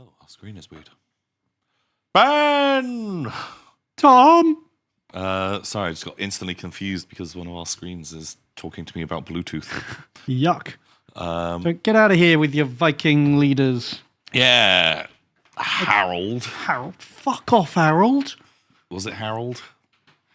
Oh, our screen is weird. Ben! Tom! Sorry, I just got instantly confused because one of our screens is talking to me about Bluetooth. Yuck. So get out of here with your Viking leaders. Yeah. Harold. Harold. Fuck off, Harold. Was it Harold?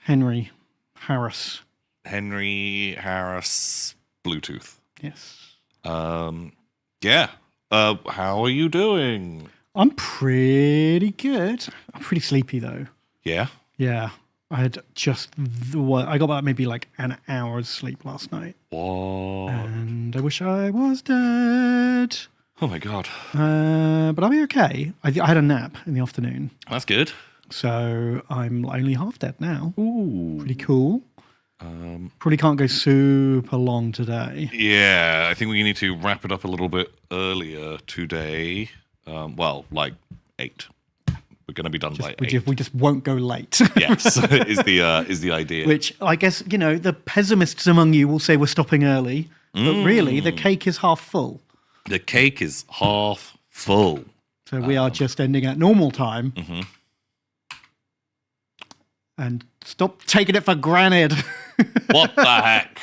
Henry Harris. Henry Harris Bluetooth. Yes. Yeah. How are you doing? I'm pretty good. I'm pretty sleepy, though. Yeah? Yeah. I had I got about maybe like an hour's sleep last night. What? And I wish I was dead. Oh my god. But I'll be okay. I had a nap in the afternoon. That's good. So I'm only half dead now. Ooh. Pretty cool. Probably can't go super long today. Yeah, I think we need to wrap it up a little bit earlier today. Well, like 8. We're going to be done by 8. We just won't go late. Yes, is the idea. Which I guess, the pessimists among you will say we're stopping early. But really, the cake is half full. The cake is half full. So we are just ending at normal time. Mm-hmm. And stop taking it for granted. What the heck?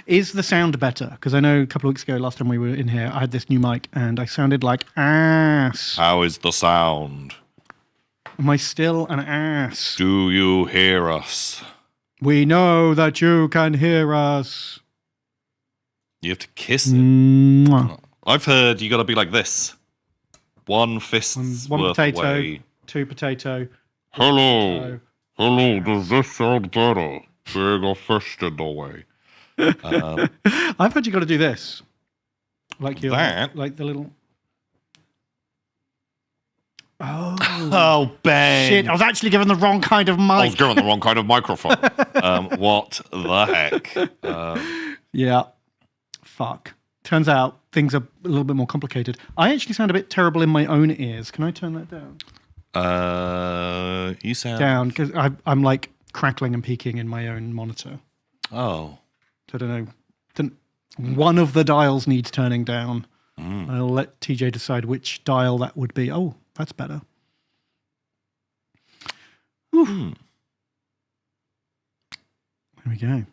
Is the sound better? Because I know a couple of weeks ago, last time we were in here, I had this new mic and I sounded like ass. How is the sound? Am I still an ass? Do you hear us? We know that you can hear us. You have to kiss it. Mwah. I've heard you got to be like this. One fist's One worth potato, away. 2 potato. Hello. Hello, does this sound better? Being a fist in the way. I've heard you got to do this. Like that? Like the little... Oh. Oh, Ben. Shit, I was actually given the wrong kind of mic. I was given the wrong kind of microphone. What the heck? Yeah. Fuck. Turns out things are a little bit more complicated. I actually sound a bit terrible in my own ears. Can I turn that down? You sound... Down, because I'm like crackling and peaking in my own monitor. Oh. So I don't know. One of the dials needs turning down. I'll let TJ decide which dial that would be. Oh, that's better. There we go.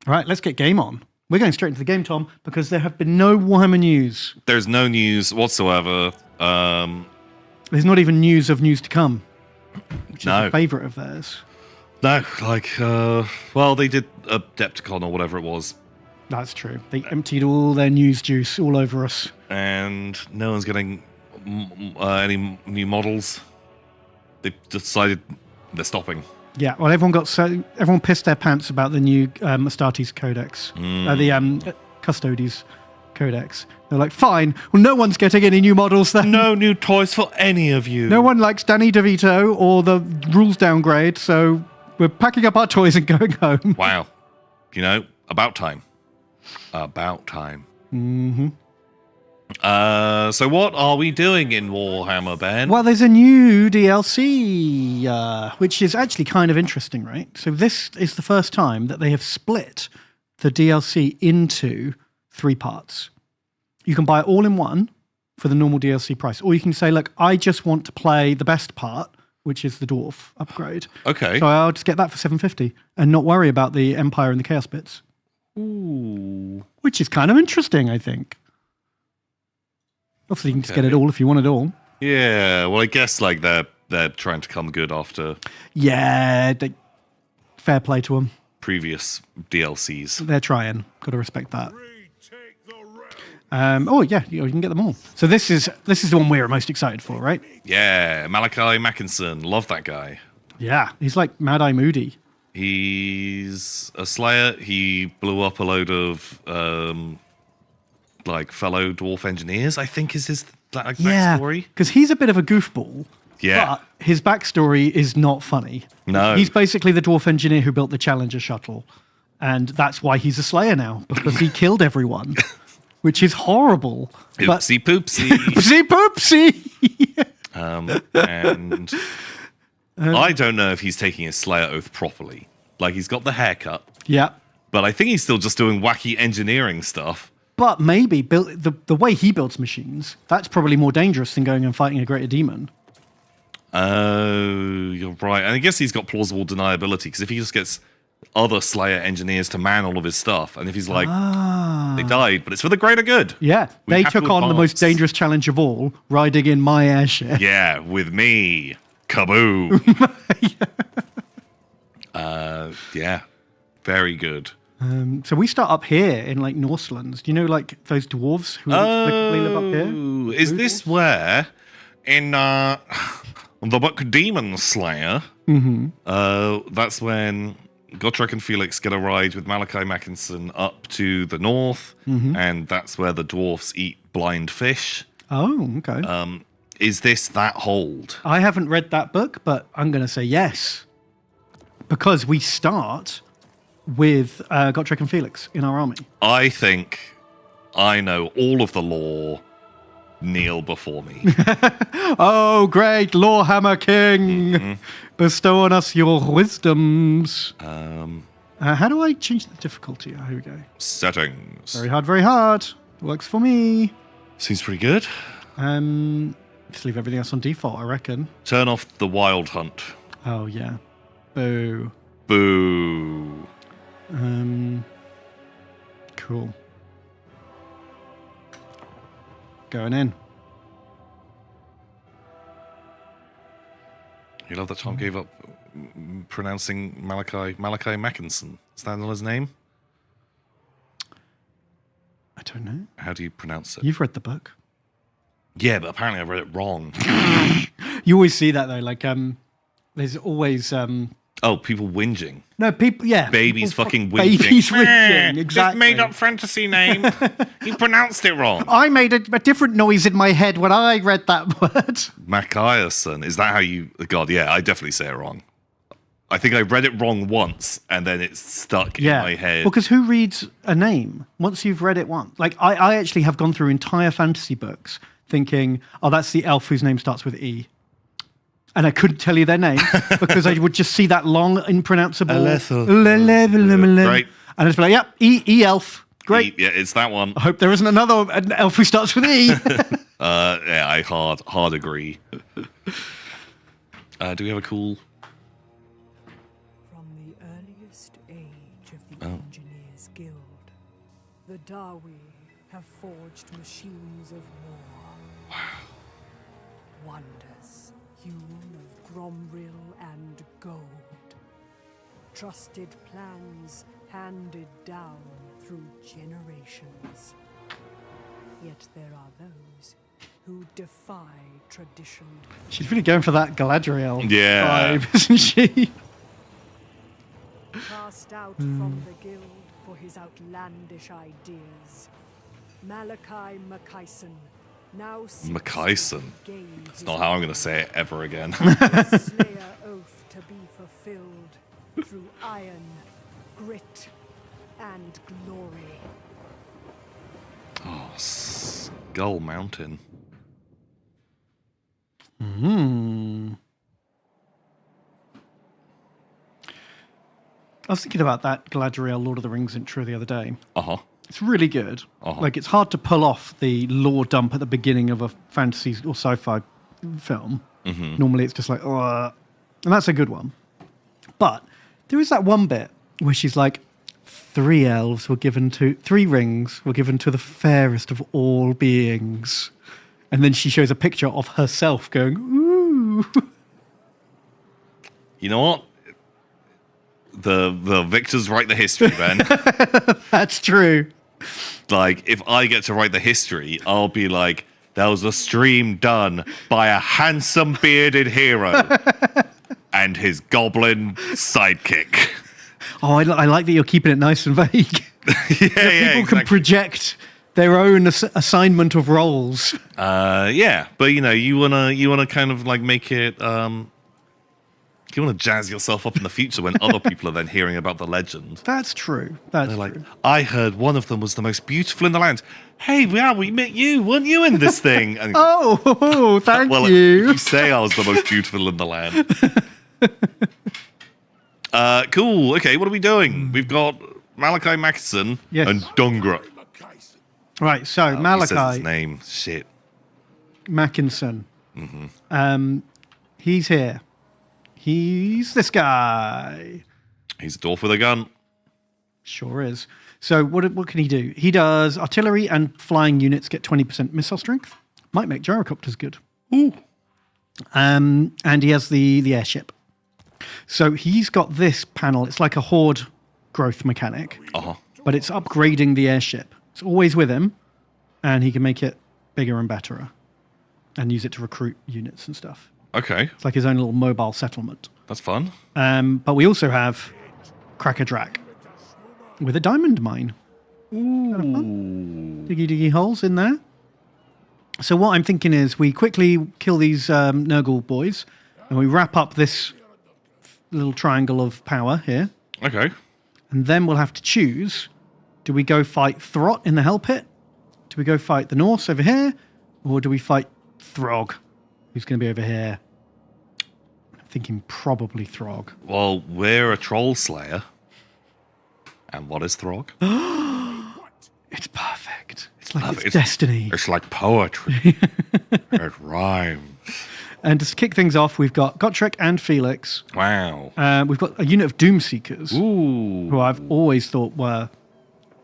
All right, let's get game on. We're going straight into the game, Tom, because there have been no Warhammer news. There's no news whatsoever. There's not even news of news to come, which is No. a favourite of theirs. No, well, they did Adepticon or whatever it was, That's true. They emptied all their news juice all over us. and no one's getting any new models. They decided they're stopping. Yeah, well, everyone pissed their pants about the new Astartes Codex, the Custodes Codex. They're like, fine, well, no one's getting any new models then. No new toys for any of you. No one likes Danny DeVito or the rules downgrade, so we're packing up our toys and going home. Wow. About time. About time. Mm-hmm. So what are we doing in Warhammer, Ben? Well, there's a new DLC, which is actually kind of interesting, right? So this is the first time that they have split the DLC into 3 parts. You can buy it all in one for the normal DLC price, or you can say, look, I just want to play the best part, which is the Dwarf upgrade. Okay. So I'll just get that for $7.50 and not worry about the Empire and the Chaos bits. Ooh. Which is kind of interesting, I think. Obviously, you can just get it all if you want it all. Yeah, well, I guess they're trying to come good after Yeah, fair play to them. previous DLCs. They're trying. Got to respect that. Oh yeah, you can get them all. So this is the one we're most excited for, right? Yeah, Malachi Mackinson, love that guy. Yeah, he's like Mad Eye Moody. He's a slayer. He blew up a load of fellow dwarf engineers, I think is his backstory. Because he's a bit of a goofball. Yeah. But his backstory is not funny. No. He's basically the dwarf engineer who built the Challenger shuttle. And that's why he's a slayer now, because he killed everyone. Which is horrible. Oopsie poopsie. Oopsie poopsie! And I don't know if he's taking his Slayer oath properly. Like, he's got the haircut, Yeah. but I think he's still just doing wacky engineering stuff. But maybe the way he builds machines, that's probably more dangerous than going and fighting a greater demon. Oh, you're right. And I guess he's got plausible deniability, because if he just gets other Slayer engineers to man all of his stuff, and if he's like, they died, but it's for the greater good. Yeah, they took on the most dangerous challenge of all, riding in my airship. Yeah, with me. Kaboom. Yeah, very good. So we start up here in like Northlands. Do you know like those dwarves who inexplicably live up here? Is this where in the book Demon Slayer, that's when Gotrek and Felix get a ride with Malachi Mackinson up to the north, and that's where the dwarfs eat blind fish. Oh, okay. Is this that hold? I haven't read that book, but I'm going to say yes. Because we start with Gotrek and Felix in our army. I think I know all of the lore. Kneel before me. Oh, great Lorehammer King! Bestow on us your wisdoms. How do I change the difficulty? Oh, here we go. Settings. Very hard, very hard. Works for me. Seems pretty good. Just leave everything else on default, I reckon. Turn off the wild hunt. Oh, yeah. Boo. Boo. Cool. Going in. You love that Tom gave up pronouncing Malachi Mackinson. Is that his name? I don't know. How do you pronounce it? You've read the book. Yeah, but apparently I read it wrong. You always see that though. Like, there's always oh, people whinging. no people. Yeah, Babies people fucking whinging. Babies whinging. Exactly. This made up fantasy name. He pronounced it wrong. I made a different noise in my head when I read that word. Machiason. Is that how you... God, yeah, I definitely say it wrong. I think I read it wrong once, and then it's stuck in my head. Well, because who reads a name once you've read it once? Like, I actually have gone through entire fantasy books thinking, oh, that's the elf whose name starts with E. And I couldn't tell you their name because I would just see that long, impronounceable... Great. And I'd just be like, yep, E elf. Great. Yeah, it's that one. I hope there isn't another elf who starts with E. Yeah, I hard agree. Do we have a cool... From the earliest age of the Engineers Guild, the Dawi have forged machines of war. Wonders hewn of gromril and gold. Trusted plans handed down through generations. Yet there are those who defy tradition. She's really going for that Galadriel vibe, isn't she? Cast out from the guild for his outlandish ideas, Malachi Mackinson now Mackinson. It's not how I'm going to say it ever again. Slayer oath to be fulfilled through iron, grit, and glory. Oh, Skull Mountain. I was thinking about that Galadriel Lord of the Rings intro the other day. Uh-huh. It's really good. Uh-huh. Like, it's hard to pull off the lore dump at the beginning of a fantasy or sci-fi film. Normally it's just like, oh, and that's a good one. But there is that one bit where she's like, 3 rings were given to the fairest of all beings. And then she shows a picture of herself going, ooh. You know what? The victors write the history, Ben. That's true. Like, if I get to write the history, I'll be like, there was a stream done by a handsome bearded hero and his goblin sidekick. Oh, I like that you're keeping it nice and vague. People can project their own assignment of roles. Yeah, but you wanna kind of like make it. You want to jazz yourself up in the future when other people are then hearing about the legend. That's true. They're like, I heard one of them was the most beautiful in the land. Hey, yeah, we met you. Weren't you in this thing? And thank well, you. You say I was the most beautiful in the land. Cool. Okay, what are we doing? We've got Malachi Mackinson and Dungra. Right, so He says Malachi his name. Shit. Mackinson. He's here. He's this guy. He's a dwarf with a gun. Sure is. So what can he do? He does artillery and flying units get 20% missile strength. Might make gyrocopters good. Ooh. And he has the airship. So he's got this panel. It's like a horde growth mechanic, but it's upgrading the airship. It's always with him, and he can make it bigger and better and use it to recruit units and stuff. Okay. It's like his own little mobile settlement. That's fun. But we also have Cracker Drac with a diamond mine. Ooh. Diggy holes in there. So what I'm thinking is we quickly kill these Nurgle boys, and we wrap up this little triangle of power here. Okay. And then we'll have to choose, do we go fight Throt in the Hell Pit? Do we go fight the Norse over here? Or do we fight Throg, who's going to be over here? I'm thinking probably Throg. Well, we're a troll slayer. And what is Throg? It's perfect. It's like Perfect. it's destiny. It's like poetry. It rhymes. And to kick things off, we've got Gotrek and Felix. Wow. We've got a unit of Doomseekers, Ooh. who I've always thought were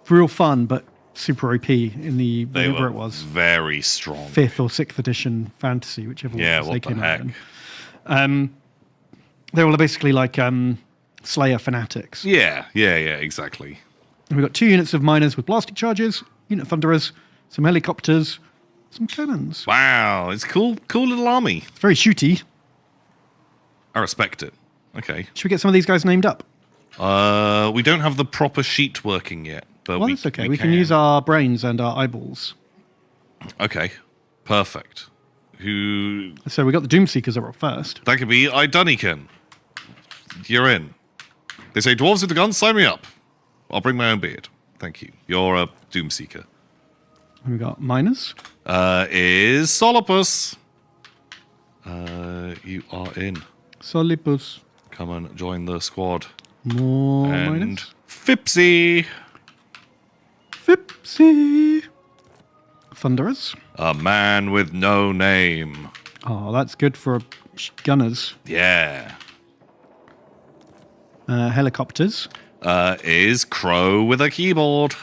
real fun, but super OP in the They whatever were it was, very strong. 5th or 6th edition fantasy, whichever one Yeah, it was what they the came heck? out in. They were basically like Slayer fanatics. Yeah, exactly. And we've got 2 units of miners with blasting charges, unit of thunderers, some helicopters, some cannons. Wow, it's cool little army. It's very shooty. I respect it. Okay. Should we get some of these guys named up? We don't have the proper sheet working yet, but Well, that's okay. We can use our brains and our eyeballs. Okay, perfect. Who? So we got the Doomseekers are up first. That could be Idunican. You're in. They say dwarves with the guns. Sign me up. I'll bring my own beard. Thank you. You're a Doomseeker. And we got miners. Is Solopus. You are in. Solipus. Come and join the squad. More And miners. Fipsy. Fipsy. Thunderers. A man with no name. Oh, that's good for gunners. Yeah. Helicopters. Is Crow with a keyboard.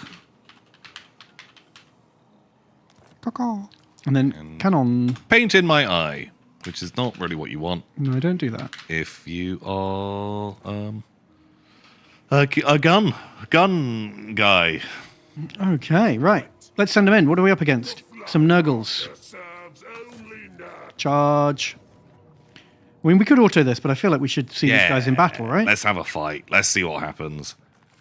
And then cannon. Paint in my eye, which is not really what you want No, don't do that. if you are a gun guy. Okay, right. Let's send them in. What are we up against? Some Nurgles. Charge. I mean, we could auto this, but I feel like we should see these guys in battle, right? Let's have a fight. Let's see what happens.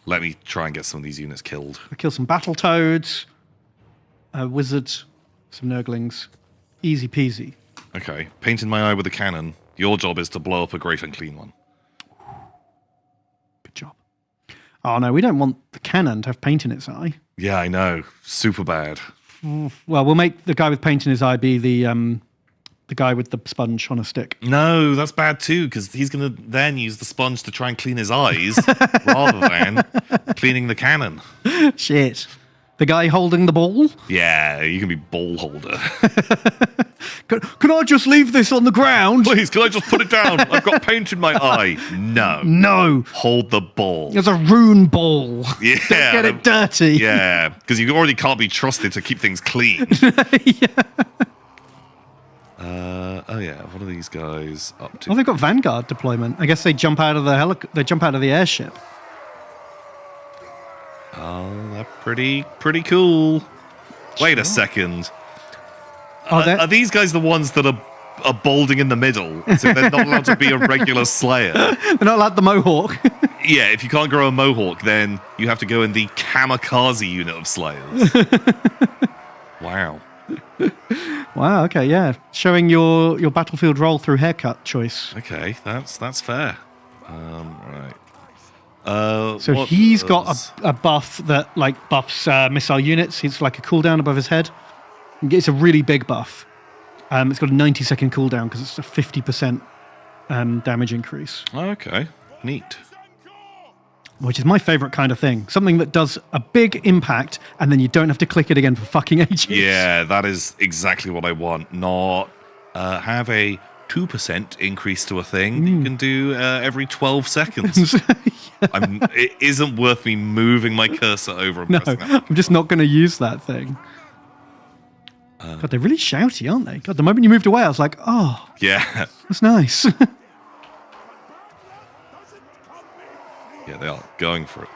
Let me try and get some of these units killed. We kill some battle toads, a wizard, some Nurglings. Easy peasy. Okay, paint in my eye with a cannon. Your job is to blow up a great unclean one. Good job. Oh no, we don't want the cannon to have paint in its eye. Yeah, I know. Super bad. Well, we'll make the guy with paint in his eye be the guy with the sponge on a stick. No, that's bad too, because he's going to then use the sponge to try and clean his eyes rather than cleaning the cannon. Shit. The guy holding the ball? Yeah, you can be ball holder. Can I just leave this on the ground? Please, can I just put it down? I've got paint in my eye. No. No. Hold the ball. There's a rune ball. Yeah. Don't get it dirty. Yeah, because you already can't be trusted to keep things clean. Oh yeah, what are these guys up to? Oh, they've got Vanguard deployment. I guess they jump out of the airship. Oh, they're pretty cool. Wait a second. Are these guys the ones that are balding in the middle? So they're not allowed to be a regular slayer? They're not allowed the Mohawk. Yeah, if you can't grow a mohawk, then you have to go in the kamikaze unit of slayers. Wow. Wow, okay, yeah. Showing your battlefield role through haircut choice. Okay, that's fair. Right. So he's got a buff that buffs missile units. It's like a cooldown above his head. It's a really big buff. It's got a 90-second cooldown because it's a 50% damage increase. Okay, neat. which is my favorite kind of thing. Something that does a big impact, and then you don't have to click it again for fucking ages. Yeah, that is exactly what I want. Not have a 2% increase to a thing that you can do every 12 seconds. It isn't worth me moving my cursor over and No, pressing that. I'm just not going to use that thing. God, they're really shouty, aren't they? God, the moment you moved away, I was like, oh, Yeah. that's nice. Yeah, they are going for it.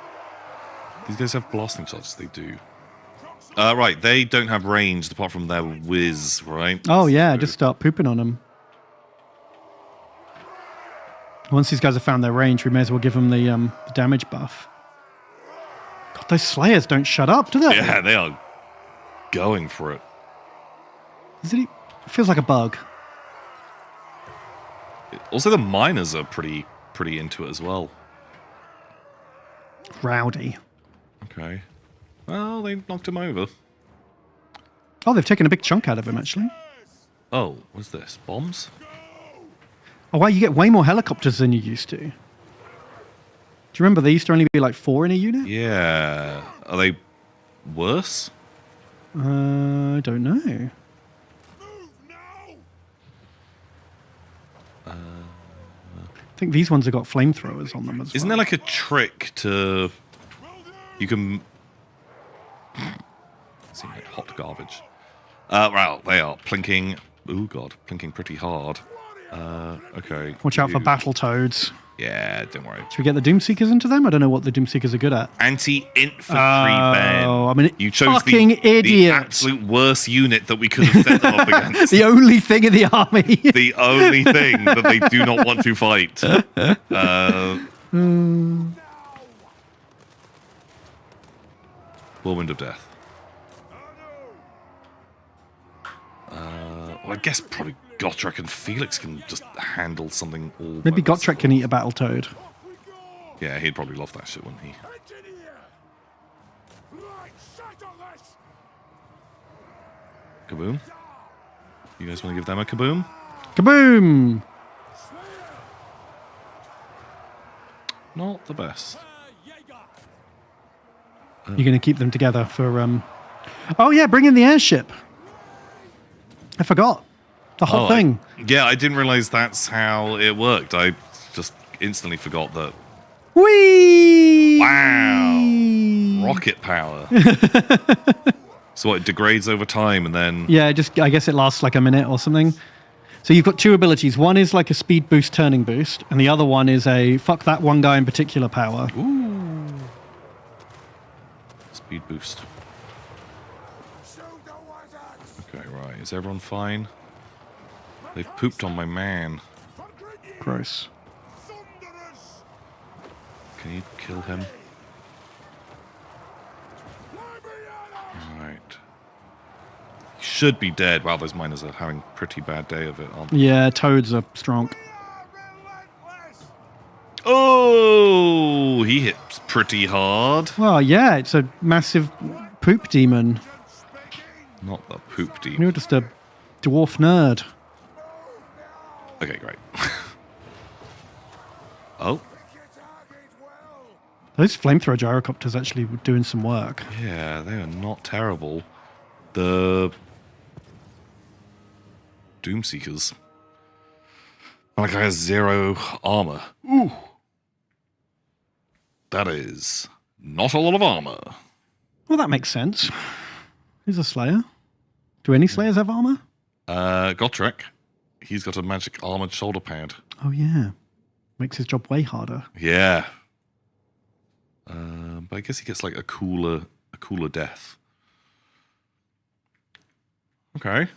These guys have blasting shots. They do. Right, they don't have range apart from their whiz, right? Oh, yeah, just start pooping on them. Once these guys have found their range, we may as well give them the damage buff. God, those Slayers don't shut up, do they? Yeah, they are going for it. It feels like a bug. Also, the miners are pretty into it as well. Rowdy. Okay. Well, they knocked him over. Oh, they've taken a big chunk out of him, actually. Oh, what's this? Bombs? Oh, wow, you get way more helicopters than you used to. Do you remember they used to only be like 4 in a unit? Yeah. Are they worse? I don't know. I think these ones have got flamethrowers on them as well. Isn't there like a trick to... You can... Seem like hot garbage. Well, they are plinking... Oh, God. Plinking pretty hard. Okay. Watch out for battle toads. Yeah, don't worry. Should we get the Doomseekers into them? I don't know what the Doomseekers are good at. Anti-infantry, Ben. Oh, I mean, You chose fucking the idiot. absolute worst unit that we could have set them up against. The only thing in the army. The only thing that they do not want to fight. Whirlwind of Death. Well, I guess probably Gotrek and Felix can just handle something all... Maybe by Gotrek can eat a battle toad. Yeah, he'd probably love that shit, wouldn't he? Kaboom. You guys want to give them a kaboom? Kaboom! Not the best. You're going to keep them together for... Oh, yeah, bring in the airship. I forgot. The whole thing. Yeah, I didn't realize that's how it worked. I just instantly forgot that. Whee! Wow. Rocket power. So what, it degrades over time and then... Yeah, I guess it lasts like a minute or something. So you've got two abilities. One is like a speed boost, turning boost, and the other one is a fuck that one guy in particular power. Ooh. Speed boost. Okay, right. Is everyone fine? They've pooped on my man. Gross. Can you kill him? Alright. He should be dead. Wow, those miners are having a pretty bad day of it, aren't they? Yeah, toads are strong. Oh, he hits pretty hard. Well, yeah, it's a massive poop demon. Not the poop demon. You're just a dwarf nerd. Okay, great. Oh, Those flamethrower gyrocopters actually were doing some work. yeah, they are not terrible. The Doomseekers. Like I has 0 armor. Ooh. That is not a lot of armor. Well, that makes sense. He's a Slayer. Do any Slayers have armor? Gotrek. He's got a magic armored shoulder pad. Oh, yeah. Makes his job way harder. Yeah. But I guess he gets like a cooler death. Okay.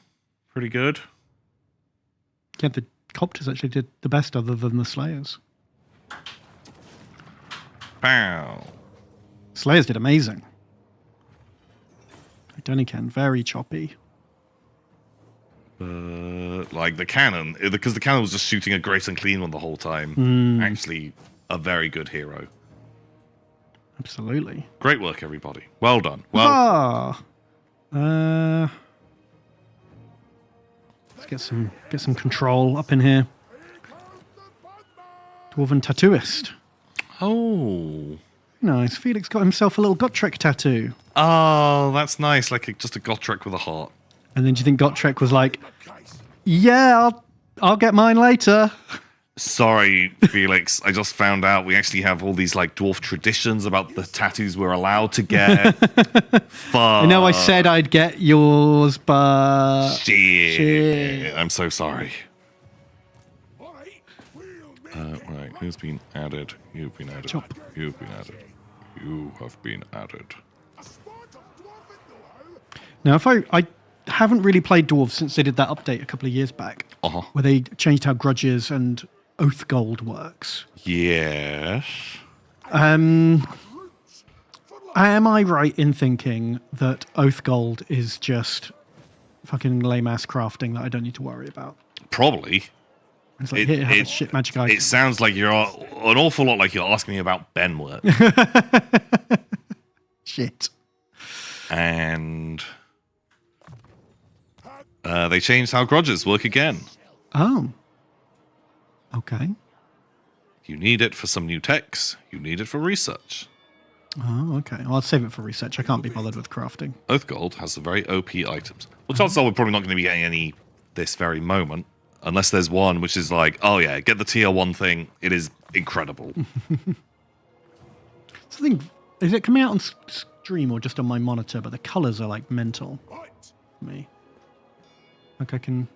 Pretty good. Yeah, the Copters actually did the best other than the Slayers. Pow. Slayers did amazing. Donican, very choppy. Like the cannon, because the cannon was just shooting a great and clean one the whole time. Actually, a very good hero. Absolutely. Great work, everybody. Well done. Well, let's get some control up in here. Dwarven Tattooist. oh, nice. Felix got himself a little Gotrek tattoo. Oh, that's nice. Like just a Gotrek with a heart. And then do you think Gotrek was like, yeah, I'll get mine later? Sorry, Felix. I just found out we actually have all these like dwarf traditions about the tattoos we're allowed to get. Fuck. I know I said I'd get yours, but... Shit. I'm so sorry. Right, who's been added? You've been added. Chop. You've been added. You have been added. Now, if I haven't really played Dwarves since they did that update a couple of years back, where they changed how Grudges and Oath Gold works. Yes. Am I right in thinking that Oath Gold is just fucking lame-ass crafting that I don't need to worry about? Probably. It's like, here, have a shit magic item. It sounds like you're an awful lot like you're asking me about Ben work. Shit. And they changed how grudges work again. Oh. Okay. You need it for some new techs. You need it for research. Oh, okay. Well, I'll save it for research. I can't be bothered with crafting. Oath Gold has some very OP items. Well, chances are we're probably not going to be getting any this very moment. Unless there's one which is like, oh yeah, get the tier 1 thing. It is incredible. So I think, is it coming out on stream or just on my monitor? But the colors are like mental for me. Like I can...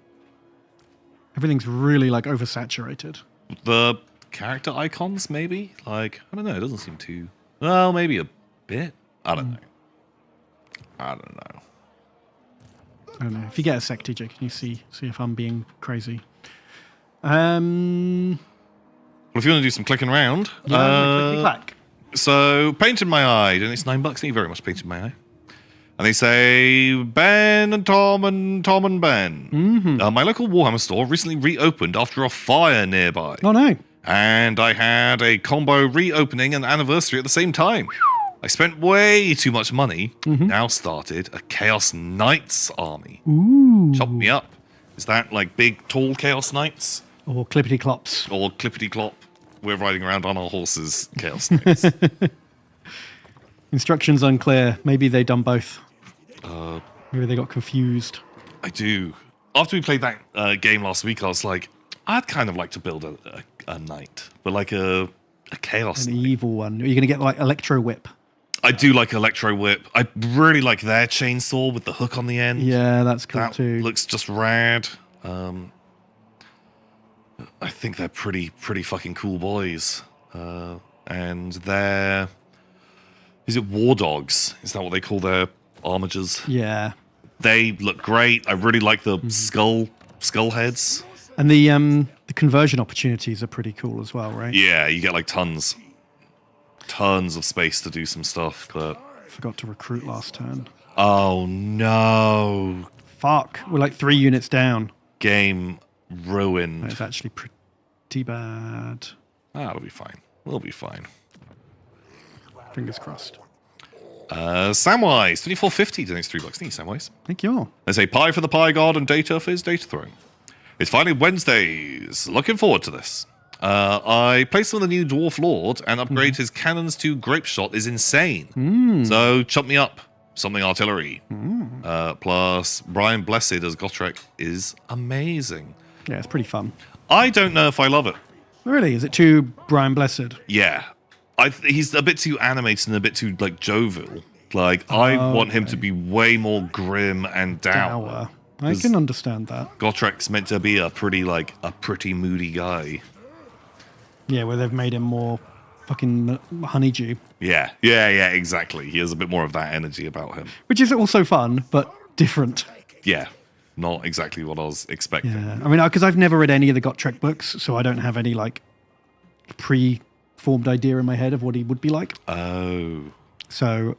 Everything's really like oversaturated. The character icons, maybe? Like, I don't know. It doesn't seem too... Well, maybe a bit. I don't know. I don't know. I don't know. If you get a sec, TJ, can you see if I'm being crazy? Well, if you want to do some clicking around... click. So, Painted My Eye, and it's $9. Thank you very much, Painted My Eye. And they say, Ben and Tom and Tom and Ben. Mm-hmm. My local Warhammer store recently reopened after a fire nearby. Oh, no. And I had a combo reopening and anniversary at the same time. I spent way too much money. Now started a Chaos Knights army. Ooh. Chop me up. Is that like big, tall Chaos Knights? Or clippity clops. Or clippity clop? We're riding around on our horses, Chaos Knights. Instructions unclear. Maybe they done both. Maybe they got confused. I do. After we played that game last week, I was like, I'd kind of like to build a knight, but like a chaos An knight. evil one. Are you going to get like Electro Whip? I do like Electro Whip. I really like their chainsaw with the hook on the end. Yeah, that's cool That too. looks just rad. I think they're pretty fucking cool boys. And they're... Is it War Dogs? Is that what they call their armigers? Yeah. They look great. I really like the skull heads. And the conversion opportunities are pretty cool as well, right? Yeah, you get like tons of space to do some stuff. But Forgot to recruit last turn. oh no, Fuck. We're like 3 units down. game ruined. It's actually pretty bad. It'll be fine. We'll be fine. Fingers crossed. Samwise 2450 donates $3. Thank you, Samwise. Thank you all. They say pie for the pie god and data for his data throwing. It's finally Wednesdays. Looking forward to this. I placed on the new Dwarf Lord and upgrade his cannons to Grape Shot is insane. So chop me up. Something artillery. Plus Brian Blessed as Gotrek is amazing. Yeah, it's pretty fun. I don't know if I love it. Really? Is it too Brian Blessed? Yeah. He's a bit too animated and a bit too like jovial. Like I want him to be way more grim and dour. I can understand that. Gotrek's meant to be a pretty moody guy. Yeah, where they've made him more fucking honeydew. Yeah, exactly. He has a bit more of that energy about him. Which is also fun, but different. Yeah, not exactly what I was expecting. Yeah, I mean, because I've never read any of the Gotrek books, so I don't have any like pre-formed idea in my head of what he would be like. Oh. So,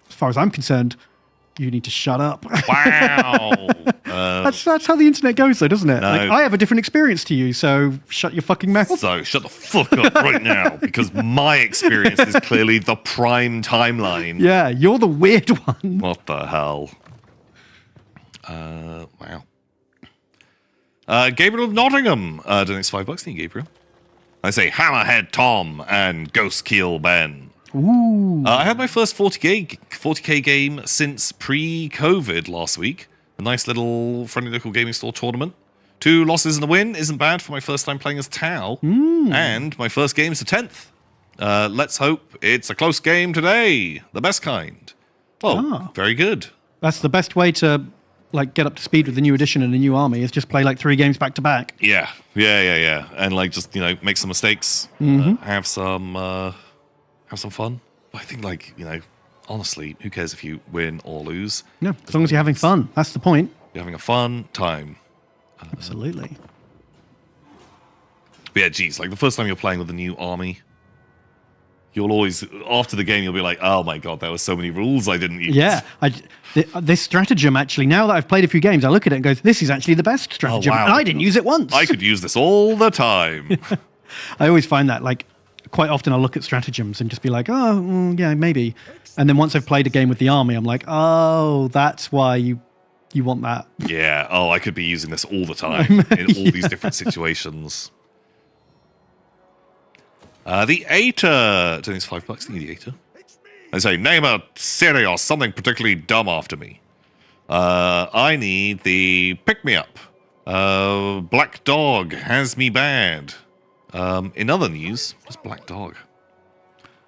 as far as I'm concerned, you need to shut up. Wow. That's how the internet goes, though, doesn't it? No. Like, I have a different experience to you, so shut your fucking mouth. So shut the fuck up right now, because my experience is clearly the prime timeline. Yeah, you're the weird one. What the hell? Wow. Gabriel of Nottingham donates $5. Thank you, Gabriel. I say Hammerhead Tom and Ghost Keel Ben. Ooh. I had my first 40k game since pre-COVID last week. A nice little friendly local gaming store tournament. 2 losses and a win isn't bad for my first time playing as Tau. And my first game is the 10th. Let's hope it's a close game today. The best kind. Oh, very good. That's the best way to like get up to speed with the new edition and the new army is just play like 3 games back to back. Yeah. And like just, make some mistakes, have some fun. I think like, honestly, who cares if you win or lose? No, as long as you're having fun. That's the point. You're having a fun time. Absolutely. But yeah, geez, like the first time you're playing with a new army, you'll always, after the game, you'll be like, oh my god, there were so many rules I didn't use. Yeah. This stratagem, actually, now that I've played a few games, I look at it and go, this is actually the best stratagem. wow. And I didn't use it once. I could use this all the time. I always find that, like, quite often I'll look at stratagems and just be like, oh, yeah, maybe. And then once I've played a game with the army, I'm like, oh, that's why you want that. Yeah, I could be using this all the time in all these different situations. The Ater. It's only $5. Need the Ater. I say, name a city or something particularly dumb after me. I need the pick-me-up. Black Dog has me bad. In other news, what's Black Dog?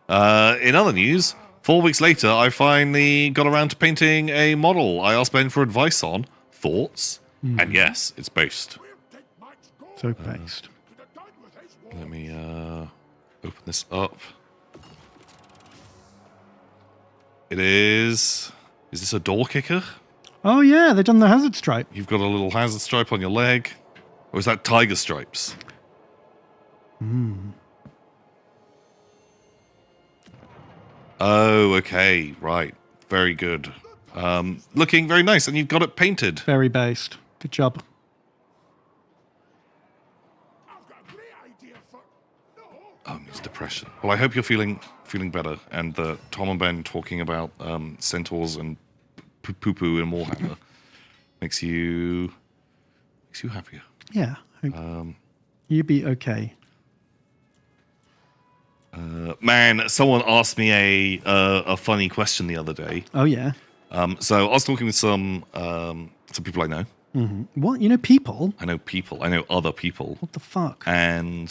In other news, 4 weeks later, I finally got around to painting a model I asked Ben for advice on. Thoughts? And yes, it's based. So based. Let me open this up. It is... Is this a door kicker? Oh, yeah, they've done the hazard stripe. You've got a little hazard stripe on your leg. Or is that tiger stripes? Oh, okay. Right. Very good. Looking very nice. And you've got it painted. Very based. Good job. Oh, it's depression. Well, I hope you're feeling better. And the Tom and Ben talking about centaurs and poo-poo and Warhammer makes you happier. Yeah. You'd be okay. Man, someone asked me a funny question the other day. Oh, yeah. So I was talking with some people I know. What? You know people? I know people. I know other people. What the fuck? And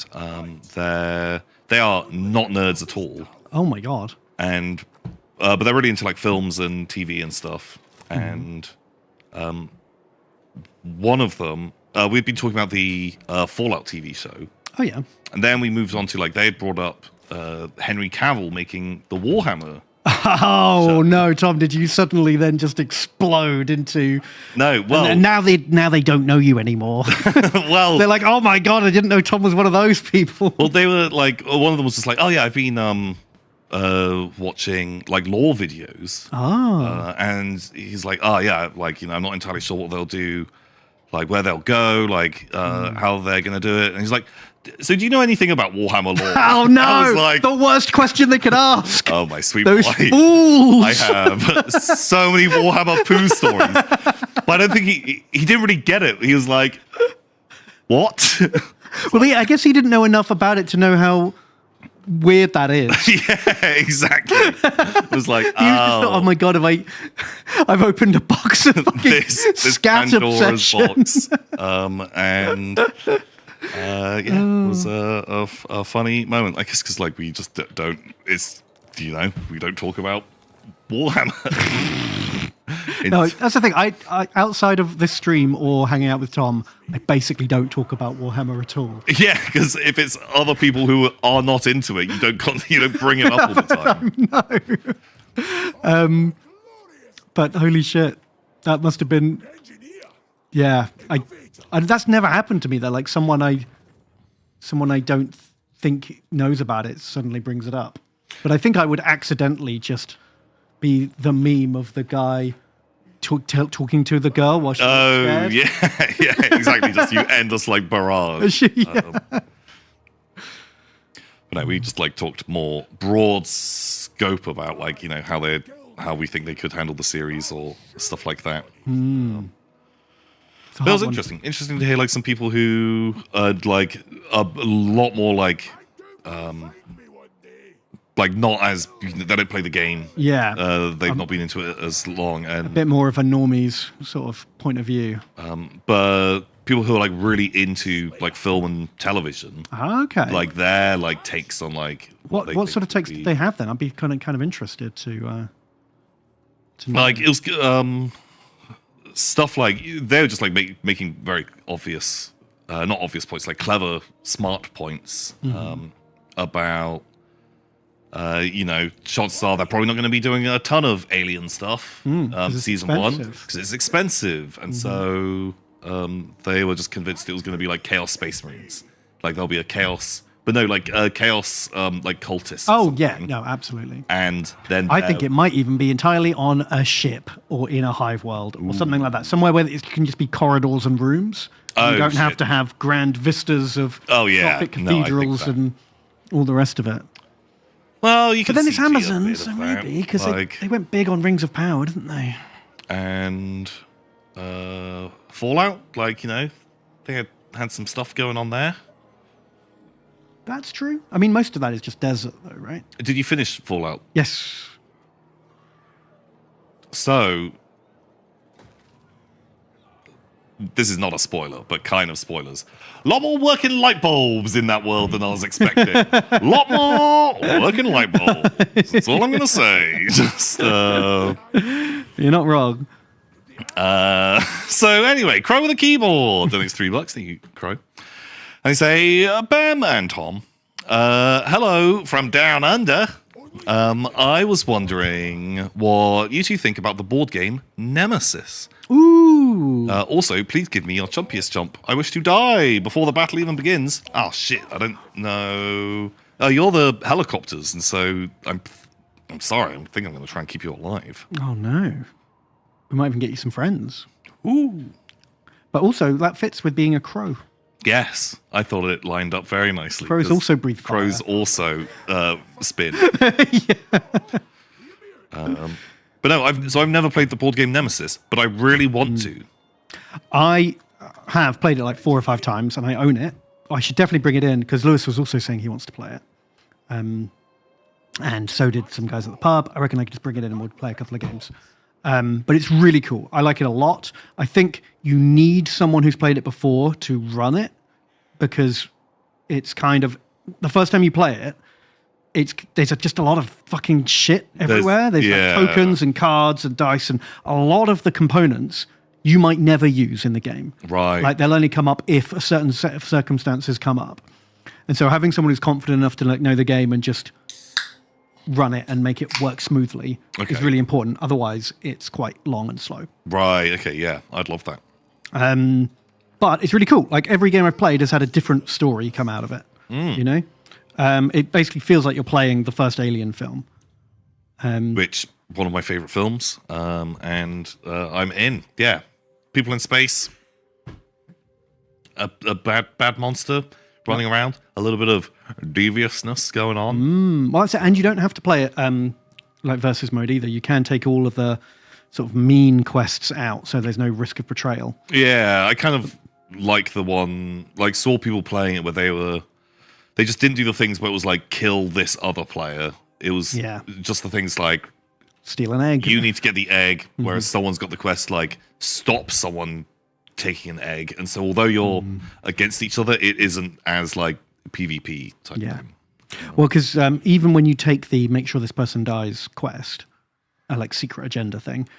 they are not nerds at all. Oh, my God. And but they're really into like films and TV and stuff. And one of them, we'd been talking about the Fallout TV show. Oh, yeah. And then we moved on to like they had brought up Henry Cavill making the Warhammer. Oh no, Tom! Did you suddenly then just explode into? No, well, and now they don't know you anymore. Well, they're like, oh my god, I didn't know Tom was one of those people. Well, they were like, one of them was just like, oh yeah, I've been watching like lore videos. And he's like, oh yeah, like I'm not entirely sure what they'll do, like where they'll go, like how they're gonna do it. And he's like, so do you know anything about Warhammer lore? Oh no! I was like, the worst question they could ask. Oh my sweet those boy, fools! I have so many Warhammer poo stories, but I don't think he didn't really get it. He was like, what? Well, I guess he didn't know enough about it to know how weird that is. Yeah, exactly. It was like, He was just thought, oh my god, I've opened a box of fucking this scat Pandora's obsession. box, and. It was a funny moment. I guess because like we just don't. It's we don't talk about Warhammer. No, that's the thing. I outside of this stream or hanging out with Tom, I basically don't talk about Warhammer at all. Yeah, because if it's other people who are not into it, you don't bring it up all the time. No. But holy shit, that must have been. Yeah, that's never happened to me though. Like someone I don't think knows about it suddenly brings it up. But I think I would accidentally just be the meme of the guy talking to the girl while she was scared. yeah, exactly. Just you end us like barrage. Yeah. But no, we just like talked more broad scope about like how we think they could handle the series or stuff like that. But it was interesting to hear like some people who are like a lot more like like not as they don't play the game. Yeah. They've not been into it as long, A and bit more of a normies sort of point of view. but people who are like really into like film and television, Okay. like their like takes on like what sort of takes did they have then? I'd be kind of interested to know. Like it was stuff like they were just like making very obvious, not obvious points, like clever, smart points about. Chances are they're probably not going to be doing a ton of alien stuff season one because it's expensive, and so they were just convinced it was going to be like Chaos Space Marines, like there'll be a chaos, but no, like chaos, like cultists. Oh yeah, no, absolutely. And then I think it might even be entirely on a ship or in a hive world or something like that, somewhere where it can just be corridors and rooms. You don't have to have grand vistas of Gothic cathedrals and all the rest of it. Well, you can. But then it's CG a Amazon, bit so of that, maybe because like, they went big on Rings of Power, didn't they? And Fallout, like they had some stuff going on there. That's true. I mean, most of that is just desert, though, right? Did you finish Fallout? Yes. So, this is not a spoiler, but kind of spoilers. A lot more working light bulbs in that world than I was expecting. A lot more working light bulbs. That's all I'm going to say. Just, You're not wrong. So anyway, Crow with a keyboard. The next $3. Thank you, Crow. And they say, Bem and Tom. Hello from down under. I was wondering what you two think about the board game Nemesis. Ooh. Also, please give me your chumpiest chump. I wish to die before the battle even begins. Oh shit, I don't know. You're the helicopters, and so I'm sorry. I think I'm going to try and keep you alive. Oh no. We might even get you some friends. Ooh. But also, that fits with being a crow. Yes, I thought it lined up very nicely. Crows also breathe fire. Crows also spin. But no, I've never played the board game Nemesis, but I really want to. I have played it like 4 or 5 times, and I own it. I should definitely bring it in, because Lewis was also saying he wants to play it. And so did some guys at the pub. I reckon I could just bring it in and we'll play a couple of games. But it's really cool. I like it a lot. I think you need someone who's played it before to run it, because it's kind of, the first time you play it, there's just a lot of fucking shit everywhere. There's like tokens and cards and dice, and a lot of the components you might never use in the game. Right. Like they'll only come up if a certain set of circumstances come up. And so having someone who's confident enough to like know the game and just run it and make it work smoothly is really important. Otherwise, it's quite long and slow. Right. Okay. Yeah, I'd love that. But it's really cool. Like every game I've played has had a different story come out of it. You know, it basically feels like you're playing the first Alien film. Which one of my favorite films, and I'm in. Yeah, people in space, a bad monster running around, a little bit of deviousness going on. Well, that's it. And you don't have to play it like versus mode either. You can take all of the sort of mean quests out, so there's no risk of betrayal. Yeah, I kind of like the one, like saw people playing it where they just didn't do the things where it was like kill this other player. It was just the things like steal an egg. You need to get the egg, whereas someone's got the quest like stop someone taking an egg. And so although you're against each other, it isn't as like PvP type thing. Well, because even when you take the make sure this person dies quest, like secret agenda thing,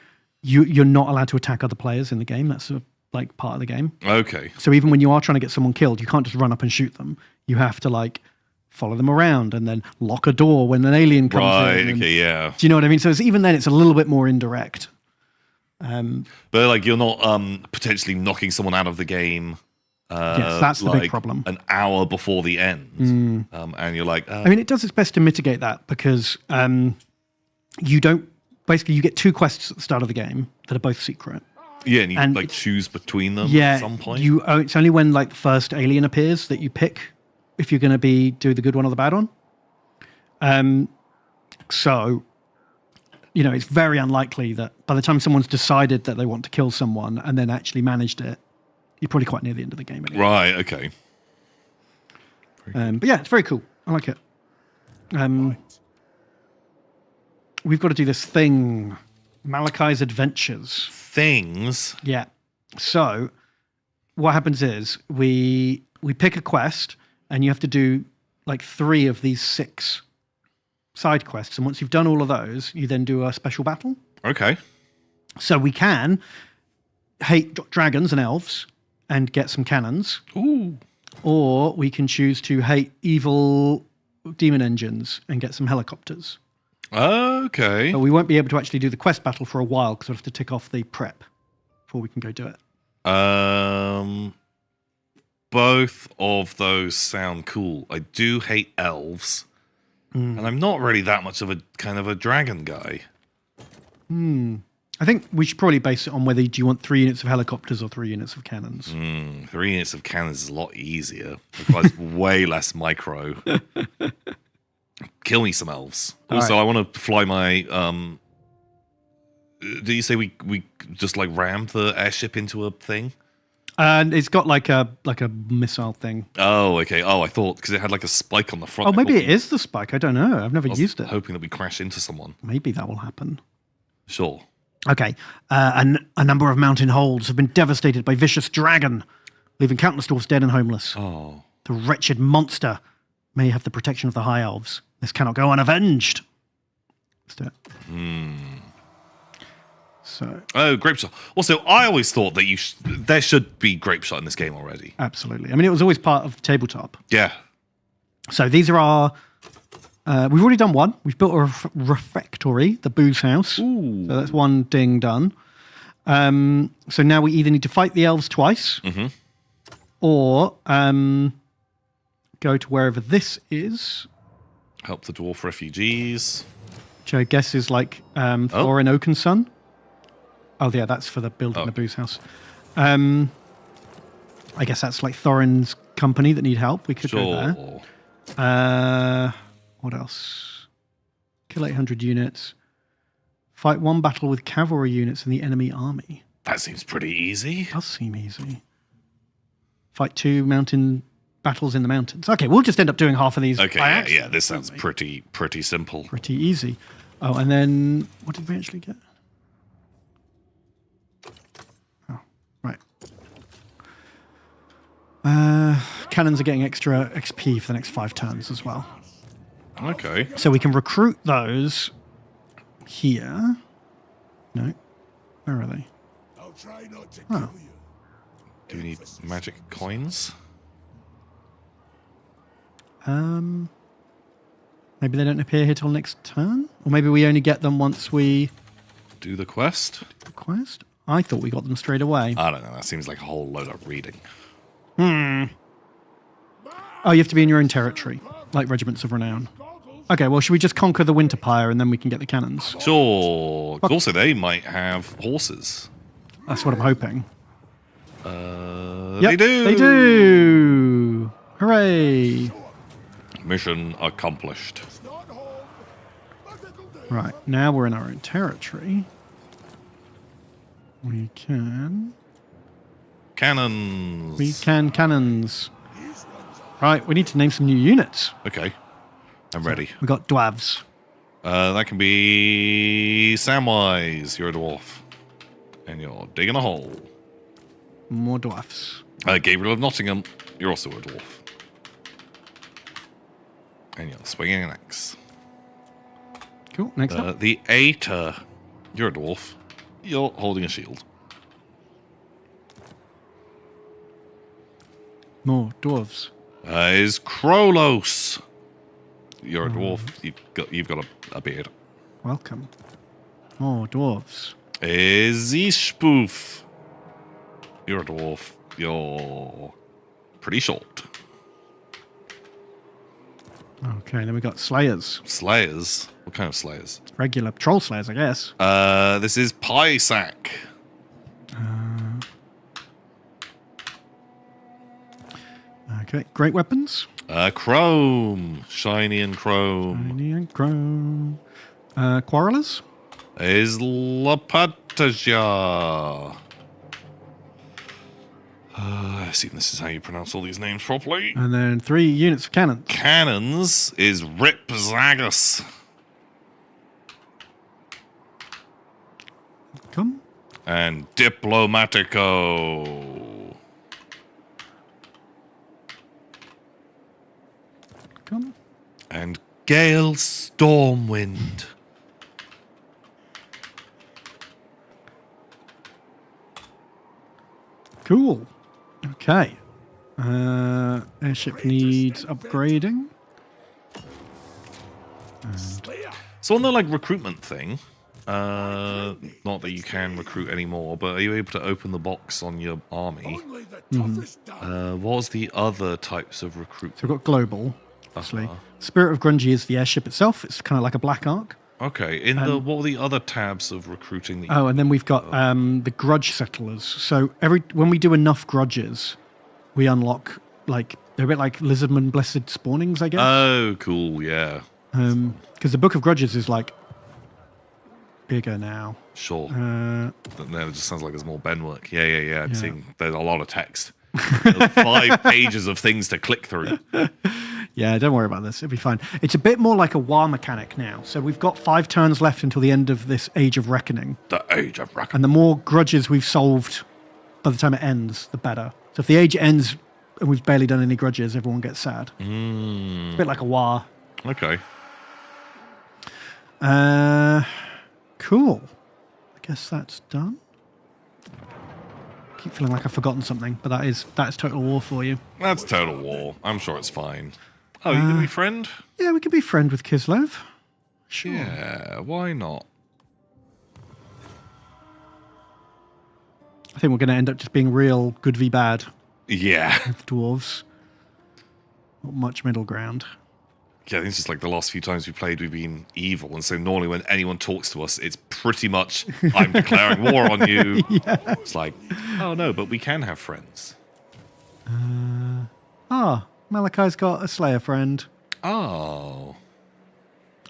you're not allowed to attack other players in the game. That's like part of the game. Okay. So even when you are trying to get someone killed, you can't just run up and shoot them. You have to like follow them around and then lock a door when an alien comes in. Right, okay, yeah. Do you know what I mean? So even then, it's a little bit more indirect. But like you're not potentially knocking someone out of the game. Yes, that's the big problem. An hour before the end, and you're like, I mean, it does its best to mitigate that because you don't. Basically, you get 2 quests at the start of the game that are both secret. Yeah, and you like choose between them at some point. It's only when like the first alien appears that you pick if you're going to do the good one or the bad one. So, you know, it's very unlikely that by the time someone's decided that they want to kill someone and then actually managed it, you're probably quite near the end of the game anyway. Right, okay. But yeah, it's very cool. I like it. we've got to do this thing, Malachi's Adventures. Things. Yeah. So what happens is we pick a quest, and you have to do like 3 of these 6 side quests. And once you've done all of those, you then do a special battle. Okay. So we can hate dragons and elves and get some cannons. Ooh. Or we can choose to hate evil demon engines and get some helicopters. Okay. But we won't be able to actually do the quest battle for a while because we'll have to tick off the prep before we can go do it. Both of those sound cool. I do hate elves. And I'm not really that much of a kind of a dragon guy. I think we should probably base it on whether do you want 3 units of helicopters or 3 units of cannons. 3 units of cannons is a lot easier. Requires way less micro. Kill me some elves. Also, right. I want to fly my. Did you say we just like rammed the airship into a thing? And it's got like a missile thing. Oh, okay. Oh, I thought because it had like a spike on the front. Oh, maybe it is the spike. I don't know. I've never used it. Hoping that we crash into someone. Maybe that will happen. Sure. Okay. And a number of mountain holds have been devastated by vicious dragon, leaving countless dwarves dead and homeless. Oh. The wretched monster may have the protection of the high elves. This cannot go unavenged. Let's do it. So. Oh, grape shot. Also, I always thought that there should be grape shot in this game already. Absolutely. I mean, it was always part of the tabletop. Yeah. So these are our... we've already done one. We've built a refectory, the booze house. Ooh. So that's one ding done. So now we either need to fight the elves twice or go to wherever this is. Help the dwarf refugees. Which I guess is like Thorin Oakenson. Oh, yeah, that's for the building the booze house. I guess that's like Thorin's company that need help. We could go there. What else? Kill 800 units. Fight 1 battle with cavalry units in the enemy army. That seems pretty easy. Does seem easy. Fight 2 mountain battles in the mountains. Okay, we'll just end up doing half of these. Okay, by accident, yeah, this sounds pretty simple. pretty easy. Oh, and then what did we actually get? Oh, right. Cannons are getting extra XP for the next 5 turns as well. Okay. So we can recruit those here. No. Where are they? I'll try not to Oh. kill you. Do we need magic coins? Maybe they don't appear here till next turn? Or maybe we only get them once we Do the quest? request? I thought we got them straight away. I don't know. That seems like a whole load of reading. Oh, you have to be in your own territory, like Regiments of Renown. Okay, well, should we just conquer the Winterpire and then we can get the cannons? Sure. Also, they might have horses. That's what I'm hoping. They do. They do. Hooray. Mission accomplished. Right, now we're in our own territory. We can Cannons. cannons. Right, we need to name some new units. Okay. I'm ready. We got dwarves. That can be Samwise. You're a dwarf. And you're digging a hole. More dwarfs. Gabriel of Nottingham. You're also a dwarf. And you're swinging an axe. Cool. Next up. The Ater. You're a dwarf. You're holding a shield. More dwarves. Is Krolos. You're a dwarf. You've got a beard. Welcome. More dwarves. Is Ishpoof. You're a dwarf. You're pretty short. Okay, then we got Slayers. Slayers. What kind of Slayers? Regular troll Slayers, I guess. This is Pysac. Okay, great weapons. Chrome. Shiny and chrome. Shiny and chrome. Quarrelers. Is Lapataja. I assume this is how you pronounce all these names properly. And then 3 units of cannons. Cannons is Rip Zagus. Come. And Diplomatico. Come. And Gale Stormwind. Cool. Okay. Airship needs upgrading. So on the like recruitment thing, not that you can recruit anymore, but are you able to open the box on your army? Only the toughest done. What was the other types of recruitment? So we've got global, obviously. Spirit of Grungy is the airship itself. It's kind of like a black arc. Okay, in the what were the other tabs of recruiting? That you Oh, and then we've got the grudge settlers. So when we do enough grudges, we unlock like they're a bit like Lizardman Blessed Spawnings, I guess. Oh, cool, yeah. Because the Book of Grudges is like bigger now. Sure. Uh, No, it just sounds like there's more Ben work. Yeah. I'm seeing there's a lot of text. There's 5 pages of things to click through. Yeah, don't worry about this. It'll be fine. It's a bit more like a war mechanic now. So we've got 5 turns left until the end of this Age of Reckoning. The Age of Reckoning. And the more grudges we've solved by the time it ends, the better. So if the age ends and we've barely done any grudges, everyone gets sad. It's a bit like a war. Okay. Cool. I guess that's done. Keep feeling like I've forgotten something, but that's Total War for you. That's Total War. I'm sure it's fine. Oh, you gonna be friend? Yeah, we can be friend with Kislev. Sure. Yeah, why not? I think we're going to end up just being real good v bad Yeah. with dwarves. Not much middle ground. Yeah, I think it's just like the last few times we played, we've been evil. And so normally when anyone talks to us, it's pretty much, I'm declaring war on you. It's like, oh no, but we can have friends. Malachi's got a Slayer friend. Oh.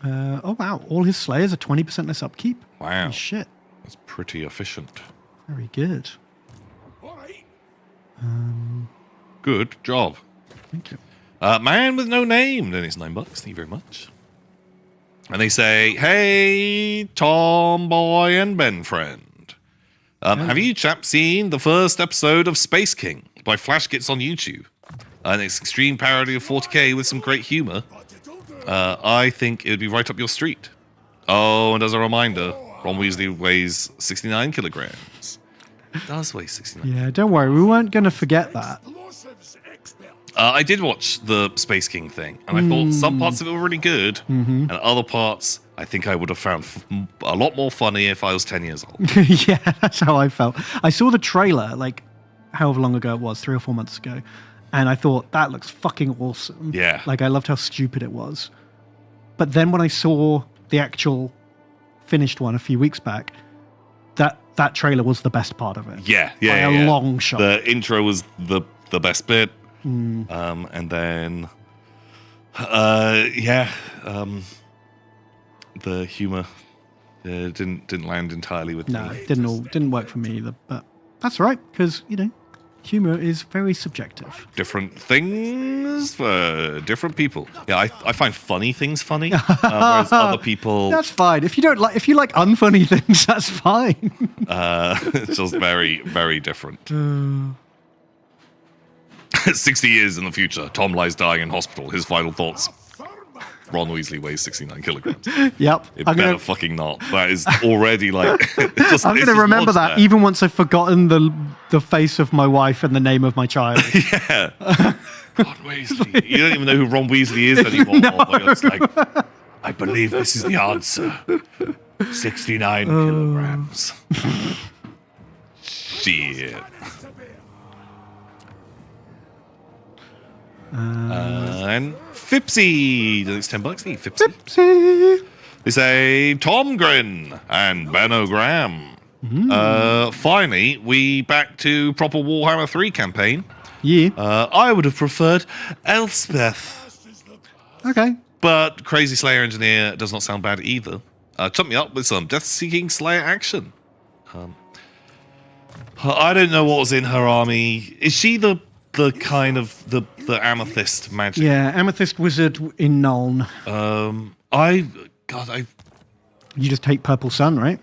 Oh, wow. All his Slayers are 20% less upkeep. Wow. Holy shit. That's pretty efficient. Very good. All right. Good job. Thank you. Man with no name. Then it's $9. Thank you very much. And they say, hey, Tomboy and Ben friend. Have you chaps seen the first episode of Space King by Flash Gits on YouTube? An extreme parody of 40k with some great humor. I think it would be right up your street. Oh, and as a reminder, Ron Weasley weighs 69 kilograms. It does weigh 69. Yeah, don't worry. We weren't going to forget that. Explosives expert. I did watch the Space King thing, and I thought some parts of it were really good, and other parts I think I would have found a lot more funny if I was 10 years old. Yeah, that's how I felt. I saw the trailer, like, however long ago it was, 3 or 4 months ago, and I thought, that looks fucking awesome. Yeah. Like, I loved how stupid it was. But then when I saw the actual finished one a few weeks back, that trailer was the best part of it. Yeah. By a long shot. The intro was the best bit, and then, the humor didn't land entirely with No, me. it didn't work for me either. But that's all right, because, humor is very subjective. Different things for different people. Yeah, I find funny things funny, whereas other people, That's fine. If you like unfunny things, that's fine. it's just very, very different. 60 years in the future, Tom lies dying in hospital. His final thoughts: Ron Weasley weighs 69 kilograms. Yep. It better fucking not. That is already like. I'm going to remember that even once I've forgotten the face of my wife and the name of my child. Yeah. Ron Weasley. You don't even know who Ron Weasley is anymore. But you're just like, I believe this is the answer. 69 kilograms. Shit. And Fipsy. It's $10. Need Fipsy. See? They say Tom Grin and Ben O'Graham. Finally, we back to proper Warhammer 3 campaign. Yeah. I would have preferred Elspeth, Okay. but Crazy Slayer Engineer does not sound bad either. Chump me up with some Death-Seeking Slayer action. I don't know what was in her army. Is she the kind of the amethyst magic? Yeah, Amethyst Wizard in Nuln. I You just take Purple Sun, right?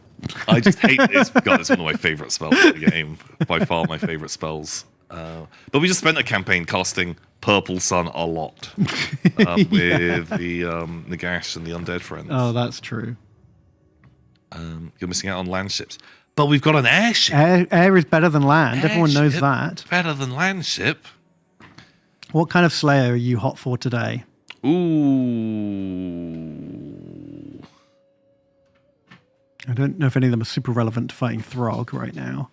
I just hate this. God, it's one of my favorite spells in the game. By far my favorite spells. But we just spent a campaign casting Purple Sun a lot with the Nagash and the Undead Friends. Oh, that's true. You're missing out on land ships. But we've got an airship. Air is better than land. Everyone knows Airship, that. Better than land ship. What kind of Slayer are you hot for today? Ooh. I don't know if any of them are super relevant to fighting Throg right now.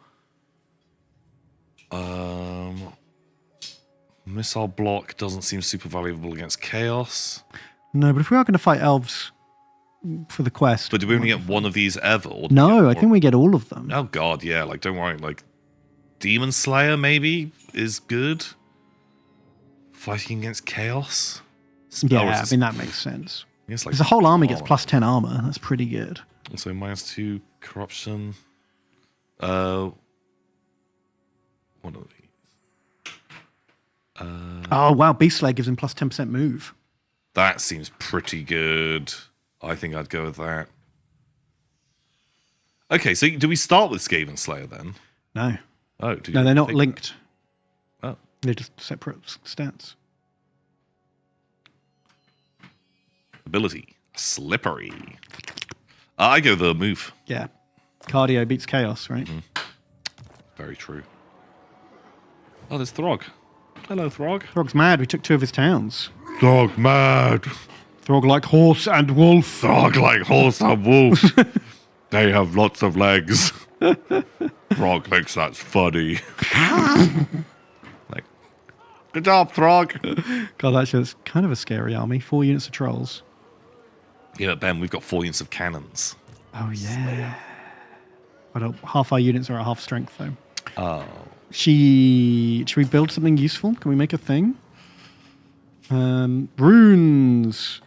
Missile block doesn't seem super valuable against chaos. No, but if we are going to fight elves for the quest... But do we only get one of these ever? Or do we get No, I more? think we get all of them. Oh god, yeah. Like, don't worry. Like, Demon Slayer maybe is good. Fighting against chaos. Yeah, I mean, that makes sense. It's like Because the whole army gets plus 10 armor. That's pretty good. Also -2 corruption. One of these. Oh, wow. Beast Slayer gives him plus 10% move. That seems pretty good. I think I'd go with that. Okay, so do we start with Skaven Slayer then? No. Oh, do you No, they're not think linked. that? Oh, They're just separate stats. ability. Slippery. I go the move. Yeah. Cardio beats chaos, right? Very true. Oh, there's Throg. Hello, Throg. Throg's mad. We took 2 of his towns. Throg mad. Throg like horse and wolf. Throg like horse and wolf. They have lots of legs. Throg thinks that's funny. Like, good job, Throg. God, actually, that's kind of a scary army. 4 units of trolls. Yeah, Ben, we've got 4 units of cannons. Oh, yeah. But half our units are at half strength, though. Oh. Should we build something useful? Can we make a thing? Runes.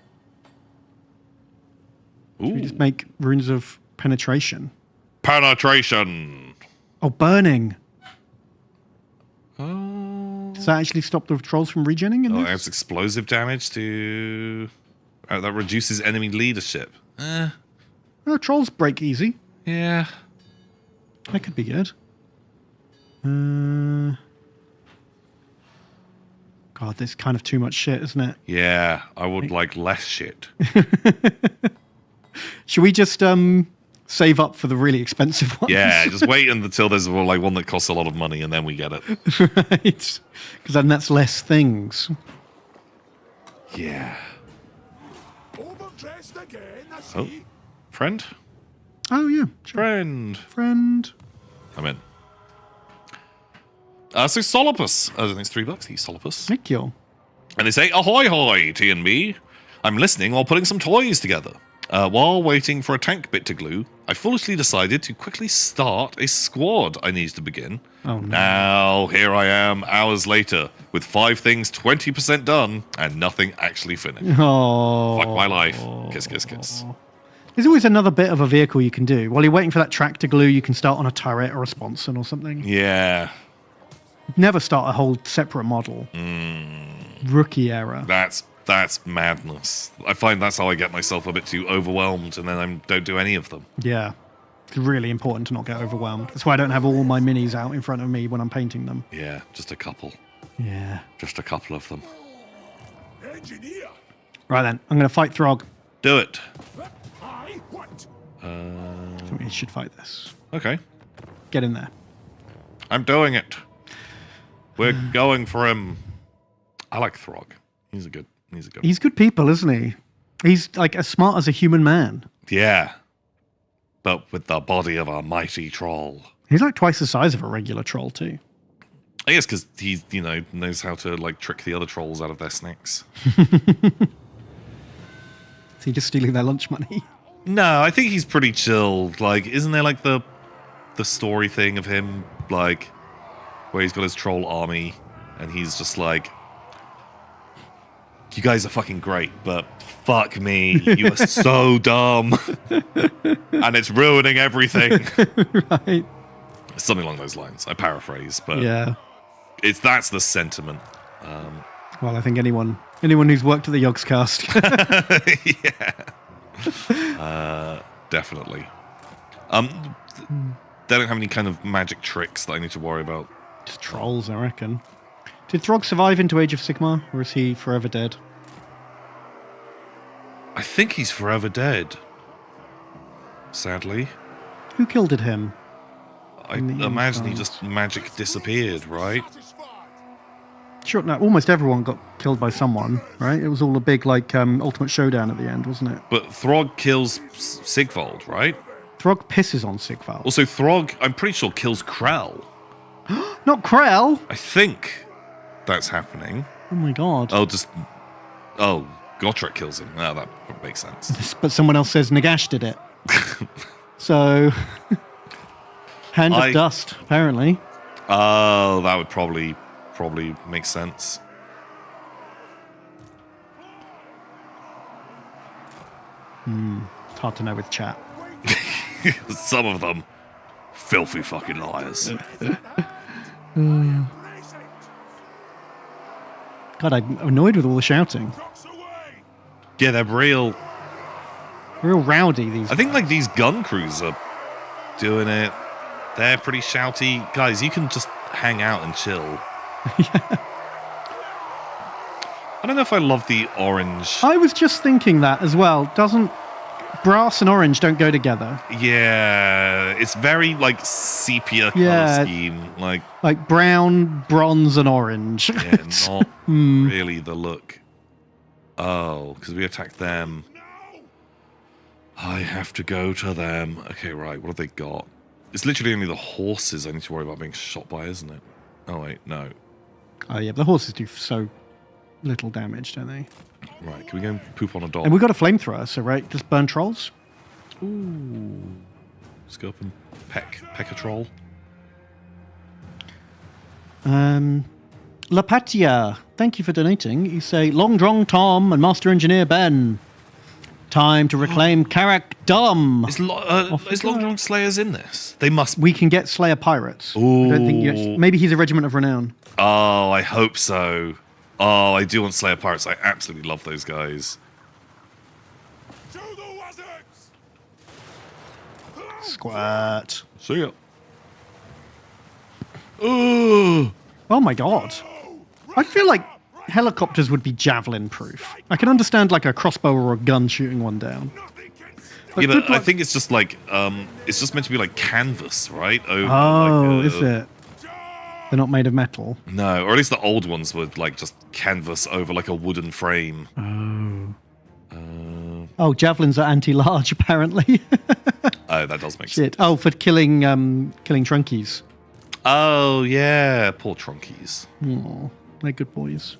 Ooh. Should we just make runes of penetration? Penetration. Oh, burning. Oh. Does that actually stop the trolls from regenning in Oh, it this? adds explosive damage to... that reduces enemy leadership. Oh, trolls break easy. Yeah. That could be good. God, this is kind of too much shit, isn't it? Yeah, I would like less shit. Should we just save up for the really expensive ones? Yeah, just wait until there's like one that costs a lot of money and then we get it. Right. Because then that's less things. Yeah. Overdressed again, I Oh. see. Friend? Oh, yeah. Sure. Friend. Friend. I'm in. So Solopus. I think it's $3. He's Solopus. Thank you. And they say, ahoy hoy, T&B. I'm listening while putting some toys together. While waiting for a tank bit to glue, I foolishly decided to quickly start a squad I needed to begin. Oh, no. Now, here I am, hours later, with 5 things 20% done, and nothing actually finished. Oh. Fuck my life. Kiss, kiss, kiss. There's always another bit of a vehicle you can do. While you're waiting for that track to glue, you can start on a turret or a sponson or something. Yeah, Never start a whole separate model. Rookie error. that's madness. I find that's how I get myself a bit too overwhelmed, and then I don't do any of them. Yeah. It's really important to not get overwhelmed. That's why I don't have all my minis out in front of me when I'm painting them. Yeah, just a couple. Yeah. Just a couple of them. Engineer. Right then, I'm going to fight Throg. Do it. I what? I think we should fight this. Okay. Get in there. I'm doing it. We're going for him. I like Throg. He's a good. He's good people, isn't he? He's like as smart as a human man. Yeah. But with the body of a mighty troll. He's like twice the size of a regular troll too. I guess because he, knows how to like trick the other trolls out of their snacks. Is he just stealing their lunch money? No, I think he's pretty chill. Like, isn't there like the story thing of him, like, where he's got his troll army, and he's just like, you guys are fucking great, but fuck me, you are so dumb, and it's ruining everything. Right. Something along those lines. I paraphrase, but Yeah. that's the sentiment. Well, I think anyone who's worked at the Yogscast. Yeah. Definitely. They don't have any kind of magic tricks that I need to worry about. Just trolls, I reckon. Did Throg survive into Age of Sigmar, or is he forever dead? I think he's forever dead. Sadly. Who killed him? I In the imagine he Yogscast. just magic disappeared, right? Sure, no, almost everyone got killed by someone, right? It was all a big, like, ultimate showdown at the end, wasn't it? But Throg kills Sigvald, right? Throg pisses on Sigval. Also, Throg, I'm pretty sure, kills Krell. Not Krell! I think that's happening. Oh my god. Oh, Gotrek kills him. Oh, that makes sense. But someone else says Nagash did it. So, hand of dust, apparently. Oh, that would probably make sense. It's hard to know with chat. Some of them, filthy fucking liars. God, I'm annoyed with all the shouting. Yeah, they're real. Real rowdy, these. I think like these gun crews are doing it. They're pretty shouty. Guys, you can just hang out and chill. I don't know if I love the orange. I was just thinking that as well. Doesn't brass and orange don't go together? Yeah, it's very like sepia color Yeah. scheme. Like brown, bronze, and orange. Yeah, not really the look. Oh, because we attacked them. I have to go to them. Okay, right. What have they got? It's literally only the horses I need to worry about being shot by, isn't it? Oh, wait, no. Oh yeah, but the horses do so little damage, don't they? Right, can we go and poop on a dog? And we've got a flamethrower, so right, just burn trolls. Ooh. Let's go up and peck a troll. Lapatia, thank you for donating. You say, Long Drong Tom and Master Engineer Ben. Time to reclaim Karak Dum. Is Long John Slayers in this? They must. We can get Slayer Pirates. I don't think you actually, maybe he's a Regiment of Renown. Oh, I hope so. Oh, I do want Slayer Pirates. I absolutely love those guys. To the wizards! Squirt. See ya. Ooh. Oh my god. I feel like helicopters would be javelin proof. I can understand like a crossbow or a gun shooting one down. Yeah, good but I luck- think it's just like it's just meant to be like canvas, right? Over, Oh, like, is it? They're not made of metal. No, or at least the old ones were like just canvas over like a wooden frame. Oh, javelins are anti-large apparently. Oh, that does make sense. Shit. Oh, for killing trunkies. Oh yeah, poor trunkies. Oh, they're good boys.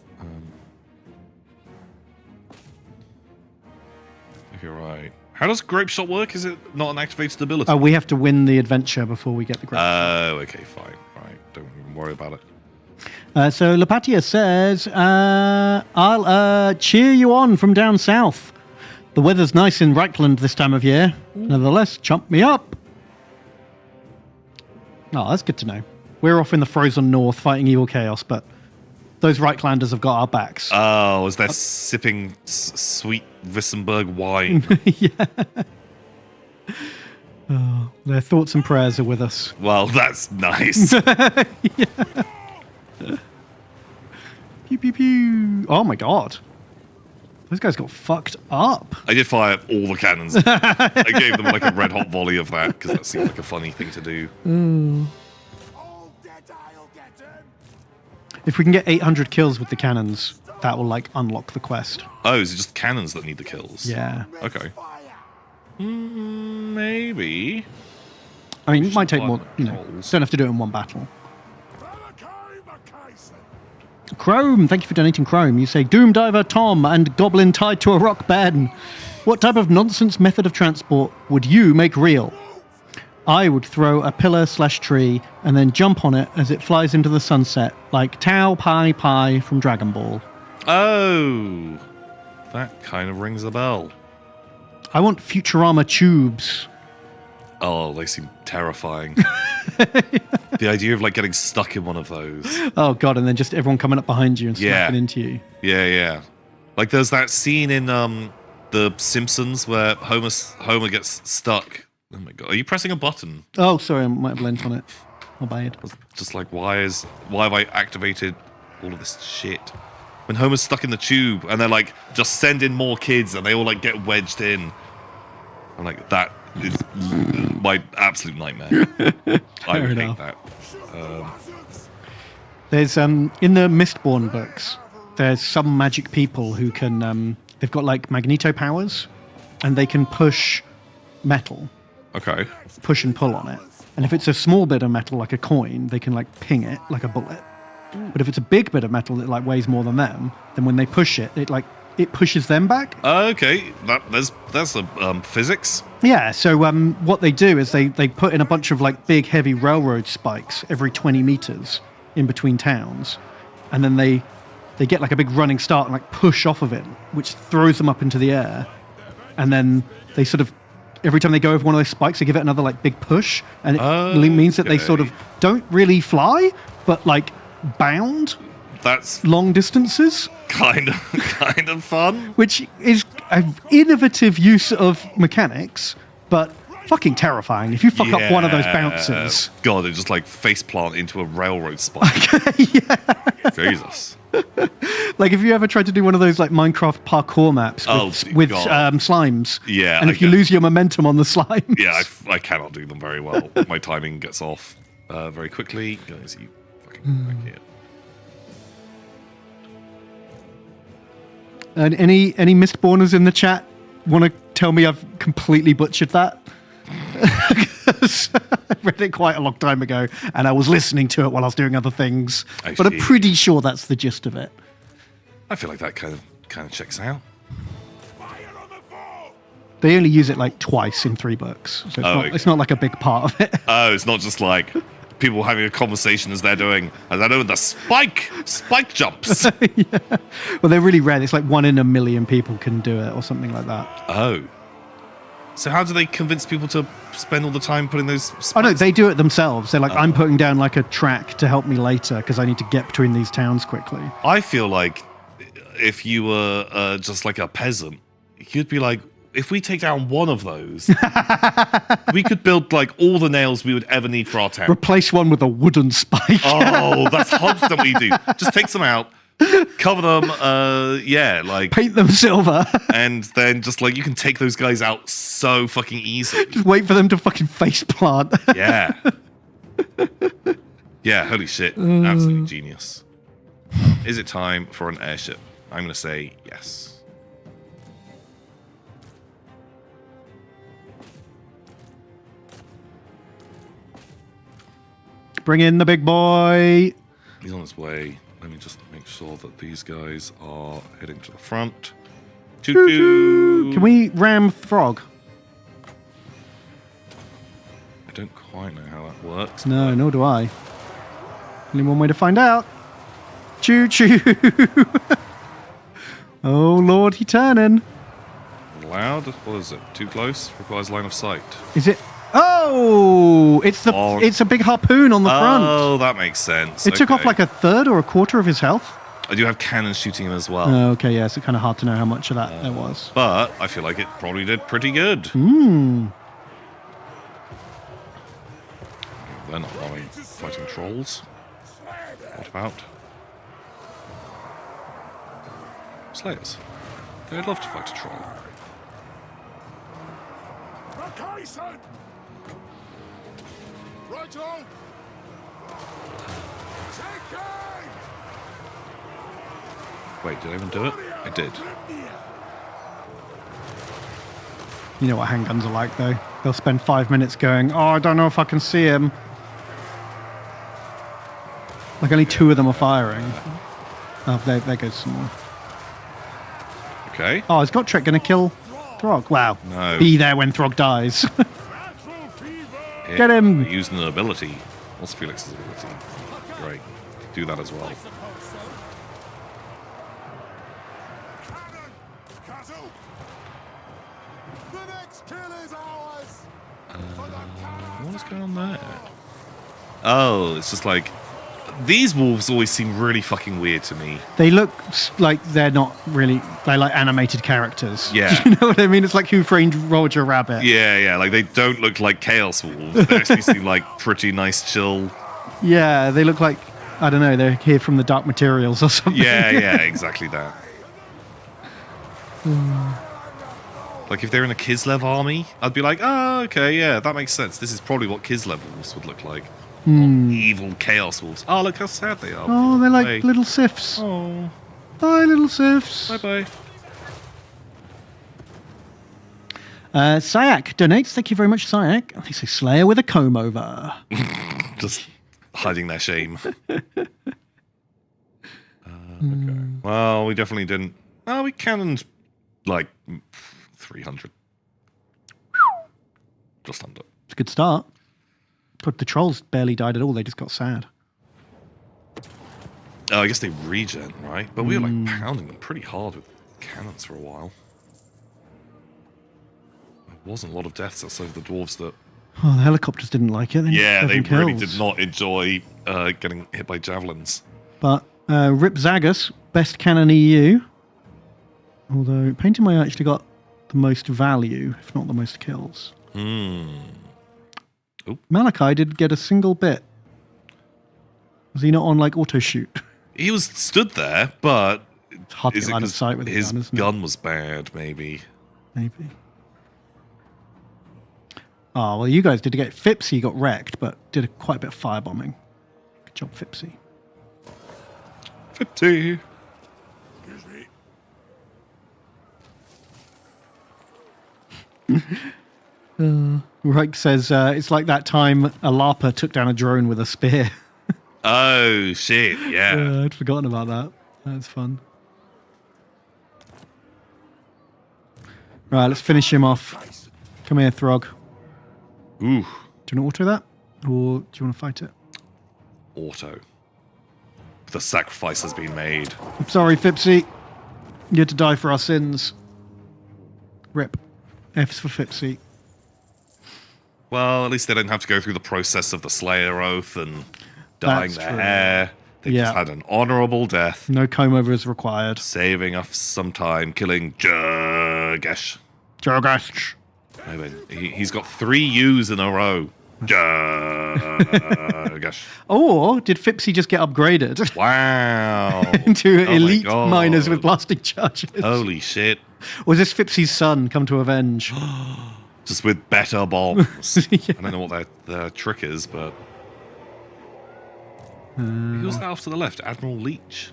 Okay, right. How does grape shot work? Is it not an activated ability? Oh, we have to win the adventure before we get the great. Oh, okay, fine. Right, don't even worry about it. So Lapatia says, I'll cheer you on from down south. The weather's nice in Reichland this time of year. Nevertheless, chump me up. Oh, that's good to know. We're off in the frozen north fighting evil chaos, but those Reichlanders have got our backs. Oh, is that sipping sweet Wissenberg wine? Oh, their thoughts and prayers are with us. Well, that's nice. Pew, pew, pew. Oh my god. Those guys got fucked up. I did fire all the cannons. I gave them like a red hot volley of that because that seemed like a funny thing to do. All dead, I'll get him! If we can get 800 kills with the cannons, that will like unlock the quest. Oh, is it just cannons that need the kills? Yeah. Okay. Fire! Maybe. I mean, it might take Fire more, you know, trolls. don't have to do it in one battle. Malachi Macason! Chrome, thank you for donating Chrome. You say, Doom Diver Tom and Goblin tied to a rock Ben. What type of nonsense method of transport would you make real? I would throw a pillar/tree and then jump on it as it flies into the sunset, like Tao Pai Pai from Dragon Ball. Oh, that kind of rings a bell. I want Futurama tubes. Oh, they seem terrifying. The idea of like getting stuck in one of those. Oh god, and then just everyone coming up behind you and Yeah. slapping into you. Yeah, yeah. Like there's that scene in The Simpsons where Homer gets stuck Oh my god, are you pressing a button? Oh, sorry, I might have lent on it. My bad. Just like, why have I activated all of this shit? When Homer's stuck in the tube and they're like, just send in more kids and they all like get wedged in. I'm like, that is my absolute nightmare. I would hate that. There's in the Mistborn books, there's some magic people who can they've got like magneto powers, and they can push metal, Okay. push and pull on it. And if it's a small bit of metal like a coin, they can like ping it like a bullet. But if it's a big bit of metal that like weighs more than them, then when they push it, it pushes them back. Okay, that's the physics. Yeah, so what they do is they put in a bunch of like big heavy railroad spikes every 20 meters in between towns, and then they get like a big running start and like push off of it, which throws them up into the air, and then they sort of every time they go over one of those spikes, they give it another like big push, and it means that they sort of don't really fly, but like bound That's long distances, kind of fun. which is an innovative use of mechanics, but fucking terrifying. If you fuck up one of those bounces. God, they just like face plant into a railroad spike. Yeah. Jesus. Like if you ever tried to do one of those like Minecraft parkour maps with God. Slimes. Yeah, And I if you get- lose your momentum on the slimes. Yeah, I cannot do them very well. My timing gets off very quickly. Guys, you fucking back here. And any Mistborners in the chat want to tell me I've completely butchered that? 'Cause I read it quite a long time ago, and I was listening to it while I was doing other things. I But I'm see. pretty sure that's the gist of it. I feel like that kind of checks out. Fire on the foe! They only use it like twice in 3 books, so it's not like a big part of it. Oh, it's not just like people having a conversation as they're doing the spike jumps. Well, they're really rare. It's like 1 in a million people can do it, or something like that. Oh. So how do they convince people to spend all the time putting those spikes? Oh no, they do it themselves. They're like, I'm putting down like a track to help me later because I need to get between these towns quickly. I feel like if you were just like a peasant, you'd be like, if we take down one of those, we could build like all the nails we would ever need for our town. Replace one with a wooden spike. Oh, that's what we do. Just take some out, cover them, like, Paint them silver. and then just like you can take those guys out so fucking easy. Just wait for them to fucking face plant. Yeah. Yeah, holy shit. Absolutely genius. Is it time for an airship? I'm going to say yes. Bring in the big boy. He's on his way. Let me just make sure that these guys are heading to the front. Choo-choo! Can we ram Frog? I don't quite know how that works. No, nor do I. Only one way to find out. Choo choo. Oh Lord, he turning. Loud? What is it? Too close? Requires line of sight. Is it? Oh, it's Oh. it's a big harpoon on the front. Oh, that makes sense. It took off Okay. like a third or a quarter of his health. I do have cannons shooting him as well. Oh, okay, yeah, so kind of hard to know how much of that there was. But I feel like it probably did pretty good. Hmm. They're not fighting trolls. What about Slayers? They'd love to fight a troll. Vacation! Right on! Take aim! Wait, did I even do it? I did. You know what handguns are like, though. They'll spend 5 minutes going, "Oh, I don't know if I can see him." Like only 2 of them are firing. Oh, there goes some more. Okay. Oh, is Gotrek going to kill Throg? Wow. No. Be there when Throg dies. Natural fever! Yeah, Get him. we're using an ability. What's Felix's ability? Great. Do that as well. Cannon! Castle! The next kill is ours! For the cannon! What is going on there? Oh, it's just like These wolves always seem really fucking weird to me. They look like they're not really... They're like animated characters. Yeah. Do you know what I mean? It's like Who Framed Roger Rabbit. Yeah, like they don't look like chaos wolves. They actually seem like pretty nice, chill. Yeah, they look like, I don't know, they're here from the Dark Materials or something. Yeah, exactly that. Like if they're in a Kislev army, I'd be like, oh, okay, yeah, that makes sense. This is probably what Kislev wolves would look like. Evil chaos wolves. Oh, look how sad they are. Oh, they're like Hey. little sifs. Oh, Bye, little sifs. bye-bye. Syak donates. Thank you very much, Syak. They say Slayer with a comb over. Just hiding their shame. Okay. Well, we definitely didn't. Oh, we cannoned like 300. Just under. It's a good start. But the trolls barely died at all. They just got sad. Oh, I guess they regen, right? But we were like pounding them pretty hard with cannons for a while. There wasn't a lot of deaths outside of the dwarves that... Oh, the helicopters didn't like it. Yeah, they 7 really kills. did not enjoy getting hit by javelins. But Rip Zagus, best cannon EU. Although Painting My actually got the most value, if not the most kills. Malachi did get a single bit. Was he not on like auto shoot? He was stood there, but... It's hard to is get it line of 'cause sight with his the gun, isn't gun was bad, maybe? it? Maybe. Oh, well, you guys did get... Fipsy got wrecked, but did quite a bit of firebombing. Good job, Fipsy. 50. Excuse me. Reich says, it's like that time a LARPer took down a drone with a spear. Oh, shit, yeah. I'd forgotten about that. That's fun. Right, let's finish him off. Come here, Throg. Ooh, Do you want to auto that? Or do you want to fight it? auto. The sacrifice has been made. I'm sorry, Fipsy. You had to die for our sins. Rip. F's for Fipsy. Well, at least they didn't have to go through the process of the Slayer Oath and dyeing That's their true. hair. They Yeah. just had an honourable death, No comb over is required. saving us some time, killing Jurgesh. Jorgash. I mean, he's got 3 U's in a row. Jurgesh. Or did Fipsy just get upgraded Wow. into Oh my elite God. miners with blasting charges? Holy shit. Or is this Fipsy's son come to avenge? Just with better bombs. Yeah. I don't know what their trick is, but... Who's that off to the left? Admiral Leech?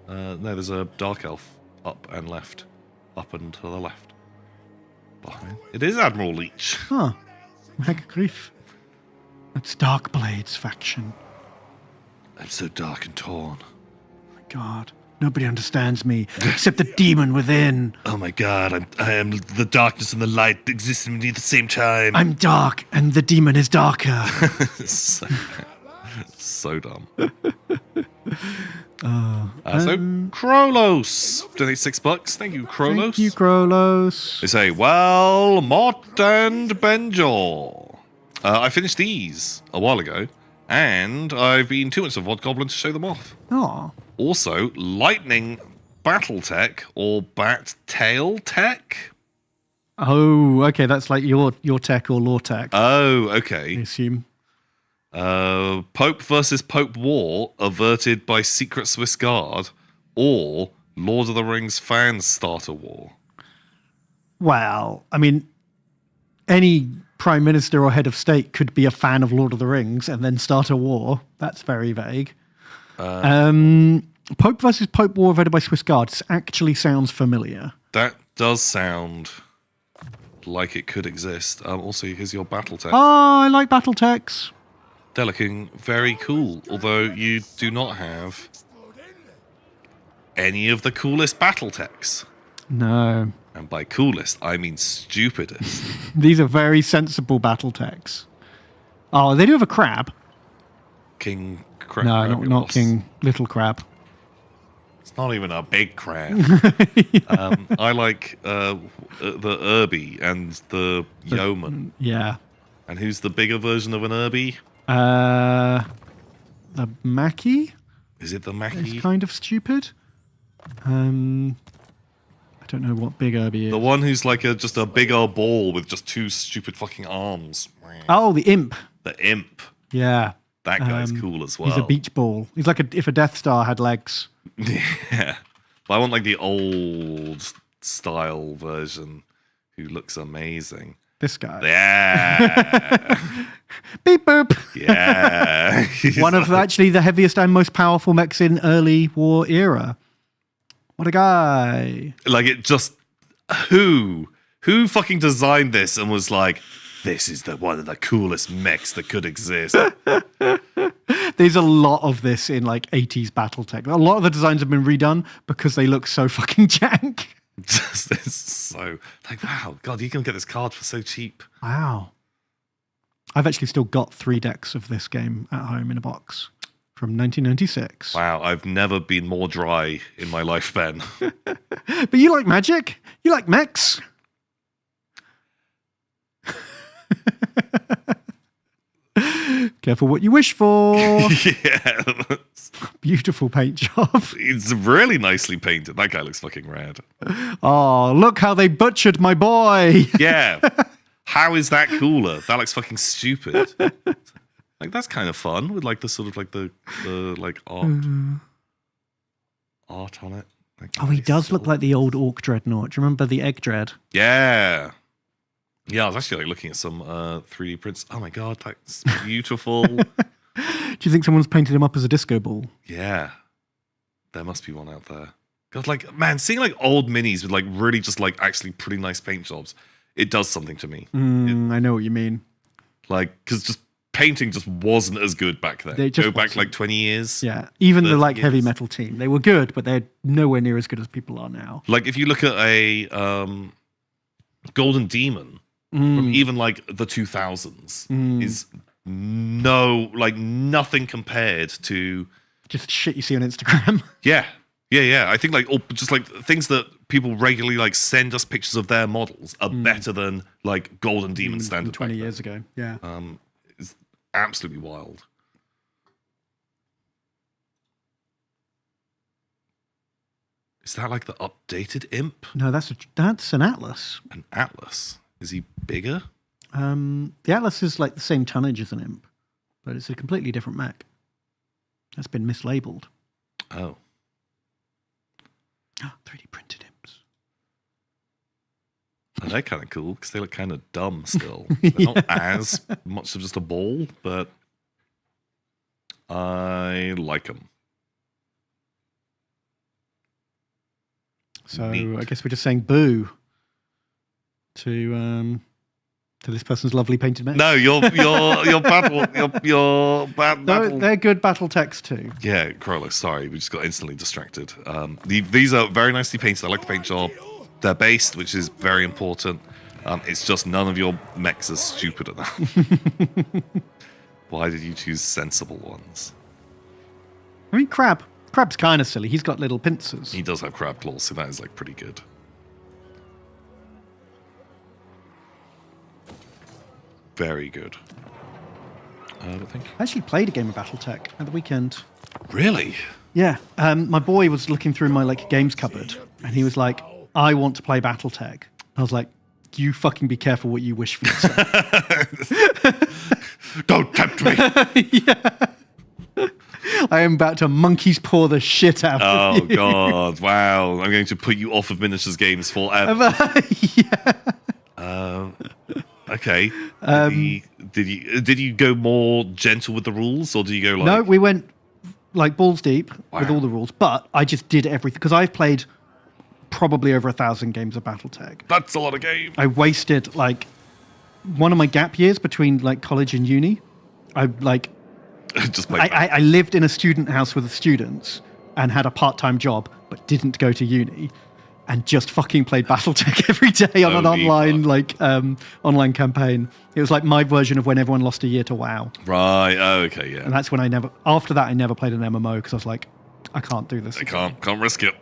No, there's a Dark Elf up and left. Up and to the left. Behind. It is Admiral Leech. Huh. Mega grief. That's Darkblade's faction. I'm so dark and torn. My God. Nobody understands me except the demon within. Oh my god, I am the darkness and the light exist in me at the same time. I'm dark and the demon is darker. so dumb. So Krolos donate $6. Thank you, Krolos. Thank you, Krolos. They say, well, Mott and Benjor. I finished these a while ago, and I've been too much of a Goblin to show them off. Oh. Also, Lightning Battle Tech or Bat Tail Tech. Oh, okay. That's like your tech or lore tech, Oh, I okay. assume. Pope versus Pope War averted by Secret Swiss Guard, or Lord of the Rings fans start a war. Well, I mean, any prime minister or head of state could be a fan of Lord of the Rings and then start a war. That's very vague. Pope versus Pope War averted by Swiss Guards actually sounds familiar. That does sound like it could exist. Also, here's your battle tech. Oh, I like battle techs. They're looking very cool, although you do not have any of the coolest battle techs. No. And by coolest, I mean stupidest. These are very sensible battle techs. Oh, they do have a crab. King Crab. No, not King Little Crab. It's not even a big crab. I like the Irby and the Yeoman. Yeah. And who's the bigger version of an Irby? The a Mackie. Is it the It's Mackie? kind of stupid. I don't know what Big Herbie is. The one who's like just a big old ball with just two stupid fucking arms. Oh, the Imp. The Imp. Yeah. That guy's cool as well. He's a beach ball. He's like if a Death Star had legs. Yeah. But I want like the old style version who looks amazing. This guy. Yeah. Beep boop. Yeah. One of actually the heaviest and most powerful mechs in early war era. What a guy. Like it just who fucking designed this and was like, this is one of the coolest mechs that could exist. There's a lot of this in like 80s Battletech. A lot of the designs have been redone because they look so fucking jank. Just it's so like, wow, God, you can get this card for so cheap. Wow. I've actually still got 3 decks of this game at home in a box from 1996. Wow, I've never been more dry in my life, Ben. But you like Magic? You like mechs? Careful what you wish for. Yeah. Beautiful paint job. It's really nicely painted. That guy looks fucking rad. Oh, look how they butchered my boy. Yeah. How is that cooler? That looks fucking stupid. Like that's kind of fun with like the sort of like the like art on it. Like, Oh, he nice does look little- like the old Orc Dreadnought. Do you remember the Egg Dread? Yeah. Yeah, I was actually like looking at some 3D prints. Oh my God, that's beautiful. Do you think someone's painted him up as a disco ball? Yeah. There must be one out there. God, like, man, seeing like old minis with like really just like actually pretty nice paint jobs, it does something to me. I know what you mean. Like, because just painting just wasn't as good back then. They just Go back wasn't. like 20 years. Yeah, even the 30 like heavy years. metal team, they were good, but they're nowhere near as good as people are now. Like, if you look at a Golden Demon from even like the 2000s, is nothing compared to. Just shit you see on Instagram. Yeah. I think like just like things that people regularly like send us pictures of their models are better than like Golden Demon standard. 20 back years ago. Yeah. then. It's absolutely wild. Is that like the updated Imp? No, that's an Atlas. An Atlas? Is he bigger? The Atlas is like the same tonnage as an Imp, but it's a completely different mech. That's been mislabeled. Oh. 3D printed Imps. Oh, they're kind of cool because they look kind of dumb still. They're not as much of just a ball, but I like them. So Neat. I guess we're just saying boo to this person's lovely painted mech. No, your battle, your bad No, battle. they're good battle text too. Yeah, Crowler, sorry, we just got instantly distracted. These are very nicely painted. I like the paint job. They're based, which is very important. It's just none of your mechs are stupid enough. Why did you choose sensible ones? I mean, Crab's kind of silly. He's got little pincers. He does have crab claws, so that is like pretty good. Very good. I think. I actually played a game of BattleTech at the weekend. Really? Yeah, my boy was looking through my like games cupboard, and he was like, "I want to play BattleTech." I was like, "You fucking be careful what you wish for yourself." Don't tempt me. I am about to monkey's paw the shit out Oh of you. God! Wow! I'm going to put you off of miniatures games forever. Okay. Did you go more gentle with the rules, or do you go like? No, we went like balls deep with Wow. all the rules, but I just did everything because I've played probably over 1,000 games of BattleTech. That's a lot of games. I wasted like one of my gap years between like college and uni. I Just play. I lived in a student house with the students and had a part-time job, but didn't go to uni, and just fucking played BattleTech every day on an That'd be online online campaign. It was like my version of when everyone lost a year to WoW, Right. Oh, okay. Yeah. and that's when after that I never played an MMO because I was like, I can't do this. I can't risk it.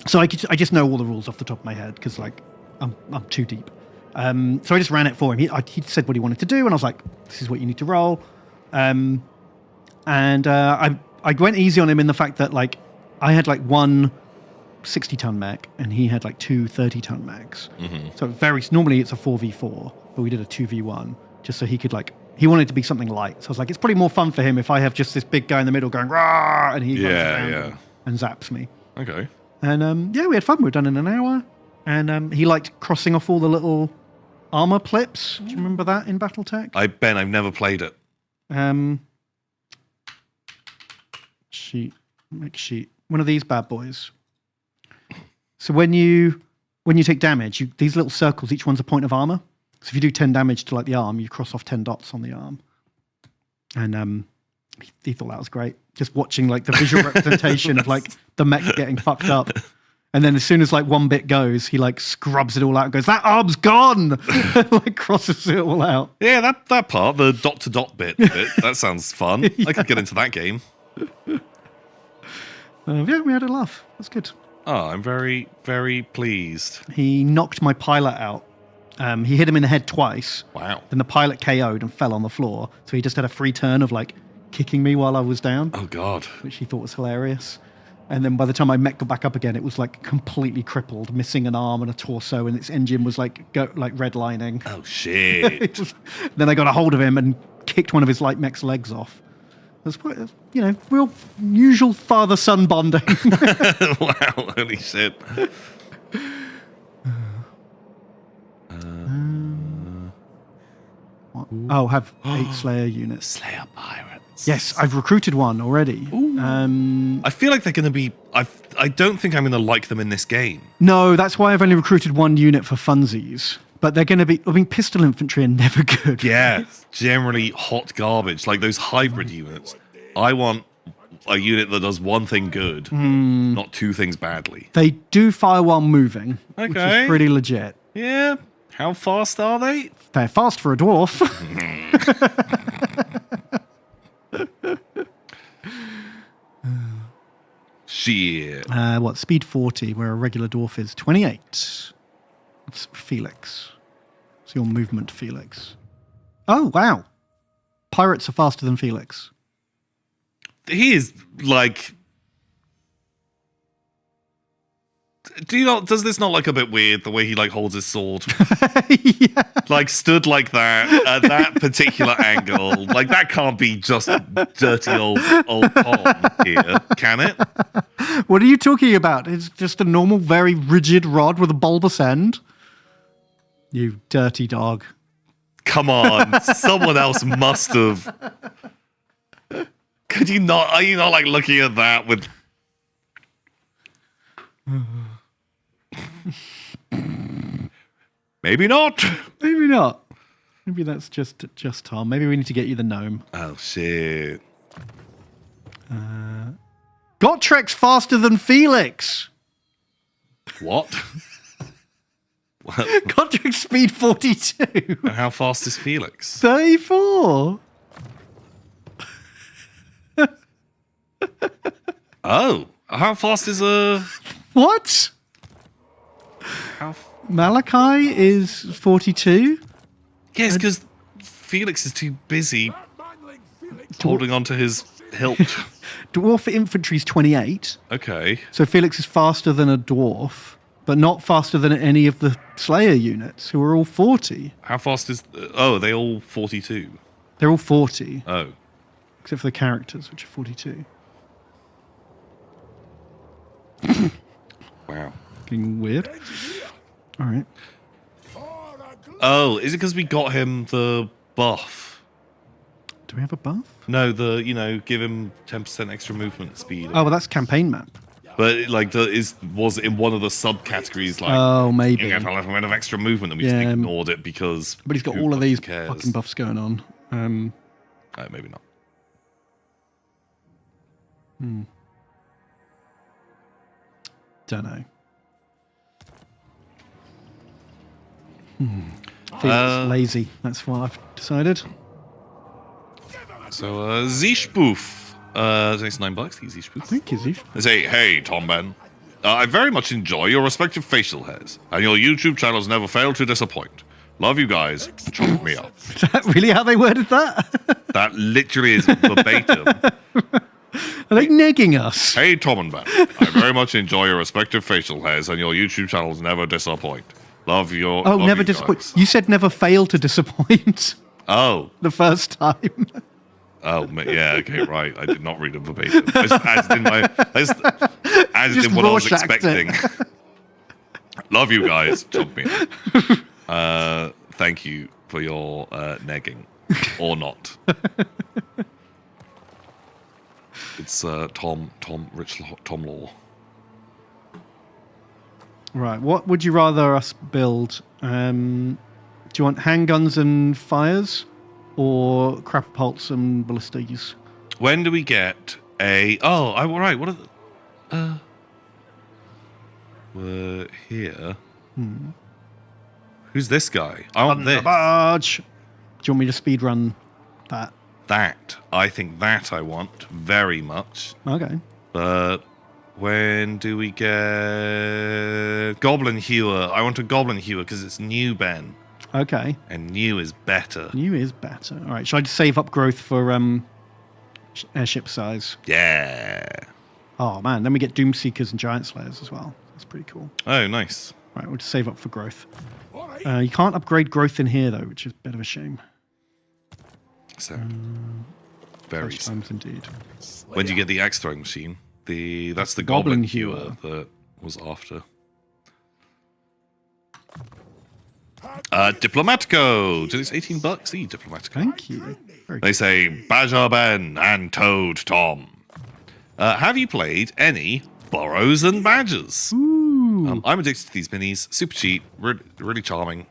So I just know all the rules off the top of my head because like I'm too deep. So I just ran it for him. He said what he wanted to do, and I was like, "This is what you need to roll." And I went easy on him in the fact that like I had like one 60-ton mech and he had like two 30-ton mechs. So normally it's a 4v4, but we did a 2v1 just so he could like, he wanted to be something light. So I was like, it's probably more fun for him if I have just this big guy in the middle going rah, and he runs around and zaps me. Okay. And we had fun. We were done in an hour. And he liked crossing off all the little armor clips. Do you remember that in BattleTech? I've never played it. Sheet. One of these bad boys. So when you take damage, these little circles, each one's a point of armor. So if you do 10 damage to like the arm, you cross off 10 dots on the arm. And he thought that was great. Just watching like the visual representation of like the mech getting fucked up. And then as soon as like one bit goes, he like scrubs it all out and goes, that arm's gone! Like crosses it all out. Yeah, that part, the dot-to-dot bit, that sounds fun. Yeah. I could get into that game. Yeah, we had a laugh. That's good. Oh, I'm very, very pleased. He knocked my pilot out. He hit him in the head twice. Wow. Then the pilot KO'd and fell on the floor. So he just had a free turn of like kicking me while I was down. Oh, God. Which he thought was hilarious. And then by the time I got back up again, it was like completely crippled, missing an arm and a torso, and its engine was like redlining. Oh, shit. Then I got a hold of him and kicked one of his light mech's legs off. It was quite, real usual father-son bonding. Wow, holy shit. Have 8 Slayer units. Slayer pirates. Yes, I've recruited one already. I feel like they're going to be... I don't think I'm going to like them in this game. No, that's why I've only recruited one unit for funsies. But they're going to be... I mean, pistol infantry are never good. Yeah, generally hot garbage. Like those hybrid units. I want a unit that does one thing good, not two things badly. They do fire while moving, which is pretty legit. Yeah. How fast are they? They're fast for a dwarf. Shit. Speed 40, where a regular dwarf is 28. It's Felix. It's your movement, Felix. Oh, wow. Pirates are faster than Felix. He is like... Does this not look a bit weird, the way he like holds his sword? Yeah. Like stood like that, at that particular angle. Like that can't be just dirty old Tom here, can it? What are you talking about? It's just a normal, very rigid rod with a bulbous end. You dirty dog. Come on, someone else must have. Could you not? Are you not like looking at that with? Maybe not. Maybe not. Maybe that's just Tom. Maybe we need to get you the gnome. Oh shit. Gottrek's faster than Felix. What? Gottrek's speed 42. And how fast is Felix? 34. Oh, how fast is What? Malachi is 42. Yes, because Felix is too busy holding onto his hilt. Dwarf infantry's 28. Okay. So Felix is faster than a dwarf, but not faster than any of the Slayer units, who are all 40. How fast is... are they all 42? They're all 40. Oh. Except for the characters, which are 42. Wow. Getting weird. All right. Oh, is it because we got him the buff? Do we have a buff? No, give him 10% extra movement speed. Oh, well, that's campaign map. But like, was in one of the subcategories like? Oh, maybe. You get a little bit of extra movement, and we just ignored it because. But he's got all of these fucking buffs going on. Oh, maybe not. Don't know. Felix lazy. That's what I've decided. So, Zishpoof. Thanks $9. Thank you, Zishpoof. Thank you, Zish. They say, hey, Tom Ben. I very much enjoy your respective facial hairs, and your YouTube channels never fail to disappoint. Love you guys. Chop me up. Is that really how they worded that? That literally is verbatim. Are they negging us? Hey, Tom and Ben. I very much enjoy your respective facial hairs, and your YouTube channels never disappoint. Love your. Oh, love never you disappoint. guys. You said never fail to disappoint Oh. the first time. Oh, yeah, okay, right. I did not read it verbatim. I just added in Just in what I was Rorschached it. expecting. Love you guys. Chomp me. Thank you for your negging. Or not. It's Tom Law. Right. What would you rather us build? Do you want handguns and fires, or crapults and ballistas? When do we get a... Oh, all right. What are the... We're here. Who's this guy? I want this. Barge. Do you want me to speed run that? That. I think that I want very much. Okay. But when do we get... Goblin Hewer. I want a Goblin Hewer because it's new, Ben. Okay. And new is better. New is better. All right. Shall I just save up growth for airship size? Yeah. Oh, man. Then we get Doomseekers and Giant Slayers as well. That's pretty cool. Oh, nice. Right. We'll just save up for growth. All right. You can't upgrade growth in here, though, which is a bit of a shame. So, very sad. Times indeed. When do you get the axe throwing machine? That's the Goblin Goblin Hewer Hewer. that was after. Diplomatico. Did it's $18? Diplomatico. Thank you. Very They say Badger Ben and Toad Tom. Have you played any Burrows and Badgers? I'm addicted to these minis. Super cheap. Really charming.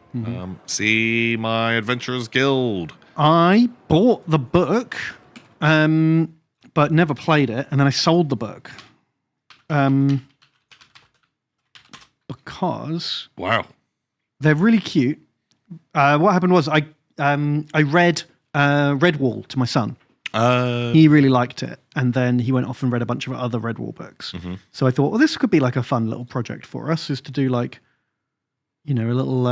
See my Adventurers Guild. I bought the book, but never played it, and then I sold the book. Because Wow. they're really cute. What happened was I read Redwall to my son. He really liked it, and then he went off and read a bunch of other Redwall books. So I thought, well, this could be like a fun little project for us, is to do like, a little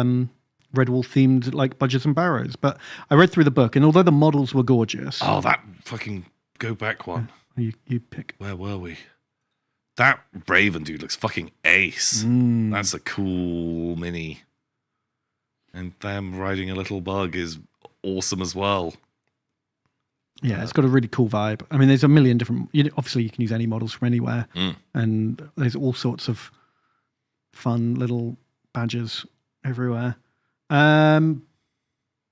Redwall themed like Budgets and Barrows. But I read through the book, and although the models were gorgeous, Oh, that fucking go back one. you pick. Where were we? That Raven dude looks fucking ace. That's a cool mini. And them riding a little bug is awesome as well. Yeah, it's got a really cool vibe. I mean, there's a million different. Obviously, you can use any models from anywhere, and there's all sorts of fun little badges everywhere. But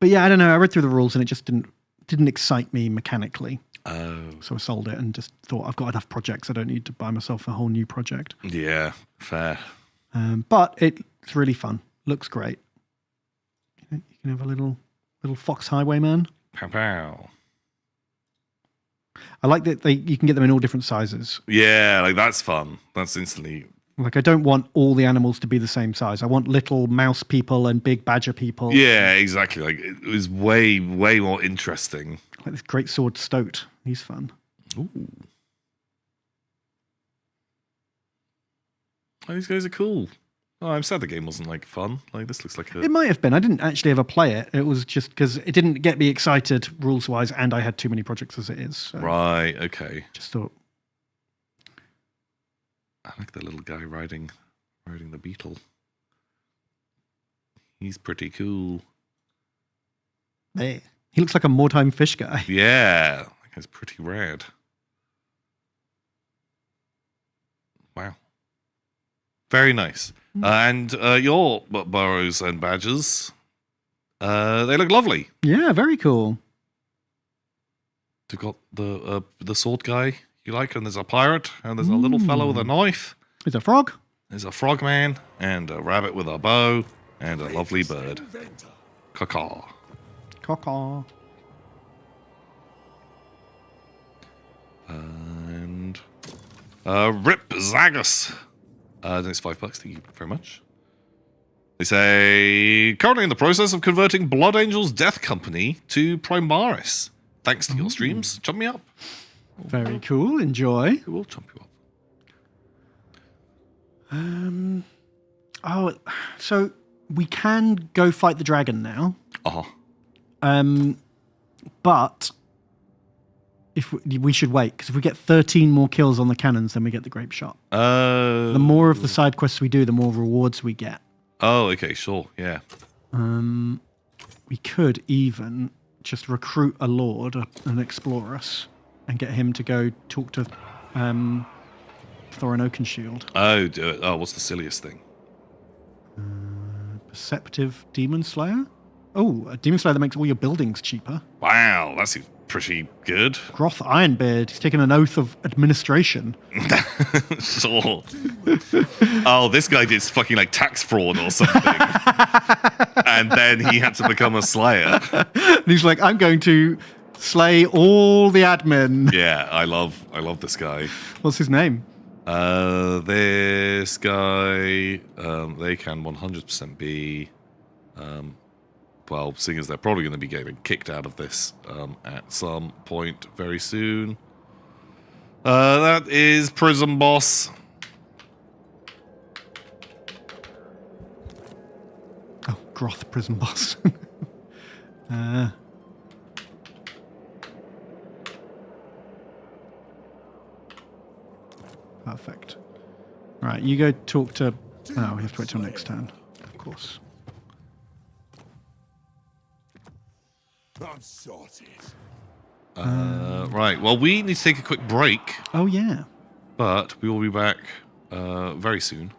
yeah, I don't know. I read through the rules and it just didn't excite me mechanically. Oh. So I sold it and just thought I've got enough projects. I don't need to buy myself a whole new project. Yeah, fair. But it's really fun. Looks great. You can have a little fox highwayman. Pow pow. I like that you can get them in all different sizes. Yeah, like that's fun. That's instantly. Like, I don't want all the animals to be the same size. I want little mouse people and big badger people. Yeah, exactly. Like it was way, way more interesting. Like this great sword Stoat. He's fun. Ooh. Oh, these guys are cool. Oh, I'm sad the game wasn't like fun. Like this looks like a. It might have been. I didn't actually ever play it. It was just because it didn't get me excited rules wise, and I had too many projects as it is. So Right. Okay. just thought, I like the little guy riding the beetle. He's pretty cool. there. He looks like a Mordheim fish guy. Yeah, that guy's pretty rad. Wow. Very nice. And your burrows and badgers, they look lovely. Yeah, very cool. You've got the sword guy you like, and there's a pirate, and there's a little fellow with a knife. Is a frog? There's a frogman, and a rabbit with a bow, and a lovely bird. Inventor. Caw. Caw-caw. And Rip Zagus. It's $5. Thank you very much. They say currently in the process of converting Blood Angel's Death Company to Primaris. Thanks to your streams. Chump me up. Very cool. Enjoy. We'll chump you up. Oh, so we can go fight the dragon now. Uh-huh. But if we should wait, because if we get 13 more kills on the cannons, then we get the grape shot. The more of the side quests we do, the more rewards we get. Oh, okay, sure, yeah. We could even just recruit a lord, an explorers, and get him to go talk to Thorin Oakenshield. Oh, do it. Oh, what's the silliest thing? Perceptive Demon Slayer? Oh, a Demon Slayer that makes all your buildings cheaper. Wow, that seems pretty good. Groth Ironbeard, he's taken an oath of administration. Sure. Oh, this guy did fucking like tax fraud or something. And then he had to become a slayer. And he's like, I'm going to slay all the admin. Yeah, I love this guy. What's his name? This guy, they can 100% be, well, seeing as they're probably going to be getting kicked out of this at some point very soon. That is Prison Boss. Oh, Groth Prison Boss. Perfect. All right, you go talk to... Oh, we have to wait till next turn, of course. I'm sorted. Right, well, we need to take a quick break, Oh, yeah. but we will be back very soon.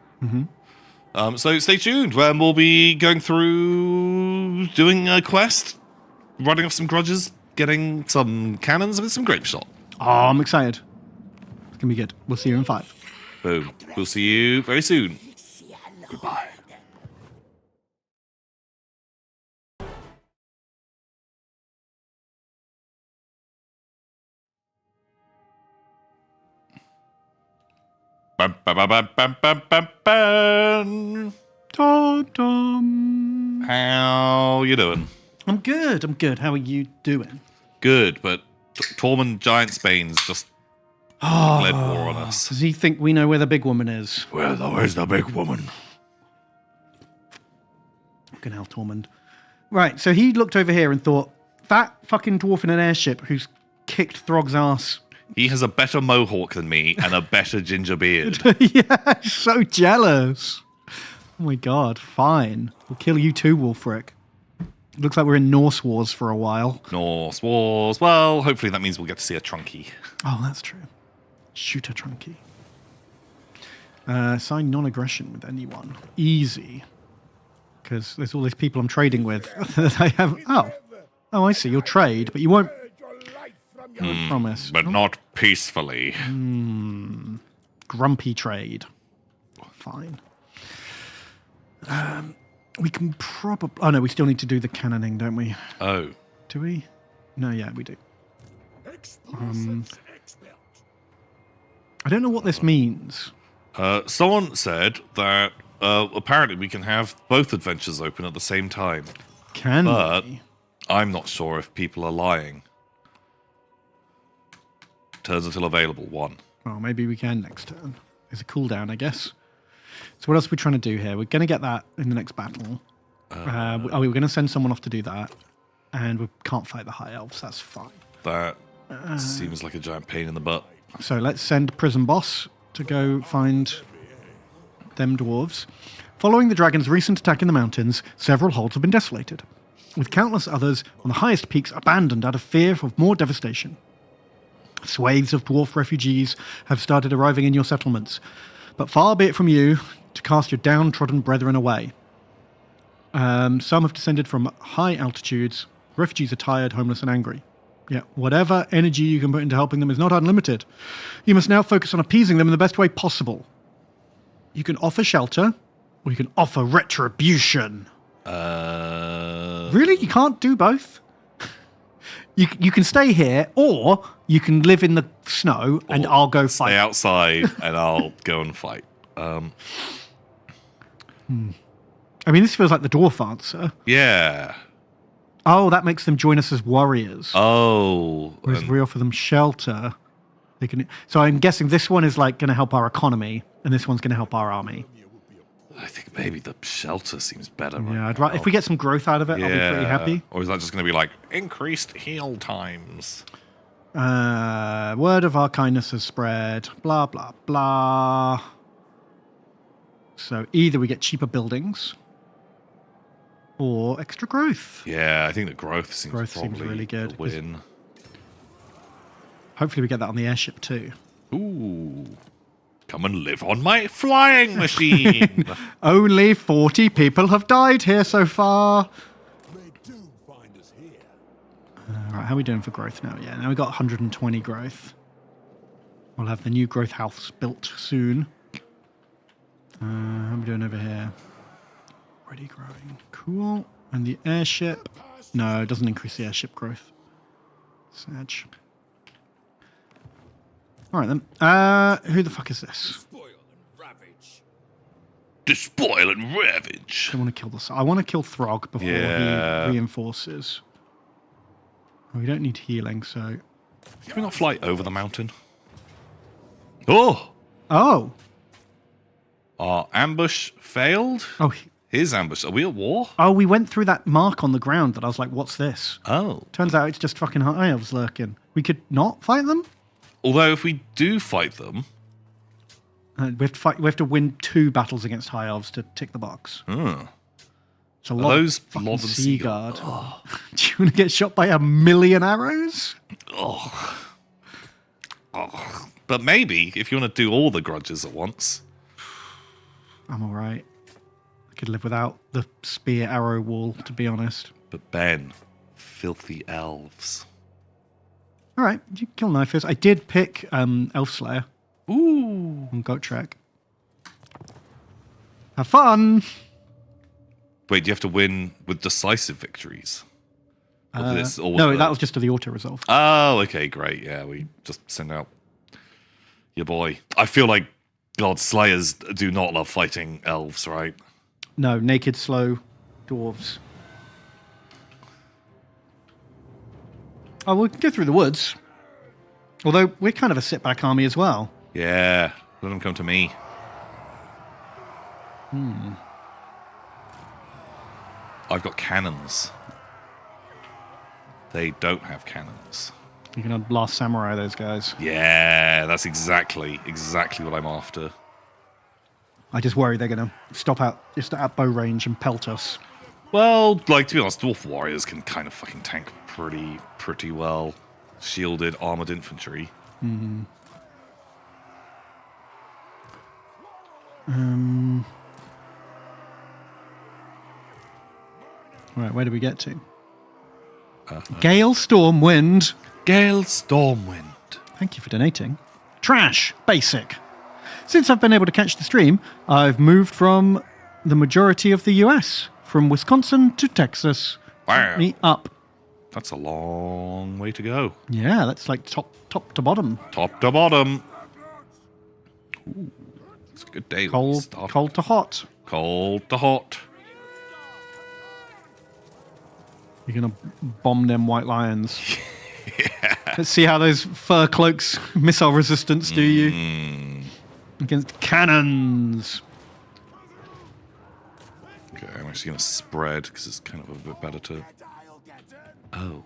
So stay tuned, when we'll be going through doing a quest, running off some grudges, getting some cannons with some grape shot. Oh, I'm excited. It's going to be good. We'll see you in 5. Boom. We'll see you very soon. Goodbye. Bam, bam, bam, bam, bam, bam, bam, bam. Tom. How you doing? I'm good. I'm good. How are you doing? Good, but Tormund Giantsbane's just led war on us. Does he think we know where the big woman is? Where's the big woman? Fucking hell, Tormund. Right, so he looked over here and thought, that fucking dwarf in an airship who's kicked Throg's ass. He has a better mohawk than me and a better ginger beard. Yeah, so jealous. Oh my god, fine. We'll kill you too, Wulfric. Looks like we're in Norse Wars for a while. Norse Wars. Well, hopefully that means we'll get to see a Trunky. Oh, that's true. Shoot a Trunky. Sign non-aggression with anyone. Easy. Because there's all these people I'm trading with. They have... Oh, I see. You'll trade, but you won't... I promise. But not peacefully. Grumpy trade. Fine. We can probably... Oh, no, we still need to do the cannoning, don't we? Oh. Do we? No, yeah, we do. I don't know what this means. Someone said that apparently we can have both adventures open at the same time. Can But we? I'm not sure if people are lying. Turns until available, 1. Well, maybe we can next turn. There's a cooldown, I guess. So what else are we trying to do here? We're going to get that in the next battle. We're going to send someone off to do that. And we can't fight the High Elves. That's fine. That seems like a giant pain in the butt. So let's send Prison Boss to go find them dwarves. Following the dragon's recent attack in the mountains, several holds have been desolated, with countless others on the highest peaks abandoned out of fear of more devastation. Swathes of dwarf refugees have started arriving in your settlements, but far be it from you to cast your downtrodden brethren away. Some have descended from high altitudes. Refugees are tired, homeless, and angry. Yet whatever energy you can put into helping them is not unlimited. You must now focus on appeasing them in the best way possible. You can offer shelter, or you can offer retribution. Really? You can't do both? You can stay here, or you can live in the snow, and I'll go fight. Stay outside, and I'll go and fight. I mean, this feels like the dwarf answer. Yeah. Oh, that makes them join us as warriors. Oh. Whereas if we offer them shelter, they can. So I'm guessing this one is like going to help our economy, and this one's going to help our army. I think maybe the shelter seems better. Yeah, right now. if we get some growth out of it, I'll be pretty happy. Or is that just going to be like increased heal times? Word of our kindness has spread. Blah, blah, blah. So either we get cheaper buildings or extra growth. Yeah, I think the growth seems probably really good. a win. Hopefully we get that on the airship too. Ooh. Come and live on my flying machine. Only 40 people have died here so far. They do find us here. Right, how are we doing for growth now? Yeah, now we've got 120 growth. We'll have the new growth house built soon. How are we doing over here? Already growing. Cool. And the airship? No, it doesn't increase the airship growth. Sad. All right then. Who the fuck is this? Spoil and ravage. Despoil and ravage. I want to kill this. I want to kill Throg before Yeah. he reinforces. Oh, we don't need healing, so. Can we not fly over the mountain? Oh! Oh. Our ambush failed? Oh. His ambush. Are we at war? Oh, we went through that mark on the ground that I was like, what's this? Oh. Turns out it's just fucking high elves lurking. We could not fight them? Although if we do fight them... We have to win 2 battles against high elves to tick the box. It's a lot those of fucking Lord and sea Seagull? guard. Do you want to get shot by 1,000,000 arrows? Oh. But maybe, if you want to do all the grudges at once... I'm all right. I could live without the spear arrow wall, to be honest. But Ben, filthy elves. All right, you kill Knifers. I did pick Elf Slayer Ooh. on Goat Track. Have fun! Wait, do you have to win with decisive victories? Or this, or No, that was just to the auto resolve. Oh, okay, great. Yeah, we just send out your boy. I feel like God Slayers do not love fighting elves, right? No, naked, slow dwarves. Oh, we'll go through the woods. Although we're kind of a sit-back army as well. Yeah, let them come to me. I've got cannons. They don't have cannons. You're going to blast samurai those guys. Yeah, that's exactly what I'm after. I just worry they're going to stop out just at bow range and pelt us. Well, like, to be honest, dwarf warriors can kind of fucking tank pretty well. Shielded, armored infantry. Right, where do we get to? Gale Storm Wind. Gale Stormwind. Thank you for donating. Trash. Basic. Since I've been able to catch the stream, I've moved from the majority of the US, from Wisconsin to Texas. Wow. Me up. That's a long way to go. Yeah, that's like top to bottom. Top to bottom. Ooh, it's a good day. Cold to hot. Cold to hot. You're gonna bomb them white lions. Yeah. Let's see how those fur cloaks missile resistance do you against cannons. Okay, I'm actually gonna spread because it's kind of a bit better to. Oh,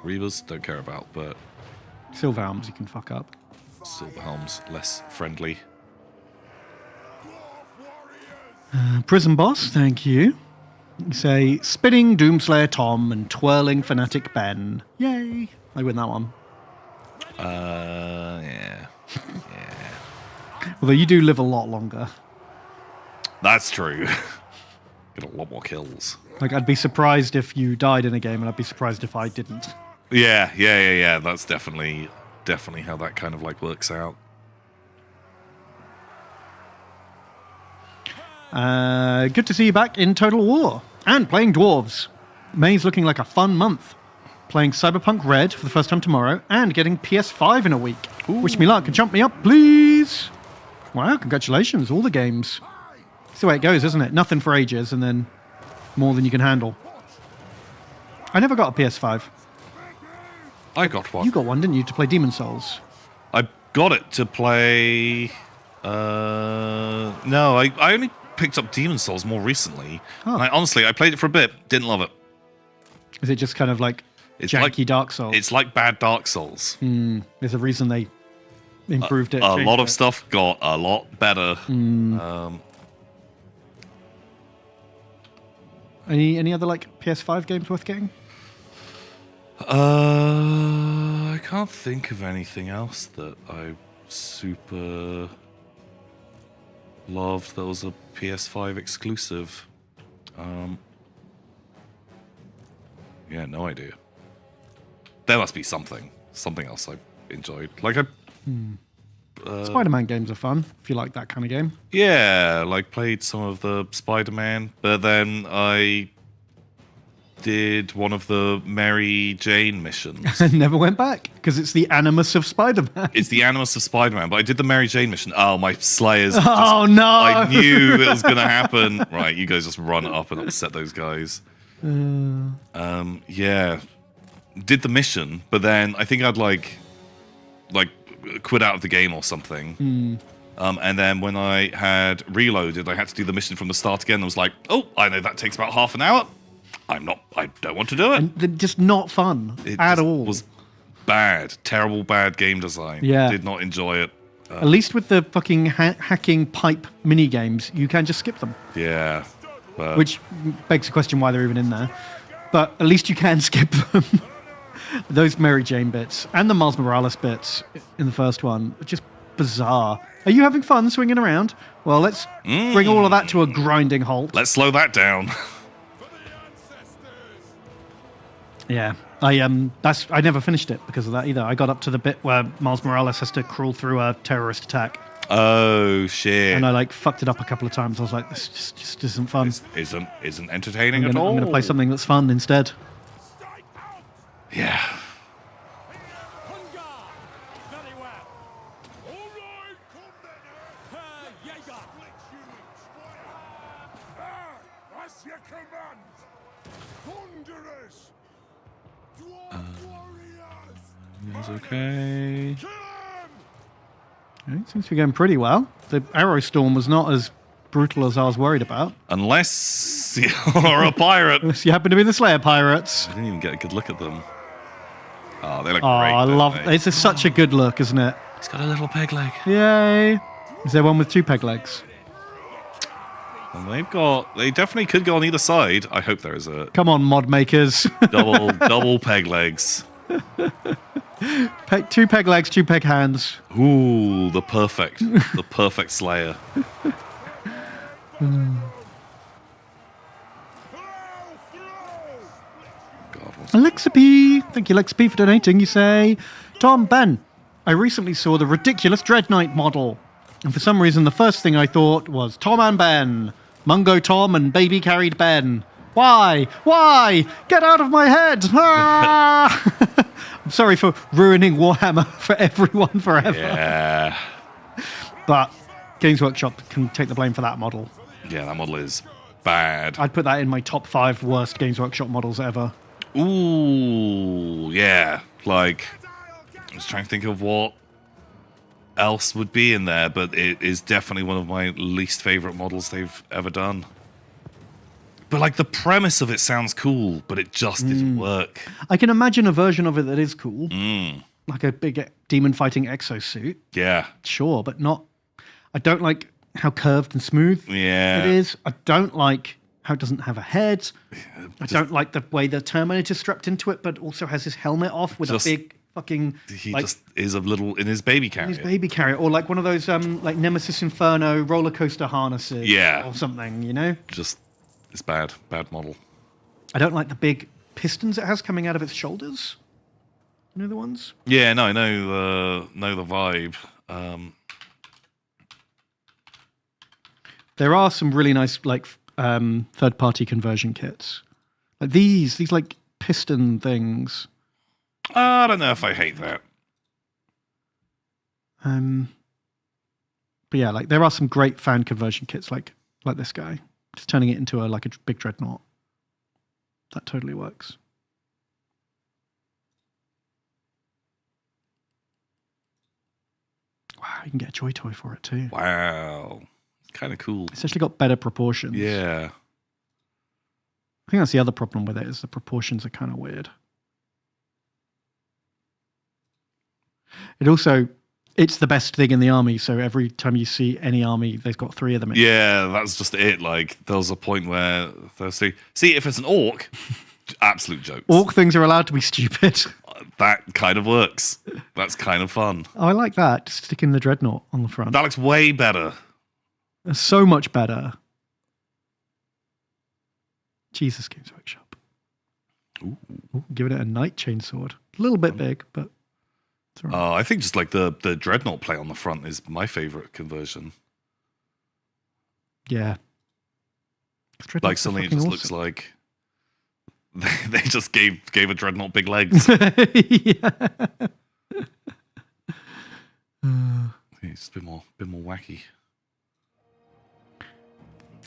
Reavers don't care about, but Silver Helms you can fuck up. Silver Helms less friendly. Prison Boss, thank you. You say spinning Doomslayer Tom and twirling Fanatic Ben. Yay! I win that one. Yeah. Although you do live a lot longer. That's true. Get a lot more kills. Like, I'd be surprised if you died in a game, and I'd be surprised if I didn't. Yeah. That's definitely how that kind of like works out. Good to see you back in Total War and playing Dwarves. May's looking like a fun month. Playing Cyberpunk Red for the first time tomorrow and getting PS5 in a week. Wish me luck and jump me up, please. Wow, congratulations, all the games. It's the way it goes, isn't it? Nothing for ages and then more than you can handle. I never got a PS5. I got one. You got one, didn't you, to play Demon Souls? I got it to play. No, I only picked up Demon Souls more recently. Oh. And I played it for a bit, didn't love it. Is it just kind of like It's janky Dark Souls. It's like bad Dark Souls. There's a reason they improved it. A changed lot of it. stuff got a lot better. Any other like PS5 games worth getting? I can't think of anything else that I super loved that was a PS5 exclusive. Yeah, no idea. There must be something else I enjoyed. Like Spider-Man games are fun if you like that kind of game. yeah, like played some of the Spider-Man, but then I did one of the Mary Jane missions. Never went back because it's the animus of Spider-Man. It's the animus of Spider-Man, but I did the Mary Jane mission. Oh, my Slayers. Oh no! I knew it was going to happen. Right, you guys just run up and upset those guys. Yeah. Did the mission, but then I think I'd like quit out of the game or something. And then when I had reloaded, I had to do the mission from the start again. I was like, oh, I know that takes about half an hour. I don't want to do it. And they're just not fun It at just all. was bad, terrible, bad game design. Yeah. Did not enjoy it. At least with the fucking hacking pipe mini games, you can just skip them. Yeah. But Which begs the question why they're even in there. But at least you can skip them. Those Mary Jane bits and the Miles Morales bits in the first one are just bizarre. Are you having fun swinging around? Well, let's bring all of that to a grinding halt. let's slow that down. Yeah, I never finished it because of that either. I got up to the bit where Miles Morales has to crawl through a terrorist attack, Oh shit! and I like fucked it up a couple of times. I was like, this just isn't fun. Isn't entertaining at all. I'm gonna play something that's fun instead. Yeah. Very well. All right. Herr Jäger. That's your command. Thunderers. Dwarf warriors. It's okay. Kill 'em. It seems to be going pretty well. The arrow storm was not as brutal as I was worried about. Unless you're a pirate. Unless you happen to be the Slayer pirates. I didn't even get a good look at them. Oh, they look Oh, great. I don't love they? it's such a good look, isn't it? He's got a little peg leg. Yay! Is there one with two peg legs? And they definitely could go on either side. I hope there is a Come on, mod makers. double peg legs. Two peg legs, two peg hands. Ooh, the perfect Slayer. God, what's Alexipy, thank you, Alexipy, for donating. You say, Tom, Ben, I recently saw the ridiculous Dread Knight model. And for some reason, the first thing I thought was Tom and Ben. Mungo Tom and baby carried Ben. Why? Why? Get out of my head! Ah! I'm sorry for ruining Warhammer for everyone forever. Yeah. But Games Workshop can take the blame for that model. Yeah, that model is bad. I'd put that in my top 5 worst Games Workshop models ever. Ooh, yeah. Like, I was trying to think of what else would be in there, but it is definitely one of my least favorite models they've ever done. But like the premise of it sounds cool, but it just didn't work. I can imagine a version of it that is cool. Mm. Like a big demon fighting exosuit. Yeah. Sure, but not... I don't like how curved and smooth Yeah. it is. I don't like how it doesn't have a head. I don't like the way the Terminator's strapped into it, but also has his helmet off with Just- a big fucking... He like, just is a little in his baby carrier. his baby carrier. Or like one of those like Nemesis Inferno roller coaster harnesses. Yeah. Or something, you know? Just, it's bad. Bad model. I don't like the big pistons it has coming out of its shoulders. You know the ones? Yeah, no, I know the vibe. There are some really nice like third-party conversion kits. Like these like piston things. I don't know if I hate that. But yeah, like there are some great fan conversion kits like this guy. Just turning it into a big dreadnought. That totally works. Wow, you can get a Joy Toy for it too. Wow. Kind of cool. It's actually got better proportions. Yeah. I think that's the other problem with it is the proportions are kind of weird. It also, it's the best thing in the army. So every time you see any army, they've got 3 of them in. Yeah, that's just it. Like, there was a point where see, if it's an orc, absolute jokes. Orc things are allowed to be stupid. That kind of works. That's kind of fun. I like that. Just sticking the dreadnought on the front. That looks way better. That's so much better. Jesus, Games Workshop. Ooh. Ooh, giving it a knight chainsword. A little bit big, but it's all right. I think just like the dreadnought plate on the front is my favorite conversion. Yeah. Like suddenly it just looks like they just gave a dreadnought big legs. Yeah. It's a bit more wacky.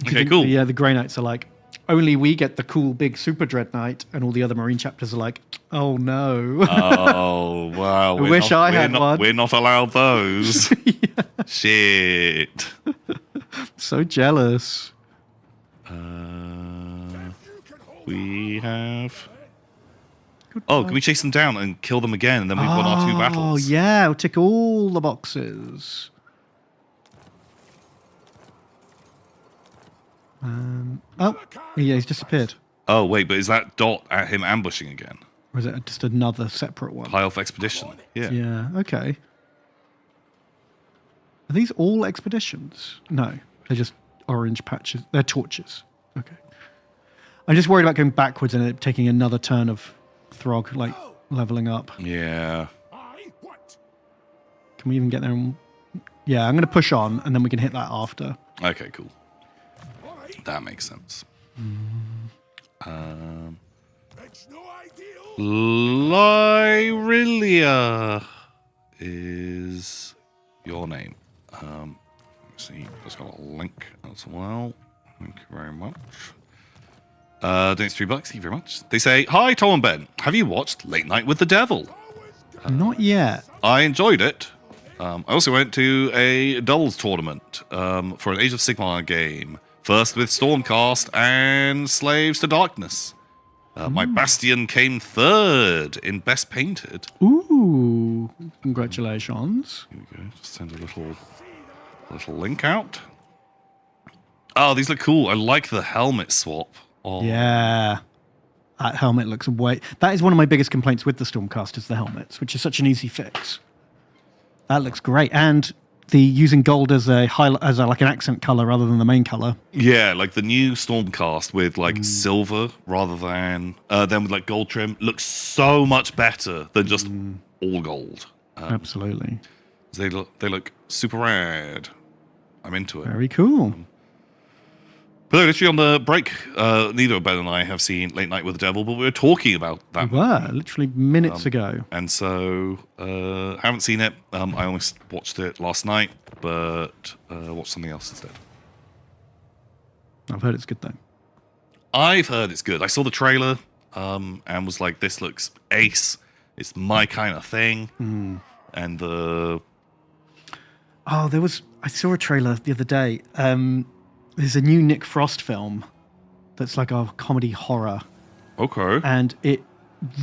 Okay, The, cool. the Grey Knights are like, only we get the cool big super dread knight, and all the other Marine chapters are like, oh no. Oh wow! I wish I had one. We're not allowed those. Yeah. Shit. So jealous. We have. Oh, can we chase them down and kill them again, and then we've won our 2 battles? Oh yeah, we'll tick all the boxes. Oh, yeah, he's disappeared. Oh wait, but is that Dot at him ambushing again? Or is it just another separate one? High Elf Expedition. Yeah. Yeah, okay. Are these all expeditions? No, they're just orange patches. They're torches. Okay. I'm just worried about going backwards and it taking another turn of Throg, like, leveling up. Yeah. Can we even get there? Yeah, I'm going to push on, and then we can hit that after. Okay, cool. That makes sense. Lyrilia is your name. Let's see, just got a link as well. Thank you very much. Donates $3. Thank you very much. They say, "Hi, Tom and Ben. Have you watched Late Night with the Devil?" Not yet. I enjoyed it. I also went to a doubles tournament for an Age of Sigmar game. First with Stormcast and Slaves to Darkness. My Bastion came 3rd in Best Painted. Ooh, congratulations. Here we go. Just send a little link out. Oh, these look cool. I like the helmet swap. Oh. Yeah. That helmet looks That is one of my biggest complaints with the Stormcast is the helmets, which is such an easy fix. That looks great. And the using gold as like an accent color rather than the main color. Yeah, like the new Stormcast with like silver rather than with like gold trim looks so much better than just all gold. Absolutely. They look super rad. I'm into it. Very cool. But literally on the break, neither Ben and I have seen Late Night with the Devil, but we were talking about that. We were, literally minutes ago. And so, haven't seen it. I almost watched it last night, but watched something else instead. I've heard it's good, though. I've heard it's good. I saw the trailer and was like, this looks ace. It's my kind of thing. And the... Oh, I saw a trailer the other day. There's a new Nick Frost film that's like a comedy horror. Okay. And it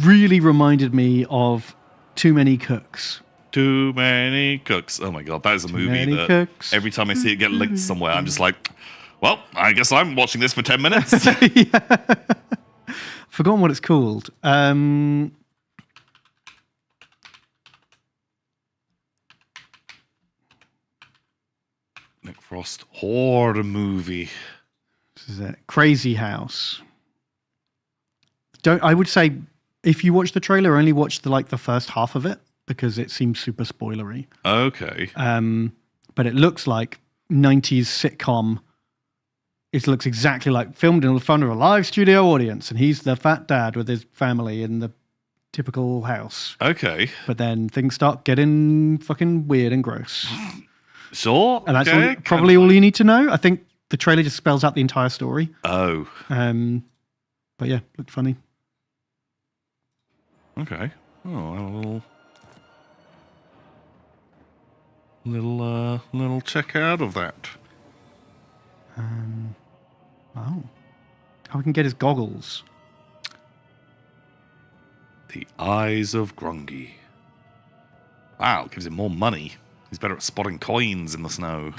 really reminded me of Too Many Cooks. Too Many Cooks. Oh my God, that is a movie that every time I see it get linked somewhere, I'm just like, well, I guess I'm watching this for 10 minutes. Yeah. Forgotten what it's called. Nick Frost horror movie. This is it. Crazy House. I would say if you watch the trailer, only watch the first half of it because it seems super spoilery. Okay. But it looks like 90s sitcom. It looks exactly like filmed in front of a live studio audience, and he's the fat dad with his family in the typical house. Okay. But then things start getting fucking weird and gross. Sure. And that's probably all you need to know. I think the trailer just spells out the entire story. Oh. But yeah, looked funny. Okay. Oh, a little check out of that. Oh. How we can get his goggles. The Eyes of Grungy. Wow, it gives him more money. He's better at spotting coins in the snow.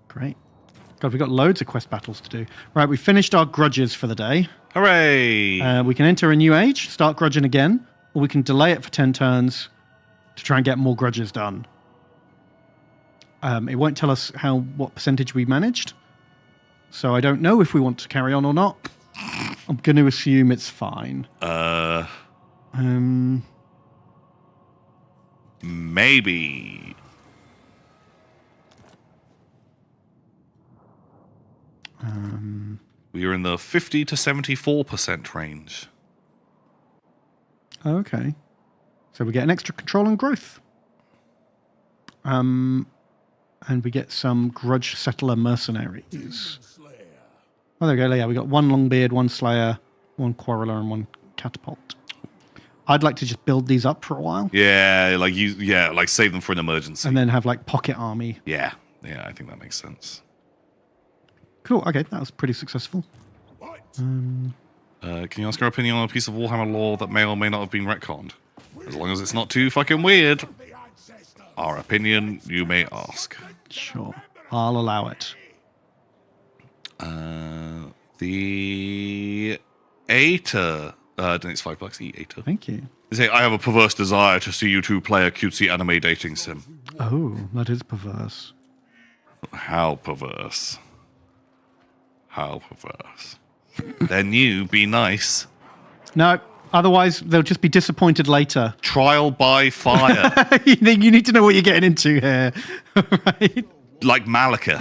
Great. God, we've got loads of quest battles to do. Right, we finished our grudges for the day. Hooray! We can enter a new age, start grudging again, or we can delay it for 10 turns to try and get more grudges done. It won't tell us what percentage we managed, so I don't know if we want to carry on or not. I'm going to assume it's fine. Maybe. We are in the 50 to 74% range. Okay. So we get an extra control and growth. And we get some grudge settler mercenaries. Oh, there we go. Yeah, we got one Longbeard, one Slayer, one Quarreler, and one Catapult. I'd like to just build these up for a while. Yeah, like save them for an emergency. And then have like pocket army. Yeah, I think that makes sense. Cool. Okay, that was pretty successful. Can you ask our opinion on a piece of Warhammer lore that may or may not have been retconned? As long as it's not too fucking weird. Our opinion, you may ask. Sure. I'll allow it. The Aeta. It's $5. Aeta. Thank you. They say, I have a perverse desire to see you two play a cutesy anime dating sim. Oh, that is perverse. How perverse. How perverse. Then you be nice. No, otherwise they'll just be disappointed later. Trial by fire. You need to know what you're getting into here. Right? Like Malika.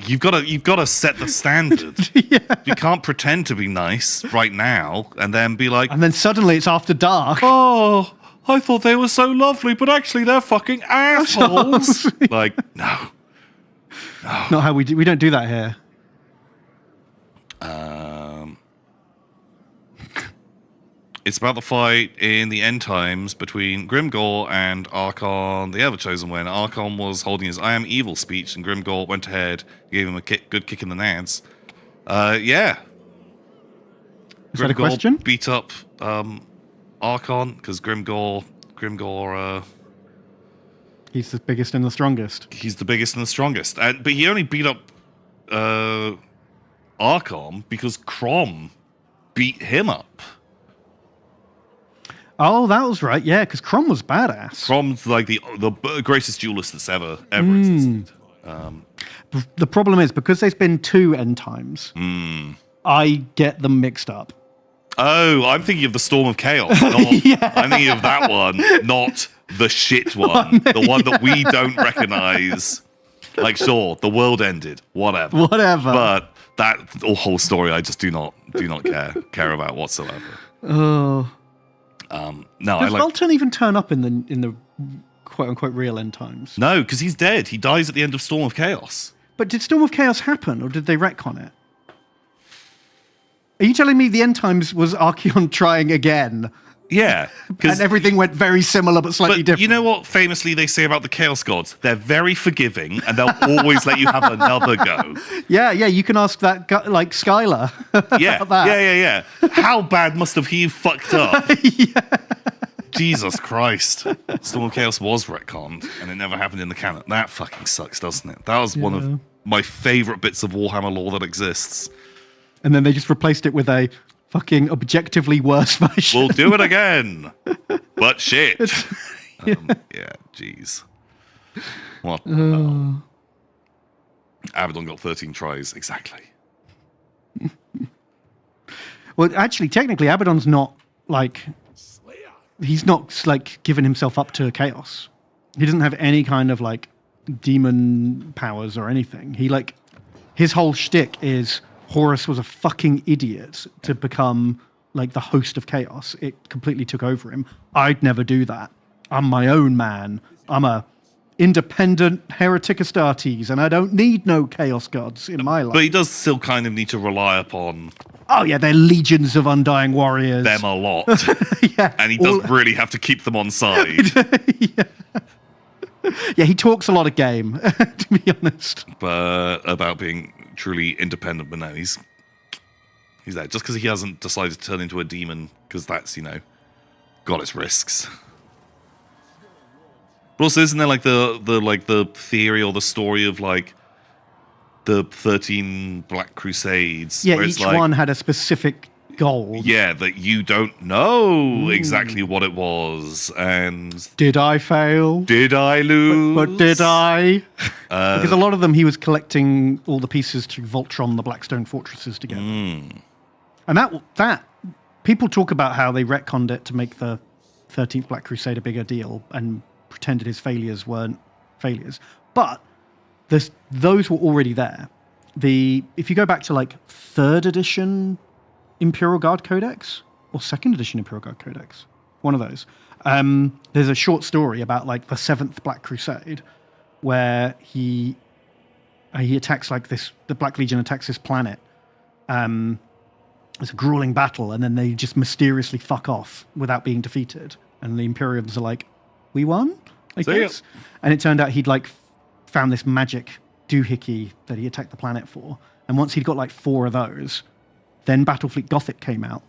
You've got to set the standard. Yeah. You can't pretend to be nice right now and then be like, And then suddenly it's after dark. oh, I thought they were so lovely, but actually they're fucking assholes. Like, no. Not how we do. We don't do that here. It's about the fight in the end times between Grimgor and Archon, the Everchosen, when Archon was holding his I am evil speech and Grimgor went ahead, gave him a good kick in the nads. Yeah. Is that a question? Beat up Archon because Grimgor, He's the biggest and the strongest. he's the biggest and the strongest. But he only beat up Archon because Crom beat him up. Oh, that was right. Yeah, because Crom was badass. Crom's like the greatest duelist that's ever existed. The problem is, because there's been 2 end times, I get them mixed up. Oh, I'm thinking of the Storm of Chaos. I'm thinking of that one, not the shit one. The one that we don't recognize. Like, sure, the world ended. Whatever. But that whole story, I just do not care about whatsoever. Oh. No, Does Vultan even turn up in the quote unquote real end times? No, because he's dead. He dies at the end of Storm of Chaos. But did Storm of Chaos happen, or did they retcon it? Are you telling me the end times was Archeon trying again? Yeah. And everything went very similar but slightly different. You know what famously they say about the Chaos Gods? They're very forgiving and they'll always let you have another go. Yeah, you can ask that guy, like Skylar. Yeah. How bad must have he fucked up? Yeah. Jesus Christ. Storm of Chaos was retconned and it never happened in the canon. That fucking sucks, doesn't it? That was one of my favourite bits of Warhammer lore that exists. And then they just replaced it with a fucking objectively worse version. We'll do it again. But shit. Yeah, jeez. What the hell? Abaddon got 13 tries. Exactly. Well, actually, technically, Abaddon's not like... He's not like giving himself up to chaos. He doesn't have any kind of like demon powers or anything. He like... His whole shtick is Horus was a fucking idiot to become like the host of chaos. It completely took over him. I'd never do that. I'm my own man. I'm a independent heretic Astartes, and I don't need no chaos gods in my life. But he does still kind of need to rely upon... Oh yeah, they're legions of undying warriors. them a lot. Yeah. And he doesn't really have to keep them on side. Yeah, he talks a lot of game, to be honest. But about being truly independent, but no, he's He's there. Just because he hasn't decided to turn into a demon, because that's, got its risks. But also, isn't there like the theory or the story of like the 13 Black Crusades? Yeah, where it's each like, one had a specific goal. Yeah, that you don't know exactly what it was, and Did I fail? did I lose? But did I? Because a lot of them, he was collecting all the pieces to Voltron the Blackstone fortresses together. And that people talk about how they retconned it to make the 13th Black Crusade a bigger deal and pretended his failures weren't failures. But those were already there. If you go back to like 3rd edition Imperial Guard Codex or 2nd edition Imperial Guard Codex, one of those, there's a short story about like the 7th Black Crusade where he attacks like this, the Black Legion attacks this planet. It's a grueling battle, and then they just mysteriously fuck off without being defeated. And the Imperials are like, we won, I guess. And it turned out he'd like found this magic doohickey that he attacked the planet for. And once he'd got like 4 of those, then Battlefleet Gothic came out.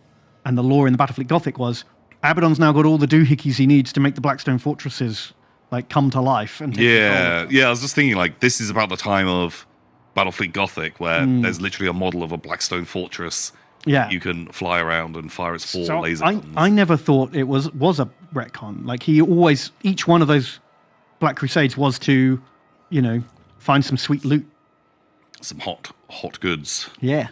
And the lore in the Battlefleet Gothic was, Abaddon's now got all the doohickeys he needs to make the Blackstone fortresses like come to life. And take control. Yeah, I was just thinking like this is about the time of Battlefleet Gothic where there's literally a model of a Blackstone fortress. Yeah. You can fly around and fire its 4 So laser I guns. never thought it was a retcon. Like he always, each one of those Black Crusades was to, find some sweet loot. Some hot goods. Yeah.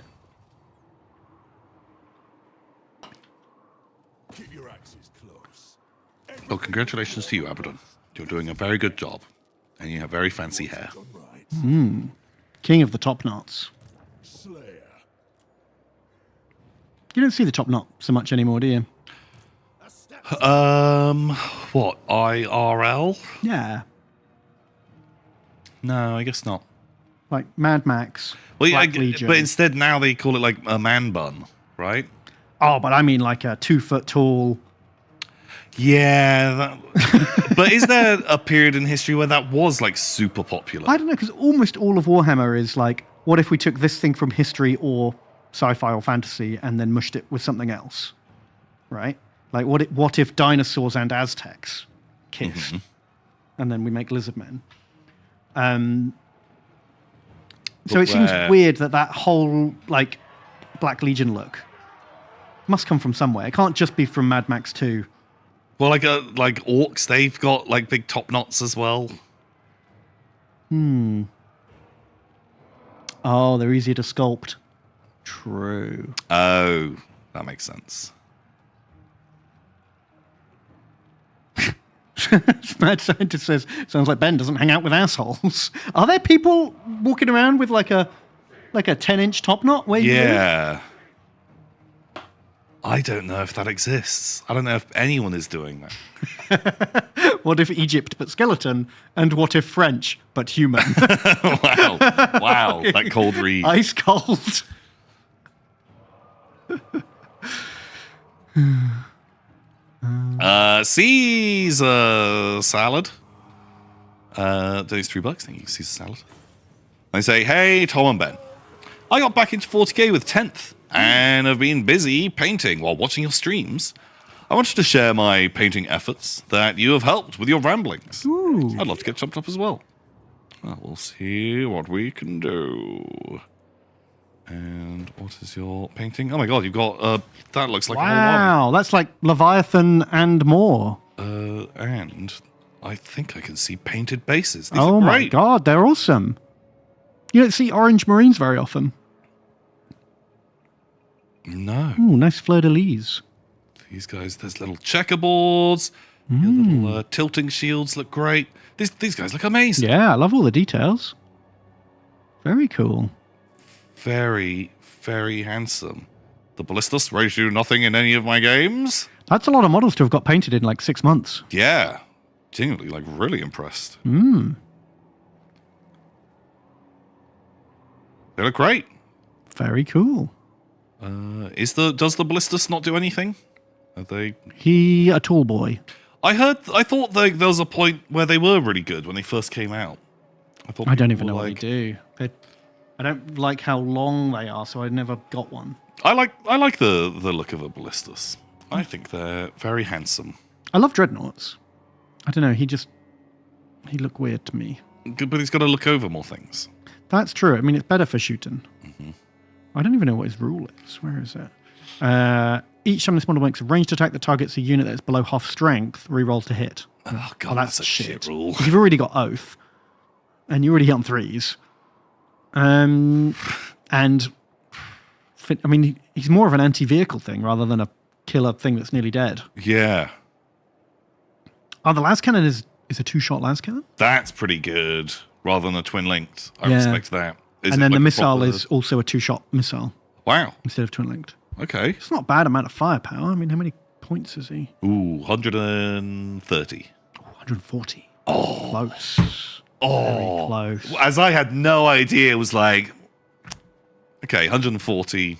Keep your axes close. Well, congratulations to you, Abaddon. You're doing a very good job. And you have very fancy hair. Done right. King of the top knots. Slayer. You don't see the top knot so much anymore, do you? What? IRL? Yeah. No, I guess not. Like Mad Max. Well, yeah, Black Legion. but instead now they call it like a man bun, right? Oh, but I mean like a 2 foot tall. Yeah, but is there a period in history where that was like super popular? I don't know, because almost all of Warhammer is like, what if we took this thing from history or sci-fi or fantasy and then mushed it with something else, right? Like what if dinosaurs and Aztecs kiss, and then we make lizard men? So it seems weird that whole like Black Legion look must come from somewhere. It can't just be from Mad Max 2. Well, like orcs, they've got like big top knots as well. Oh, they're easier to sculpt. True. Oh, that makes sense. Mad Scientist says, sounds like Ben doesn't hang out with assholes. Are there people walking around with like a 10-inch top knot? Where you live? Yeah. I don't know if that exists. I don't know if anyone is doing that. What if Egypt but skeleton? And what if French but human? Wow, that cold read. Ice cold. Caesar salad. Those $3. Thank you, Caesar salad. They say, hey, Tom and Ben. I got back into 40k with 10th and have been busy painting while watching your streams. I wanted to share my painting efforts that you have helped with your ramblings. Ooh. I'd love to get jumped up as well. Well, we'll see what we can do. And what is your painting? Oh my god, you've got, that looks like a whole Wow, that's like Leviathan and more. one. And I think I can see painted bases. These Oh are my great. god, they're awesome. You don't see orange marines very often. No. Ooh, nice fleur-de-lis. These guys, there's little checkerboards. Your little tilting shields look great. These guys look amazing. Yeah, I love all the details. Very cool. Very, very handsome. The ballistas ready to do nothing in any of my games. That's a lot of models to have got painted in like 6 months. Yeah. Genuinely, like, really impressed. Mm. They look great. Very cool. Does the ballistas not do anything? Are they? He a tall boy. I thought there was a point where they were really good when they first came out. I don't even people know were what they do. I don't like how long they are, so I never got one. I like the look of a ballistas. I think they're very handsome. I love dreadnoughts. I don't know. He looked weird to me. But he's got to look over more things. That's true. I mean, it's better for shooting. Mm-hmm. I don't even know what his rule is. Where is it? Each time this model makes a ranged attack that targets a unit that's below half strength, reroll to hit. Oh, God, that's a shit rule. You've already got Oath, and you already hit on 3s. And, I mean, he's more of an anti-vehicle thing rather than a killer thing that's nearly dead. Yeah. Oh, the las cannon is a 2-shot las cannon? That's pretty good, rather than a twin-linked. I Yeah. respect that. And then the missile is also a 2-shot missile Wow. instead of twin-linked. Okay. It's not a bad amount of firepower. I mean, how many points is he? Ooh, 130. 140. Oh. Close. Very close. As I had no idea, it was like, okay, 140.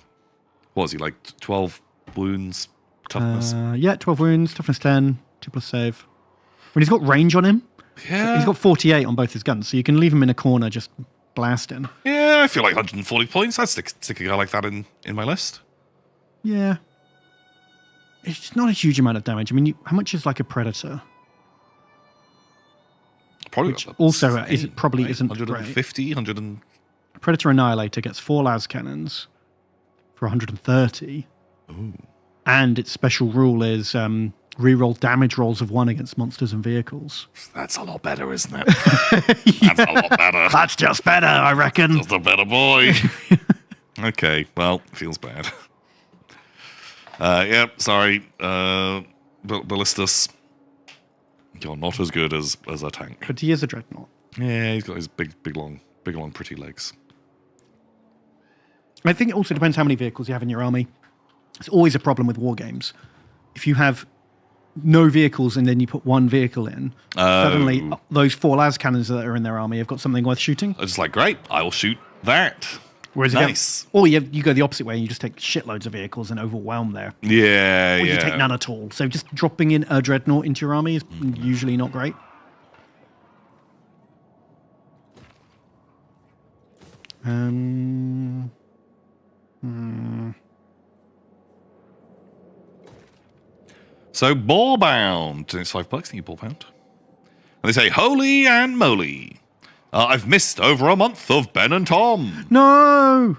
What was he, like 12 wounds, toughness? Yeah, 12 wounds, toughness 10, 2+ save. When he's got range on him, Yeah. he's got 48 on both his guns, so you can leave him in a corner just blasting. Yeah, I feel like 140 points. I'd stick a guy like that in my list. Yeah. It's not a huge amount of damage. I mean, how much is like a Predator? Probably Which about also the same, probably right? isn't 150, 100 and... Predator Annihilator gets 4 las cannons for 130. Ooh. And its special rule is reroll damage rolls of 1 against monsters and vehicles. That's a lot better, isn't it? That's a lot better. That's just better, I reckon. Just a better boy. Okay, well, feels bad. Yep, sorry. Ballistas, you're not as good as a tank. But he is a dreadnought. Yeah, he's got his big, long, pretty legs. I think it also depends how many vehicles you have in your army. It's always a problem with war games. If you have no vehicles and then you put 1 vehicle in, suddenly those 4 las cannons that are in their army have got something worth shooting. I was like, great, I will shoot that. Whereas nice. You go the opposite way and you just take shitloads of vehicles and overwhelm there. Yeah, Or you take none at all. So just dropping in a dreadnought into your army is usually not great. So, Ballbound. It's $5. Thank you, Ballbound. And they say, holy and moly. I've missed over a month of Ben and Tom. No!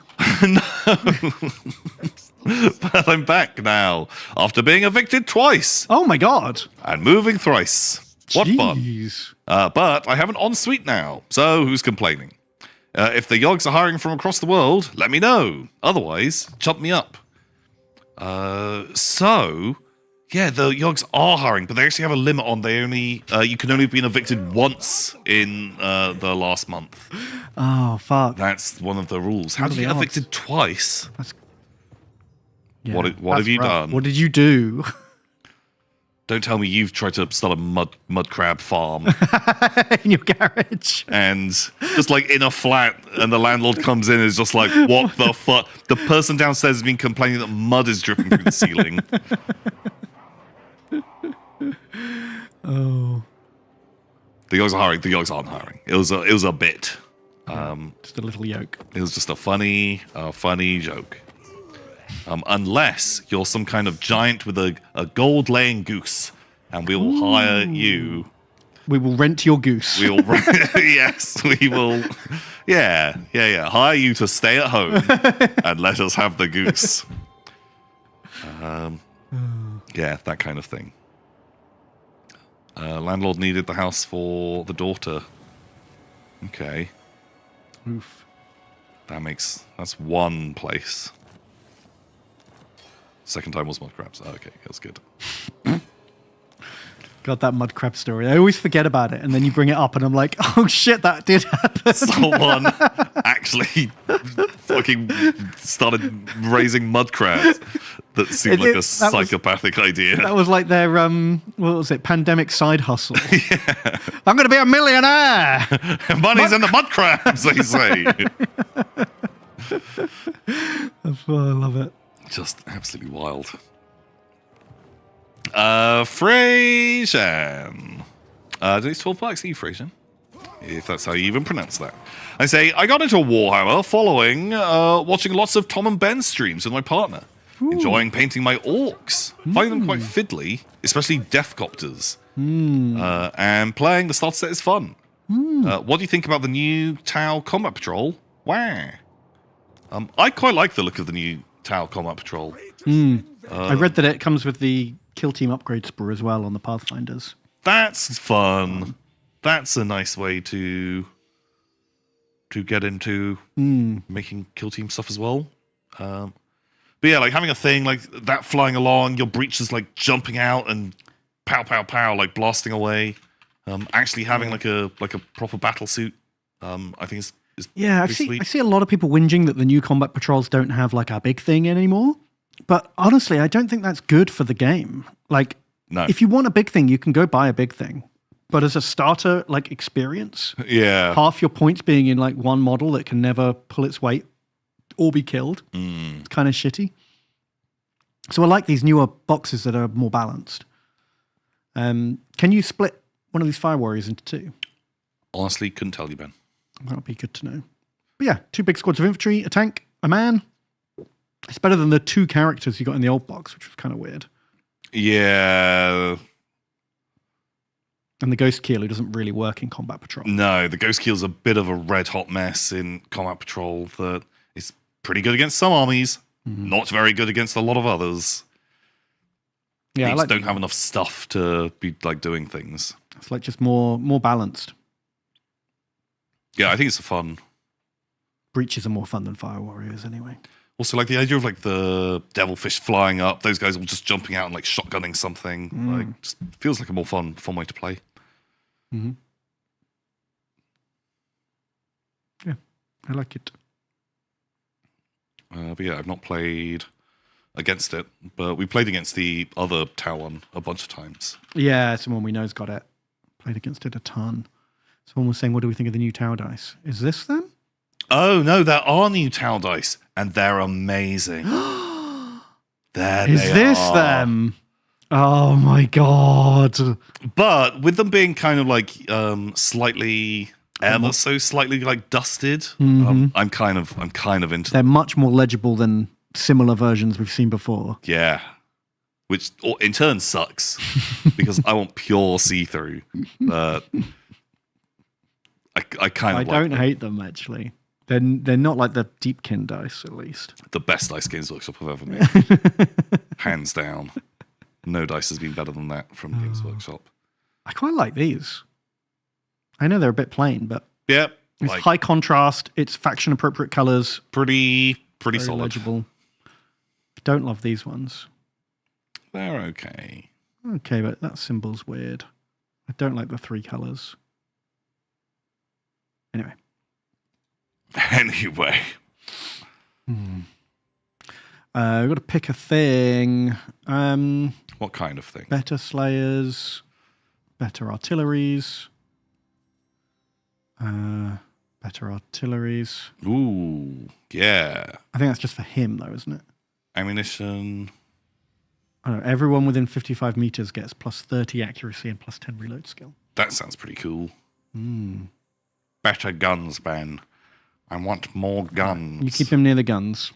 But I'm back now, after being evicted twice Oh my god! and moving thrice. What fun. Jeez. But I have an ensuite now, so who's complaining? If the Yogs are hiring from across the world, let me know. Otherwise, chump me up. Yeah, the Yogs are hiring, but they actually have a limit on they only you can only have been evicted once in the last month. Oh, fuck. That's one of the rules. How What did are you the get odds? evicted twice? Yeah, What that's have you rough. done? What did you do? Don't tell me you've tried to start a mud crab farm In your garage? and just like in a flat, and the landlord comes in and is just like, what the fuck? The person downstairs has been complaining that mud is dripping through the ceiling. Oh. The Yogs are hiring. The Yogs aren't hiring. It was a bit. Just a little yoke. It was just a funny joke. Unless you're some kind of giant with a gold-laying goose, and we will hire you. We will rent your goose. We will. Yes, we will. Yeah. Hire you to stay at home and let us have the goose. Yeah, that kind of thing. Landlord needed the house for the daughter. Okay. Oof. That's one place. Second time was mud crabs. Oh, okay, that's good. God, that mud crab story. I always forget about it, and then you bring it up, and I'm like, oh shit, that did happen. Someone actually fucking started raising mud crabs. That seemed like a psychopathic idea. That was like their, what was it, pandemic side hustle. Yeah. I'm going to be a millionaire. Money's in the mud crabs, they say. I love it. Just absolutely wild. Frasian. These $12 you, Frasian. if that's how you even pronounce that. I say, I got into Warhammer following watching lots of Tom and Ben streams with my partner. Enjoying painting my orcs. Finding them quite fiddly, especially Deathcopters. And playing the starter set is fun. What do you think about the new Tau Combat Patrol? Wow. I quite like the look of the new Tau Combat Patrol. I read that it comes with the Kill Team upgrade sprue as well on the Pathfinders. That's fun. That's a nice way to get into making Kill Team stuff as well. But yeah, like having a thing like that flying along, your breaches like jumping out and pow pow pow, like blasting away. Actually having like a proper battle suit, I think is I see a lot of people whinging that the new combat patrols don't have like a big thing anymore. But honestly, I don't think that's good for the game. Like, if you want a big thing, you can go buy a big thing. But as a starter like experience, half your points being in like one model that can never pull its weight or be killed, it's kind of shitty. So I like these newer boxes that are more balanced. Can you split one of these Fire Warriors into two? Honestly, couldn't tell you, Ben. That would be good to know. But yeah, 2 big squads of infantry, a tank, a man. It's better than the 2 characters you got in the old box, which was kind of weird. Yeah. And the Ghost Keel, who doesn't really work in Combat Patrol. No, the Ghost Keel's a bit of a red-hot mess in Combat Patrol that is pretty good against some armies, not very good against a lot of others. Yeah, They just don't have enough stuff to be like doing things. It's like just more balanced. Yeah, I think it's fun. Breaches are more fun than Fire Warriors anyway. Also, like the idea of like the devilfish flying up, those guys all just jumping out and like shotgunning something. Like, just feels like a more fun way to play. Yeah, I like it. But yeah, I've not played against it, but we played against the other Tau one a bunch of times. Yeah, someone we know's got it. Played against it a ton. Someone was saying, what do we think of the new Tau dice? Is this them? Oh, no, there are new Tau dice, and they're amazing. Is this them? Oh my god. But with them being kind of like slightly, ever so slightly like dusted, I'm kind of into They're much more legible than similar versions we've seen before. Yeah. Which in turn sucks, because I want pure see-through. I kind of I don't hate them, actually. They're not like the Deepkin dice, at least. The best dice Games Workshop have ever made. Hands down. No dice has been better than that from Games Workshop. I quite like these. I know they're a bit plain, but yeah, it's like, high contrast. It's faction-appropriate colors. Pretty very solid. Legible. Don't love these ones. They're okay. Okay, but that symbol's weird. I don't like the 3 colors. Anyway. We've got to pick a thing. What kind of thing? Better Slayers, better Artilleries. Better Artilleries. Ooh, yeah. I think that's just for him, though, isn't it? Ammunition. I don't know, everyone within 55 meters gets plus 30 accuracy and plus 10 reload skill. That sounds pretty cool. Better guns, Ben. I want more guns. You keep him near the guns.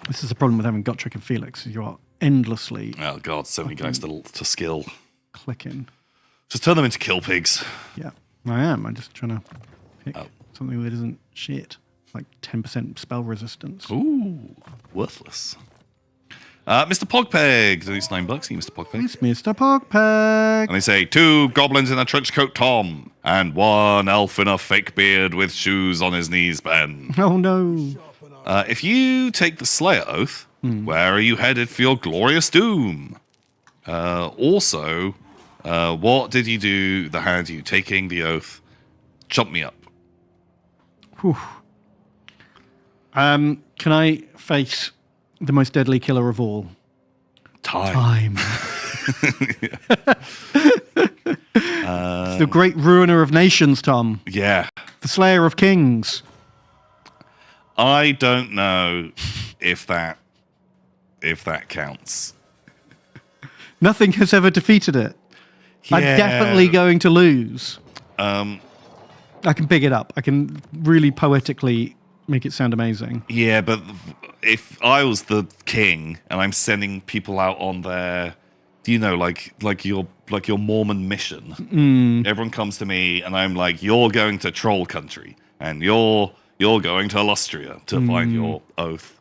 This is the problem with having Gotrek and Felix. You are endlessly... Oh, God, so many guys to skill. Clicking. Just turn them into kill pigs. Yeah, I am. I'm just trying to pick something that isn't shit. Like 10% spell resistance. Ooh, worthless. Mr. Pogpeg. It's $9. Mr. Pogpeg. It's Mr. Pogpeg. And they say 2 goblins in a trench coat, Tom, and 1 elf in a fake beard with shoes on his knees, Ben. Oh no. If you take the Slayer Oath, where are you headed for your glorious doom? Also, what did you do that had you taking the oath? Chump me up. Whew. Can I face the most deadly killer of all? Time. The great ruiner of nations, Tom. Yeah. The slayer of kings. I don't know if that counts. Nothing has ever defeated it. I'm Yeah. definitely going to lose. Um, I can big it up. I can really poetically make it sound amazing. yeah, but if I was the king and I'm sending people out on their, like your Mormon mission, everyone comes to me and I'm like, you're going to Troll Country and you're going to Lustria to find your oath.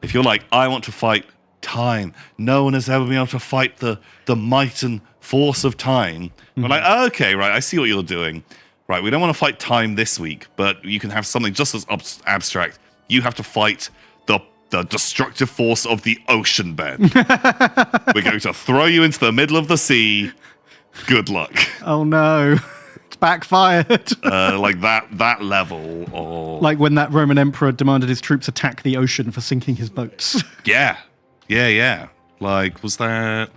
If you're like, I want to fight time, no one has ever been able to fight the might and force of time. I'm like, okay, right, I see what you're doing. Right, we don't want to fight time this week, but you can have something just as abstract. You have to fight the destructive force of the ocean bed. We're going to throw you into the middle of the sea. Good luck. Oh no, it's backfired. Like that level, or Like when that Roman emperor demanded his troops attack the ocean for sinking his boats. yeah. Like, was that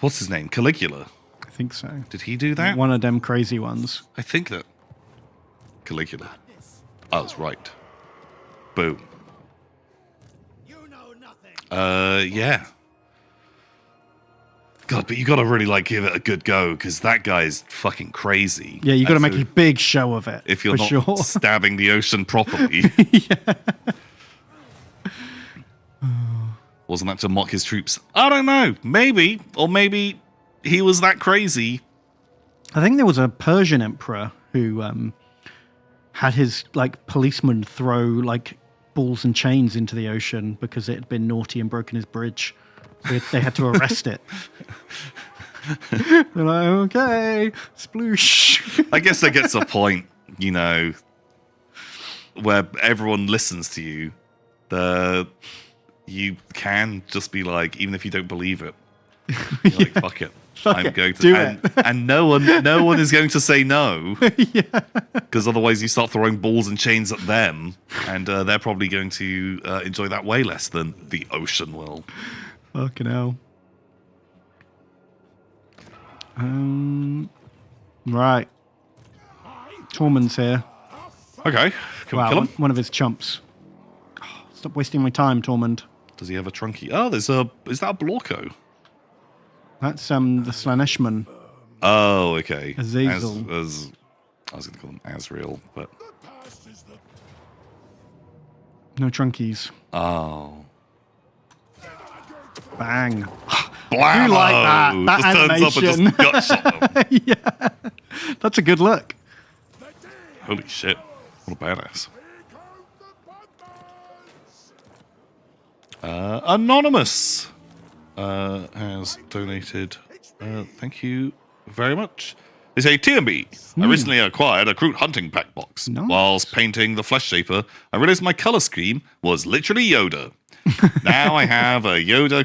what's his name? Caligula. I think so. Did he do that? One of them crazy ones. I think that Caligula. I was right. Boom. You know nothing. Yeah. God, but you gotta really like give it a good go because that guy's fucking crazy. Yeah, you got to And make a big show of it. if you're for not sure. stabbing the ocean properly. Wasn't that to mock his troops? I don't know. Maybe, or maybe he was that crazy. I think there was a Persian emperor who had his like policemen throw like balls and chains into the ocean because it had been naughty and broken his bridge. So they had to arrest it. They're like, okay, sploosh. I guess that gets a point, where everyone listens to you. You can just be like, even if you don't believe it, you're like, fuck it. I'm going to do and no one is going to say no. Because otherwise you start throwing balls and chains at them, and they're probably going to enjoy that way less than the ocean will. Fucking hell. Right. Tormund's here. Okay, can we kill him? One of his chumps. Oh, stop wasting my time, Tormund. Does he have a trunky? Oh, is that a Blorko? That's the Slaneshman. Oh, okay. Azazel. As I was going to call him Asriel, but No trunkies. oh, Bang. blammo! You like that? That just turns up and just gut shot them. Yeah. That's a good look. Holy shit! What a badass. Anonymous has donated. Thank you very much. They say, TMB, I recently acquired a Kroot hunting pack box. Nice. Whilst painting the flesh shaper, I realized my color scheme was literally Yoda. Now I have a Yoda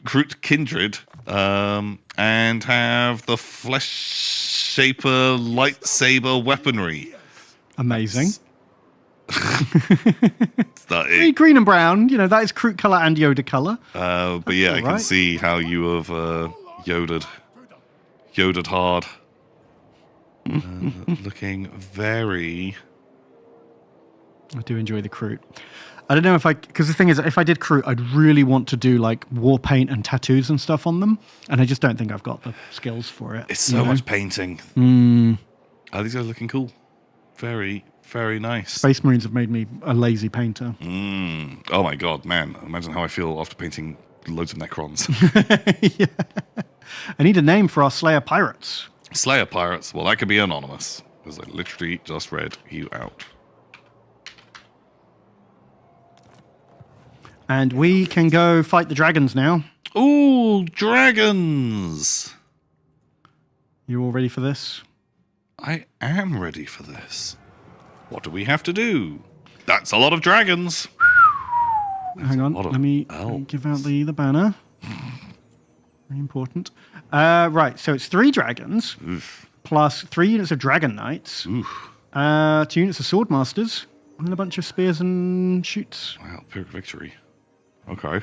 Kroot kindred and have the flesh shaper lightsaber weaponry. Amazing. It, Green and brown, that is Kroot colour and Yoda colour. but yeah, I can alright. see how you have Yodered hard. Looking very. I do enjoy the Kroot. I don't know because the thing is, if I did Kroot, I'd really want to do like war paint and tattoos and stuff on them, and I just don't think I've got the skills for it. It's so much painting. Oh, these guys are looking cool. Very, very nice. Space Marines have made me a lazy painter. Oh my god, man! Imagine how I feel after painting loads of Necrons. Yeah. I need a name for our Slayer pirates. Slayer pirates. Well, that could be anonymous because I literally just read you out. And we can go fight the dragons now. Ooh, dragons! You all ready for this? I am ready for this. What do we have to do? That's a lot of dragons. Hang on, lot of let me give out the banner. Very important. Right, so it's 3 dragons plus 3 units of dragon knights, 2 units of sword masters, and a bunch of spears and shoots. Wow, Pyrrhic victory. Okay.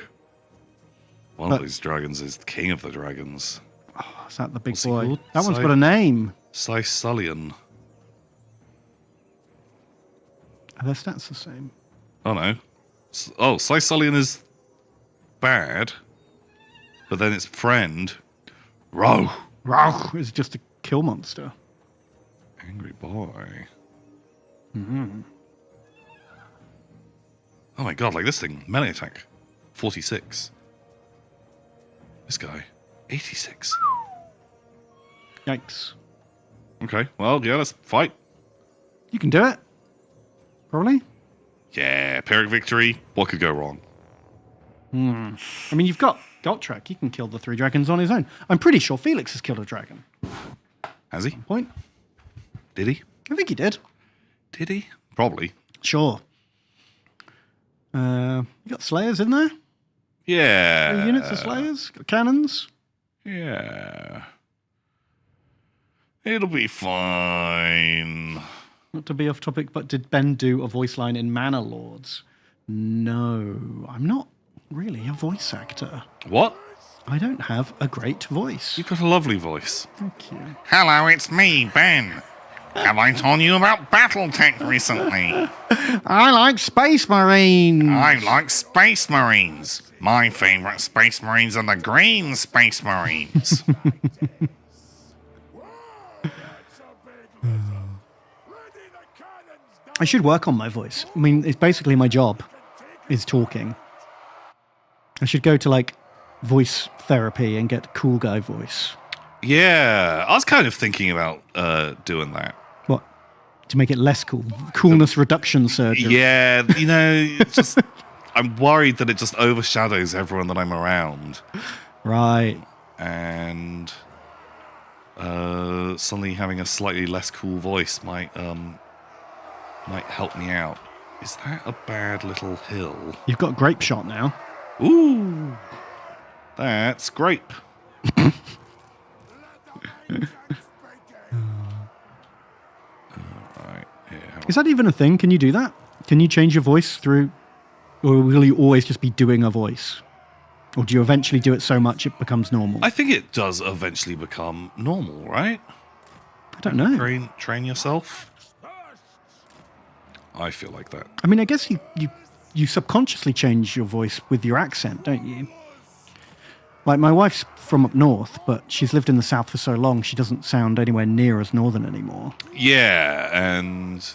One of these dragons is the king of the dragons. Oh, is that the big What's he boy? called? That one's got a name. Sicilian. Are their stats the same? Oh no. Sicilian is bad. but then its friend, Row. Rauch is just a kill monster. Angry boy. Oh my god, like this thing. Melee attack, 46. This guy, 86. Yikes. Okay, well, yeah, let's fight. You can do it. Probably. Yeah, Pyrrhic victory. What could go wrong? I mean, you've got Gotrek. He can kill the 3 dragons on his own. I'm pretty sure Felix has killed a dragon. Has he? Point. Did he? I think he did. Did he? Probably. Sure. You got Slayers in there? Yeah. 3 units of Slayers? Got cannons? Yeah. It'll be fine. Not to be off topic, but did Ben do a voice line in Manor Lords? No. I'm not really a voice actor. What? I don't have a great voice. You've got a lovely voice. Thank you. Hello, it's me, Ben. Have I told you about Battletech recently? I like Space Marines. I like Space Marines. My favourite Space Marines are the Green Space Marines. I should work on my voice. I mean, it's basically my job is talking. I should go to like voice therapy and get cool guy voice. Yeah, I was kind of thinking about doing that. What? To make it less cool. Coolness reduction surgery. Yeah, you know, it's just I'm worried that it just overshadows everyone that I'm around. Right. And suddenly having a slightly less cool voice might help me out. Is that a bad little hill? You've got grape shot now. Ooh, that's grape. Alright, yeah. Is that even a thing? Can you do that? Can you change your voice through, or will you always just be doing a voice? Or do you eventually do it so much it becomes normal? I think it does eventually become normal, right? I don't know. Train yourself. I feel like that. I mean, I guess you subconsciously change your voice with your accent, don't you? Like, my wife's from up north, but she's lived in the south for so long, she doesn't sound anywhere near as northern anymore. Yeah, and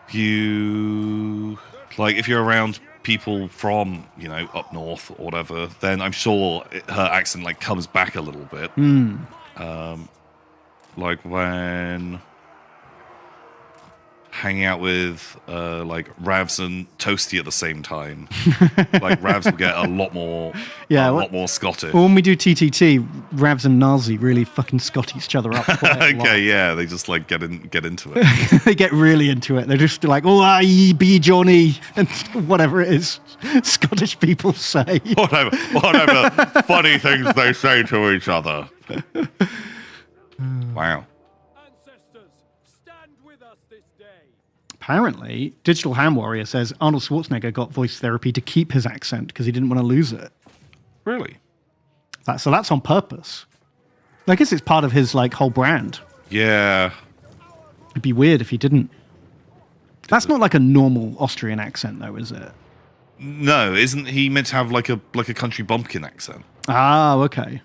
you like if you're around people from up north or whatever, then I'm sure her accent like comes back a little bit. Like when hanging out with like Ravs and Toasty at the same time, like Ravs will get a lot more Scottish. Well, when we do TTT, Ravs and Nazi really fucking Scot each other up. Quite a lot. Okay, yeah, they just like get into it. They get really into it. They're just like, "Oh, aye, be Johnny," and whatever it is Scottish people say. Whatever funny things they say to each other. Wow. Apparently, Digital Ham Warrior says Arnold Schwarzenegger got voice therapy to keep his accent because he didn't want to lose it. Really? So that's on purpose. I guess it's part of his like whole brand. Yeah. It'd be weird if he didn't. That's not like a normal Austrian accent, though, is it? No, isn't he meant to have like a country bumpkin accent? Ah, okay.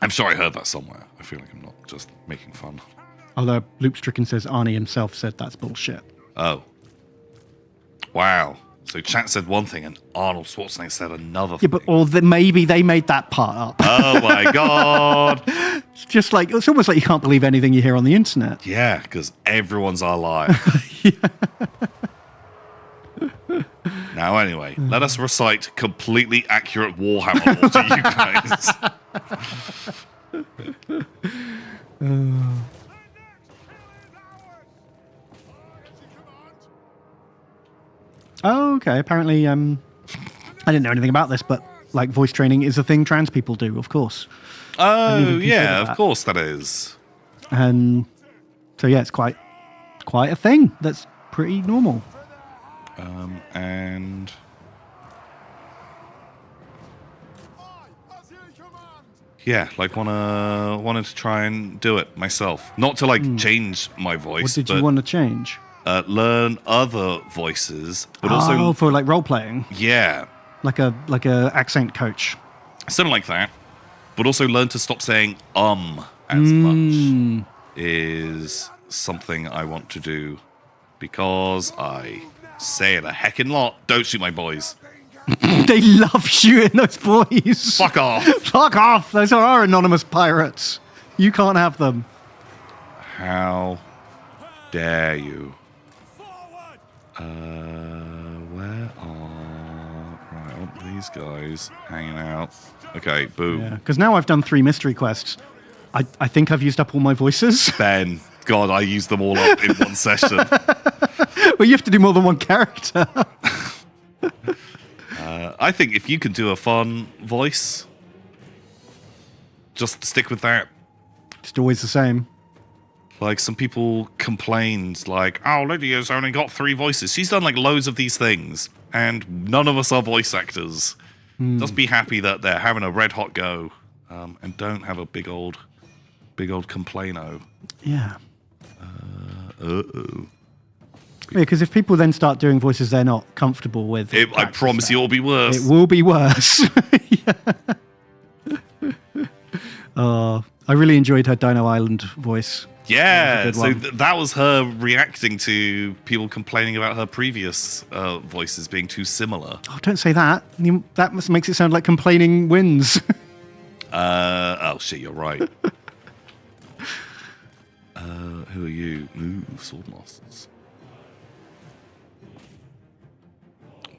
I'm sure I heard that somewhere. I feel like I'm not just making fun. Although Loop Stricken says Arnie himself said that's bullshit. Oh. Wow. So chat said one thing and Arnold Schwarzenegger said another thing. Yeah, but maybe they made that part up. Oh my god. It's just like, it's almost like you can't believe anything you hear on the internet. Yeah, because everyone's our liar. Now anyway, let us recite completely accurate Warhammer lore to you guys. Oh, okay. Apparently, I didn't know anything about this, but like voice training is a thing trans people do, of course. Oh, yeah, of course that is. And so, yeah, it's quite a thing. That's pretty normal. And yeah, like wanted to try and do it myself, not to like change my voice. What did you want to change? Learn other voices, but also also for like role playing. Yeah, like a accent coach. Something like that. But also learn to stop saying as much is something I want to do because I say it a heckin' lot. Don't shoot my boys. They love shooting those boys. Fuck off. Fuck off. Those are our anonymous pirates. You can't have them. How dare you? Where are these guys hanging out? Okay, boom. Yeah, because now I've done 3 mystery quests. I think I've used up all my voices. Ben, God, I used them all up in one session. Well, you have to do more than one character. I think if you can do a fun voice, just stick with that. Just always the same. Like, some people complained, like, oh, Lydia's only got 3 voices. She's done, like, loads of these things, and none of us are voice actors. Just be happy that they're having a red-hot go, and don't have a big old complaino. Yeah. Uh-oh. Yeah, because if people then start doing voices they're not comfortable with... I promise you it'll be worse. It will be worse. I really enjoyed her Dino Island voice. Yeah, That was a so good one. that was her reacting to people complaining about her previous voices being too similar. Oh, don't say that. That makes it sound like complaining wins. Oh shit, you're right. Who are you? Ooh, Swordmasters.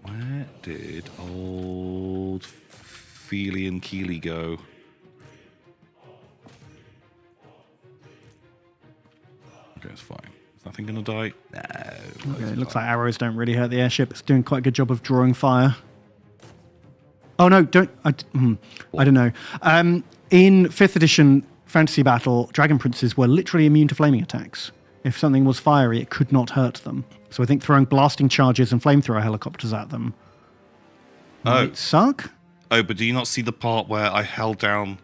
Where did old Feely and Keely go? Okay, it's fine. Is nothing gonna die? No. Okay, it looks like arrows don't really hurt the airship. It's doing quite a good job of drawing fire. Oh no, don't. I don't know. In 5th edition Fantasy Battle, Dragon Princes were literally immune to flaming attacks. If something was fiery, it could not hurt them. So I think throwing blasting charges and flamethrower helicopters at them might suck. Oh, but do you not see the part where I held down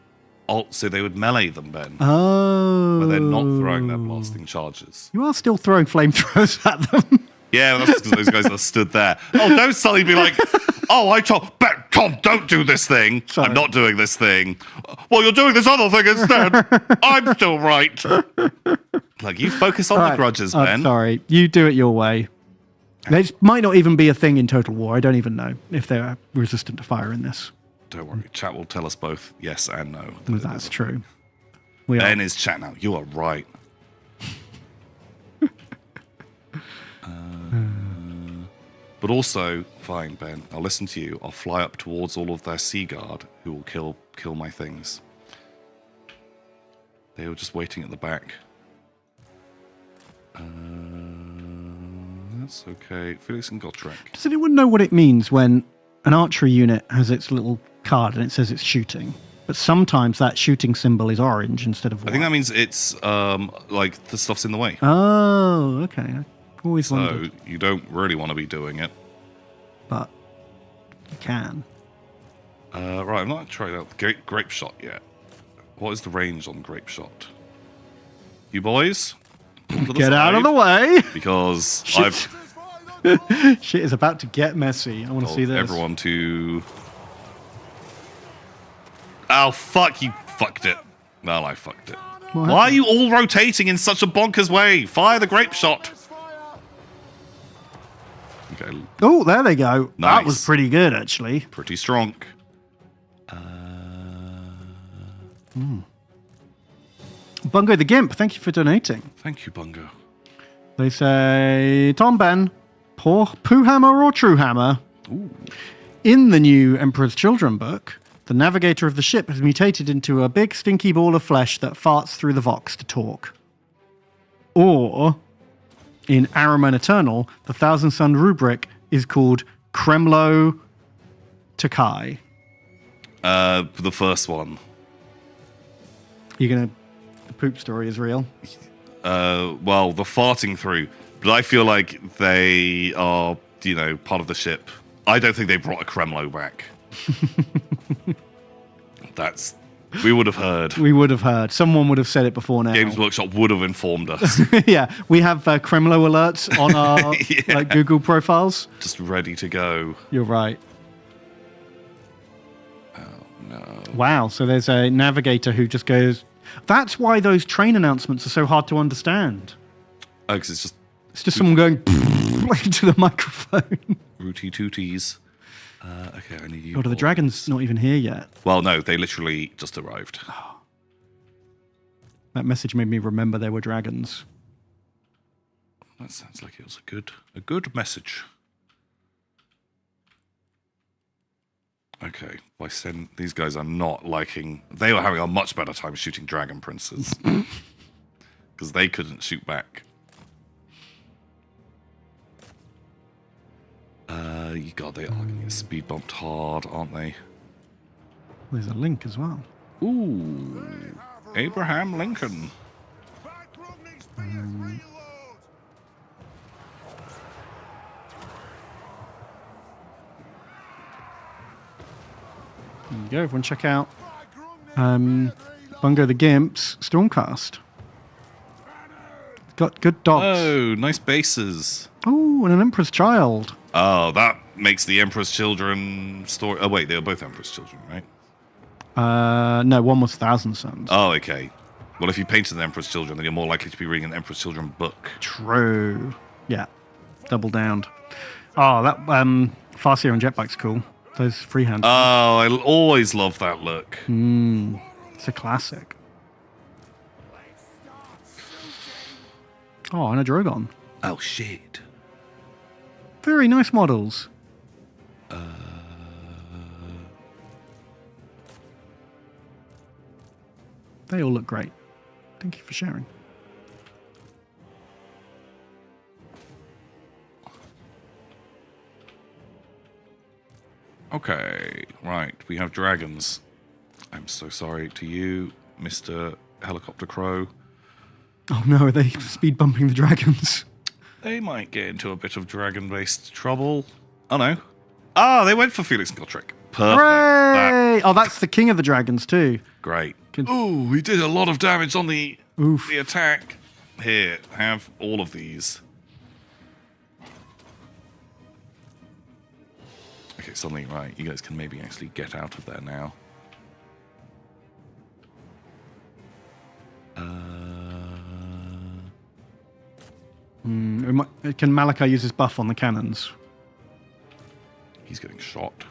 Alt so they would melee them, Ben? Oh. Where they're not throwing their blasting charges. You are still throwing flamethrowers at them. Yeah, well, that's because those guys are stood there. Oh, don't suddenly be like, oh, I told Tom, don't do this thing. Sorry. I'm not doing this thing. Well, you're doing this other thing instead. I'm still right. Like, you focus on the grudges, Ben. I'm sorry. You do it your way. This might not even be a thing in Total War. I don't even know if they're resistant to fire in this. Don't worry. Chat will tell us both yes and no. Well, that's true. We are. Ben is chat now. You are right. But also, fine, Ben, I'll listen to you. I'll fly up towards all of their Sea Guard, who will kill my things. They were just waiting at the back. That's okay. Felix and Gotrek. Does anyone know what it means when an archery unit has its little card and it says it's shooting? But sometimes that shooting symbol is orange instead of white. I think that means it's like the stuff's in the way. Oh, okay. I always So wondered. you don't really want to be doing it. But you can. Right, I've not tried out the grape shot yet. What is the range on grape shot? You boys? Get out of the way! Because Shit. I've Shit is about to get messy. I want to see told this. everyone to... Oh, fuck, you fucked it. Well, I fucked it. What Why are happened? you all rotating in such a bonkers way? Fire the grape shot. Okay, Oh, there they go. That Nice. was pretty good, actually. pretty strong. Bungo the Gimp, thank you for donating. Thank you, Bungo. They say, Tom Ben, Pooh Hammer or True Hammer? Ooh. In the new Emperor's Children book, the navigator of the ship has mutated into a big stinky ball of flesh that farts through the Vox to talk. Or, in Araman Eternal, the Thousand Sun rubric is called Kremlo Takai. The first one. You're gonna... The poop story is real. Well, the farting through. But I feel like they are, part of the ship. I don't think they brought a Kremlo back. We would have heard. We would have heard. Someone would have said it before now. Games Workshop would have informed us. Yeah, we have Kremlo alerts on our Yeah. Google profiles. Just ready to go. You're right. Wow, so there's a navigator who just goes... That's why those train announcements are so hard to understand. Oh, because it's just It's just someone going into the microphone. rooty tooties. Okay, I need you. God, the dragon's not even here yet. Well, no, they literally just arrived. That message made me remember there were dragons. That sounds like it was a good message. Okay, these guys are not liking. They were having a much better time shooting dragon princes because they couldn't shoot back. God, they are going to get speed bumped hard, aren't they? There's a link as well. Ooh, Abraham Lincoln. Back Rodney Spears reload! There you go, everyone check out Bungo the Gimp's Stormcast. It's got good dogs. Oh, nice bases. Oh, and an Emperor's Child. Oh, that makes the Emperor's Children story. Oh, wait, they were both Emperor's Children, right? No, one was Thousand Sons. Oh, okay. Well, if you painted the Emperor's Children, then you're more likely to be reading an Emperor's Children book. True. Yeah. Double downed. Oh, that Farseer on Jetbike's cool. Those freehand. Oh, I always love that look. It's a classic. Oh, and a Drogon. Oh, shit. Very nice models. They all look great. Thank you for sharing. Okay, right. We have dragons. I'm so sorry to you, Mr. Helicopter Crow. Oh no, are they speed bumping the dragons? They might get into a bit of dragon-based trouble. Oh, no. Ah, they went for Felix and Gotrek. Perfect. Hooray! Oh, that's the king of the dragons too. Great. Good. Ooh, we did a lot of damage on the Oof. attack. Here, have all of these. Okay, suddenly, right, you guys can maybe actually get out of there now. Can Malachi use his buff on the cannons? He's getting shot.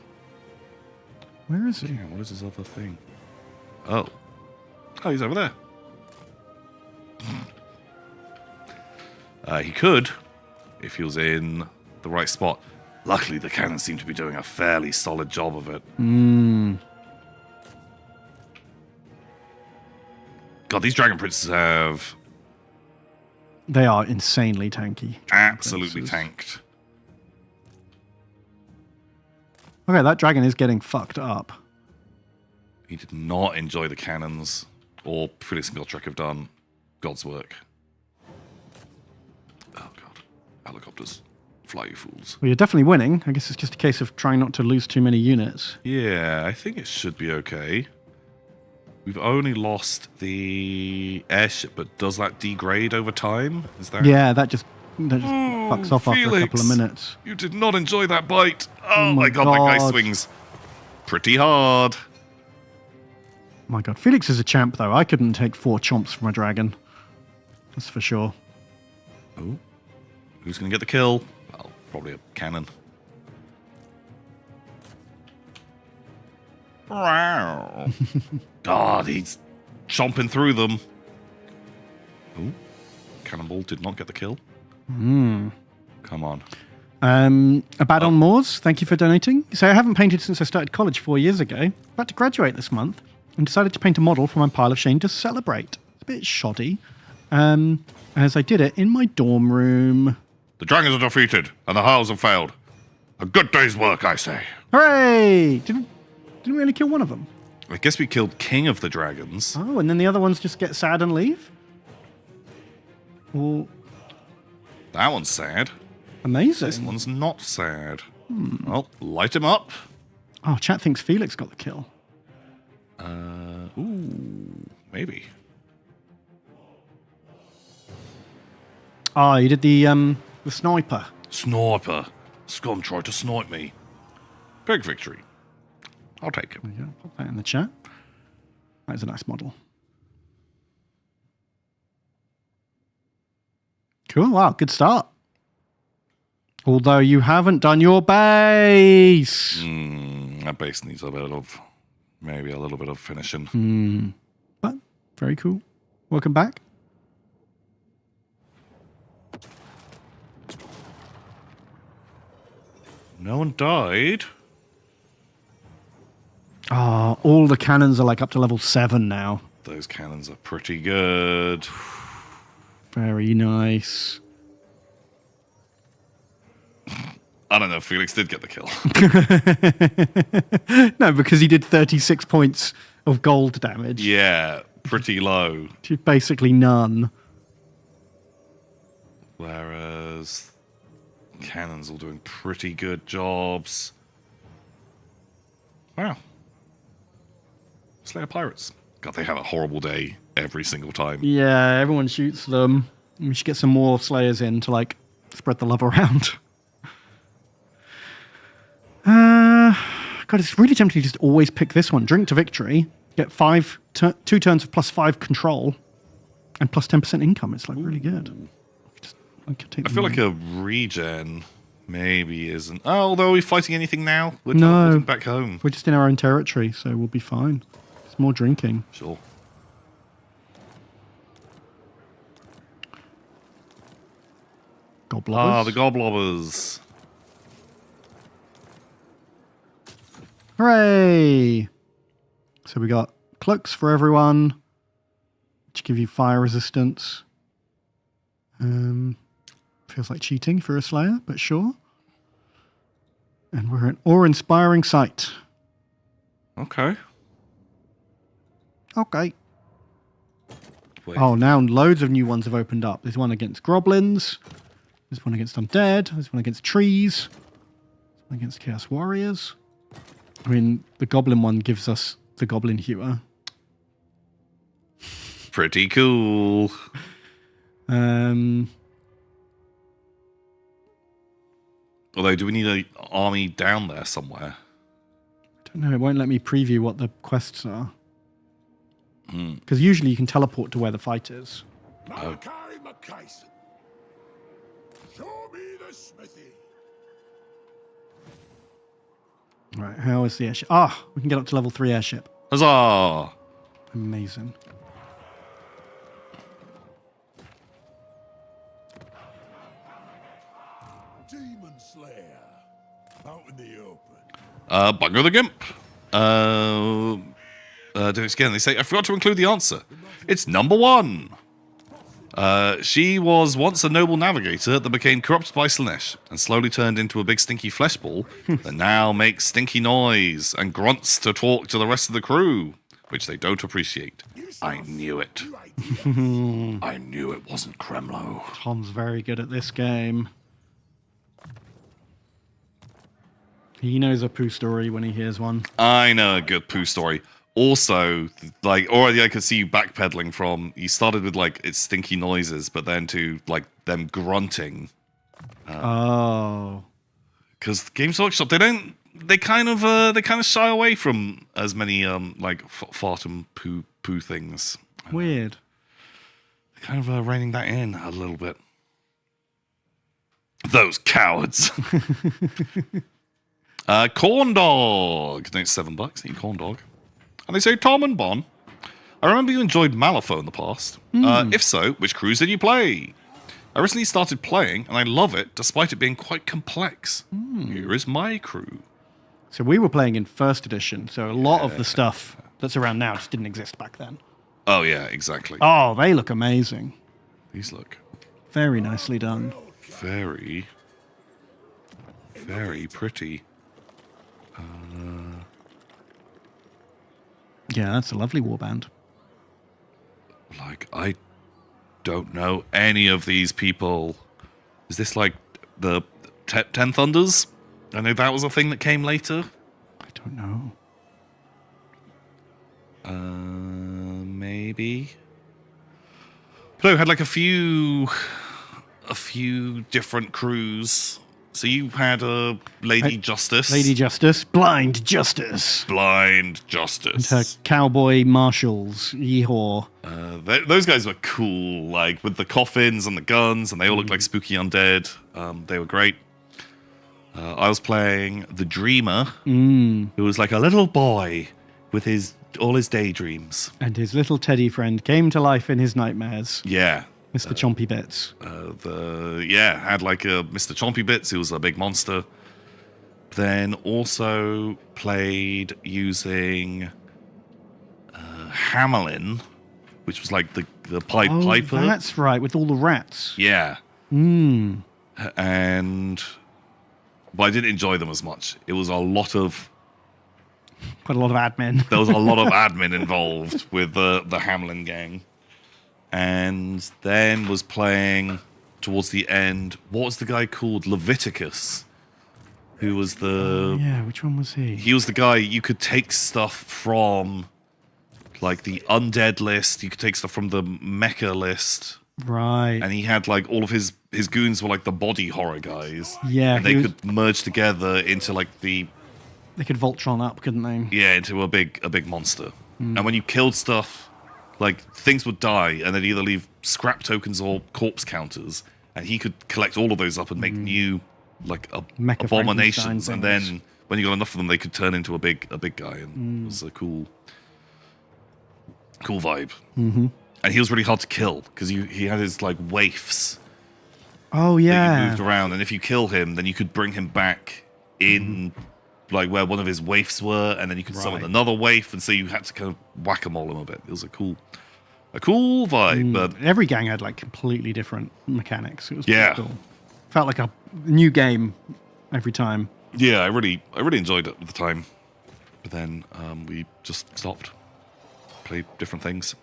Where is he? Yeah, what is his other thing? Oh. Oh, he's over there. He could, if he was in the right spot. Luckily, the cannons seem to be doing a fairly solid job of it. God, these dragon princes have They are insanely tanky. absolutely princes. tanked. Okay, that dragon is getting fucked up. He did not enjoy the cannons, or Felix and Gotrek have done God's work. Oh, God. Helicopters. Fly, you fools. Well, you're definitely winning. I guess it's just a case of trying not to lose too many units. Yeah, I think it should be okay. We've only lost the airship, but does that degrade over time? Is that? Yeah, that just fucks off after a couple of Felix, minutes. You did not enjoy that bite. Oh, my my God, that guy God. swings pretty hard. My God, Felix is a champ, though. I couldn't take 4 chomps from a dragon. That's for sure. Oh, who's going to get the kill? Well, probably a cannon. Wow. God, he's chomping through them. Oh, Cannonball did not get the kill. Come on. Abaddon Moors, thank you for donating. So I haven't painted since I started college 4 years ago. About to graduate this month and decided to paint a model for my pile of shame to celebrate. It's a bit shoddy, as I did it in my dorm room. The dragons are defeated, and the Hiles have failed. A good day's work, I say. Hooray! Didn't we only kill one of them? I guess we killed King of the Dragons. Oh, and then the other ones just get sad and leave? Well, That one's sad. amazing. This one's not sad. Well, light him up. Oh, chat thinks Felix got the kill. Ooh, maybe. Oh, you did the sniper. Sniper. Scum tried to snipe me. Big victory. I'll take him. Yeah, put that in the chat. That is a nice model. Cool. Wow, good start. Although you haven't done your base. That base needs maybe a little bit of finishing. But very cool. Welcome back. No one died. Oh, all the cannons are like up to level 7 now. Those cannons are pretty good. Very nice. I don't know. Felix did get the kill. No, because he did 36 points of gold damage. Yeah, pretty low. Basically none. Whereas cannons all doing pretty good jobs. Wow. Slayer Pirates. God, they have a horrible day every single time. Yeah, everyone shoots them. We should get some more Slayers in to, like, spread the love around. God, it's really tempting to just always pick this one. Drink to victory. Get 2 turns of +5 control and plus 10% income. It's, like, really good. I feel like a regen maybe isn't. Oh, although are we fighting anything now? We're no, teleporting back home. We're just in our own territory, so we'll be fine. It's more drinking. Sure. Goblobbers. Ah, the goblobbers. Hooray! So we got cloaks for everyone, which give you fire resistance. Feels like cheating for a Slayer, but sure. And we're an awe-inspiring sight. Okay. Okay. Wait. Oh, now loads of new ones have opened up. There's one against goblins. There's one against undead. There's one against trees. There's one against chaos warriors. I mean, the goblin one gives us the goblin hewer. Pretty cool. Although, do we need an army down there somewhere? I don't know. It won't let me preview what the quests are. Because usually you can teleport to where the fight is. Malachi McKayson. Show me the smithy. Right, how is the airship? Ah, we can get up to level 3 airship. Huzzah! Amazing. Demon Slayer. Out in the open. Bugger the Gimp. Do it again. They say, I forgot to include the answer. It's number 1. She was once a noble navigator that became corrupted by Slanesh and slowly turned into a big stinky flesh ball that now makes stinky noise and grunts to talk to the rest of the crew, which they don't appreciate. I knew it. I knew it wasn't Kremlo. Tom's very good at this game. He knows a poo story when he hears one. I know a good poo story. Also, like, already I could see you backpedaling from, you started with, like, it's stinky noises, but then to, like, them grunting. Oh. Because Games Workshop, they kind of shy away from as many, like, fart and poo things. Weird. Kind of reining that in a little bit. Those cowards. Corn dog. No, $7. Eat corn dog. And they say, Tom and Bon, I remember you enjoyed Malifaux in the past. If so, which crews did you play? I recently started playing, and I love it, despite it being quite complex. Here is my crew. So we were playing in first edition, so a lot of the stuff that's around now just didn't exist back then. Oh, yeah, exactly. Oh, they look amazing. These look Very nicely done. very, very pretty. Yeah, that's a lovely warband. Like, I don't know any of these people. Is this like the Ten Thunders? I know that was a thing that came later. I don't know. Maybe. But I had like a few different crews So you had a Lady Justice. Lady Justice, Blind Justice, Blind Justice. her cowboy marshals, yeehaw. Those guys were cool, like with the coffins and the guns, and they all looked like spooky undead. They were great. I was playing the Dreamer, who was like a little boy with all his daydreams. And his little teddy friend came to life in his nightmares. Yeah. Mr. Chompy Bits. Had like a Mr. Chompy Bits, who was a big monster. Then also played using Hamelin, which was like the Pied Piper. That's right, with all the rats. Yeah. But I didn't enjoy them as much. It was Quite a lot of admin. there was a lot of admin involved with the Hamelin gang. And then was playing towards the end. What was the guy called? Leviticus, who was which one was he? He was the guy you could take stuff from, like the undead list. You could take stuff from the mecha list. Right. And he had like all of his goons were like the body horror guys. Yeah. And they could merge together into like They could Voltron up, couldn't they? Yeah, into a big monster. And when you killed stuff, like things would die and they'd either leave scrap tokens or corpse counters, and he could collect all of those up and make new like Mecha abominations, Frankenstein and then when you got enough of them, they could turn into a big guy, and it was a cool vibe. And he was really hard to kill because he had his like waifs. Oh That yeah. you moved around, and if you kill him, then you could bring him back in like where one of his waifs were, and then you could summon another waif, and so you had to kind of whack-a-mole him a bit. It was a cool vibe. But every gang had like completely different mechanics. It was pretty Yeah. cool. Felt like a new game every time. yeah, I really enjoyed it at the time. But then we just stopped, played different things.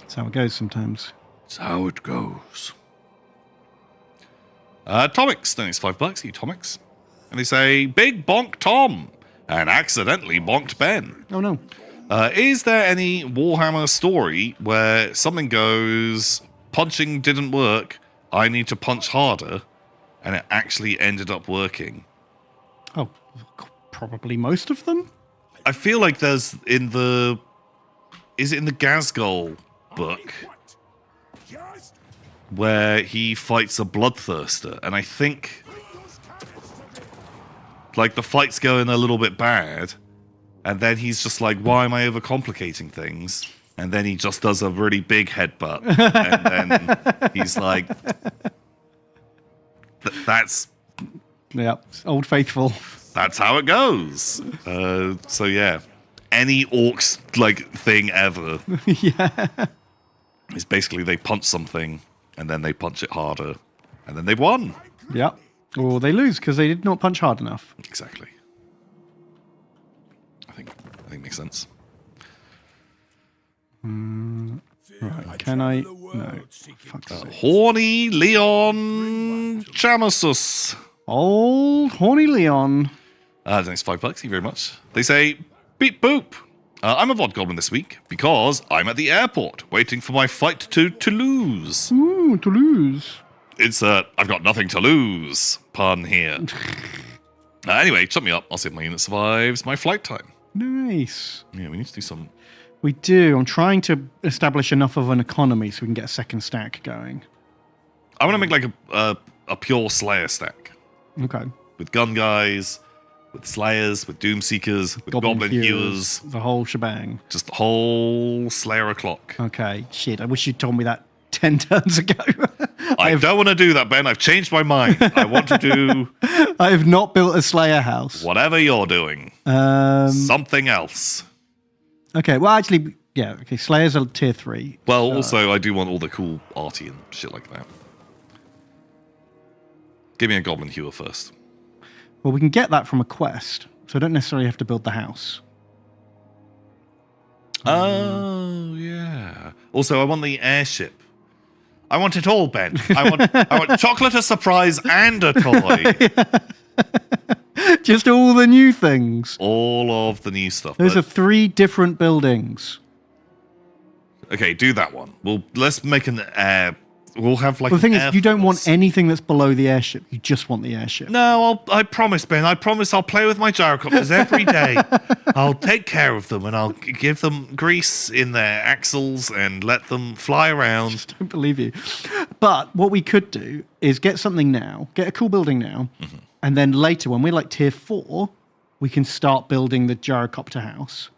That's how it goes sometimes. That's how it goes. Tomics, donates $5. You Tomics. And they say, Big Bonk Tom, and accidentally bonked Ben. Oh no. Is there any Warhammer story where something goes, punching didn't work, I need to punch harder, and it actually ended up working? Oh, probably most of them. I feel like there's is it in the Gazgol book where he fights a bloodthirster, and I think like the fight's going a little bit bad, and then he's just like, why am I overcomplicating things? And then he just does a really big headbutt, and then he's like, that's Yeah, Old Faithful. that's how it goes. So yeah, any orcs like thing ever. Yeah. Is basically they punch something and then they punch it harder and then they've won. Yeah. Or they lose because they did not punch hard enough. Exactly. I think makes sense. Right. Can I? No. Fuck's sake. Horny Leon Chamasus. Old Horny Leon. Thanks, $5. Thank you very much. They say, beep boop. I'm a VOD Goblin this week because I'm at the airport waiting for my flight to Toulouse. Ooh, Toulouse. Insert, I've got nothing to lose. Pun here. Anyway, shut me up. I'll see if my unit survives my flight time. Nice. Yeah, we need to do some. We do. I'm trying to establish enough of an economy so we can get a second stack going. I want to make like a pure Slayer stack Okay. with gun guys, with Slayers, with Doom Seekers, with Goblin Hewers. The whole shebang. Just the whole Slayer o'clock. Okay. Shit. I wish you'd told me that 10 turns ago. I don't want to do that, Ben. I've changed my mind. I want to do I have not built a Slayer house. whatever you're doing. Something else. Okay. Well, actually, yeah. Okay. Slayers are tier 3. Well, also, I do want all the cool arty and shit like that. Give me a Goblin Hewer first. Well, we can get that from a quest, so I don't necessarily have to build the house. Oh, yeah. Also, I want the airship. I want it all, Ben. I want chocolate, a surprise, and a toy. Just all the new things. All of the new stuff. Those but- are 3 different buildings. Okay, do that one. Well, let's make an air we'll have like. Well, the thing an is, you don't want airforce. anything that's below the airship. You just want the airship. No, I promise, Ben. I promise I'll play with my gyrocopters every day. I'll take care of them and I'll give them grease in their axles and let them fly around. Don't believe you. But what we could do is get something now, get a cool building now, and then later, when we're like tier 4, we can start building the gyrocopter house.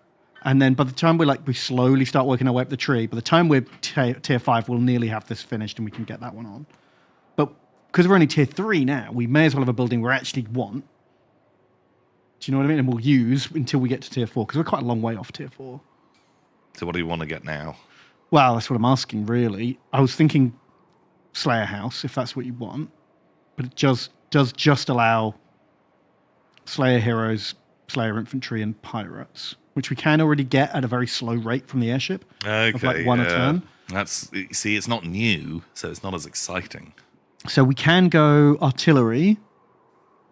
And then by the time we slowly start working our way up the tree, by the time we're tier 5, we'll nearly have this finished and we can get that one on. But because we're only tier 3 now, we may as well have a building we actually want. Do you know what I mean? And we'll use until we get to tier 4, because we're quite a long way off tier 4. So what do you want to get now? Well, that's what I'm asking, really. I was thinking Slayer House, if that's what you want. But it does just allow Slayer Heroes, Slayer Infantry, and Pirates, which we can already get at a very slow rate from the airship. Okay, of like 1 a turn. See, it's not new, so it's not as exciting. So we can go artillery,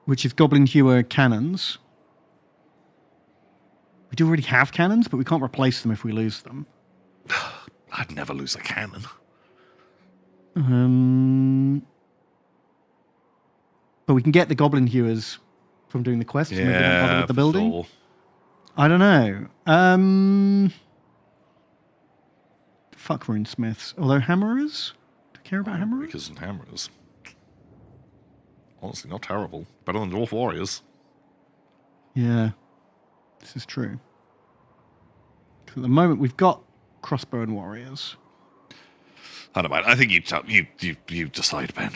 which is Goblin Hewer cannons. We do already have cannons, but we can't replace them if we lose them. I'd never lose a cannon. But we can get the Goblin Hewers from doing the quest. So maybe don't bother with the for building. sure. I don't know. Fuck runesmiths. Although hammerers? Do I care about hammerers? Because in hammers. Honestly, not terrible. Better than dwarf warriors. Yeah, this is true. 'Cause at the moment, we've got crossbow and warriors. I don't mind. I think you decide, Ben.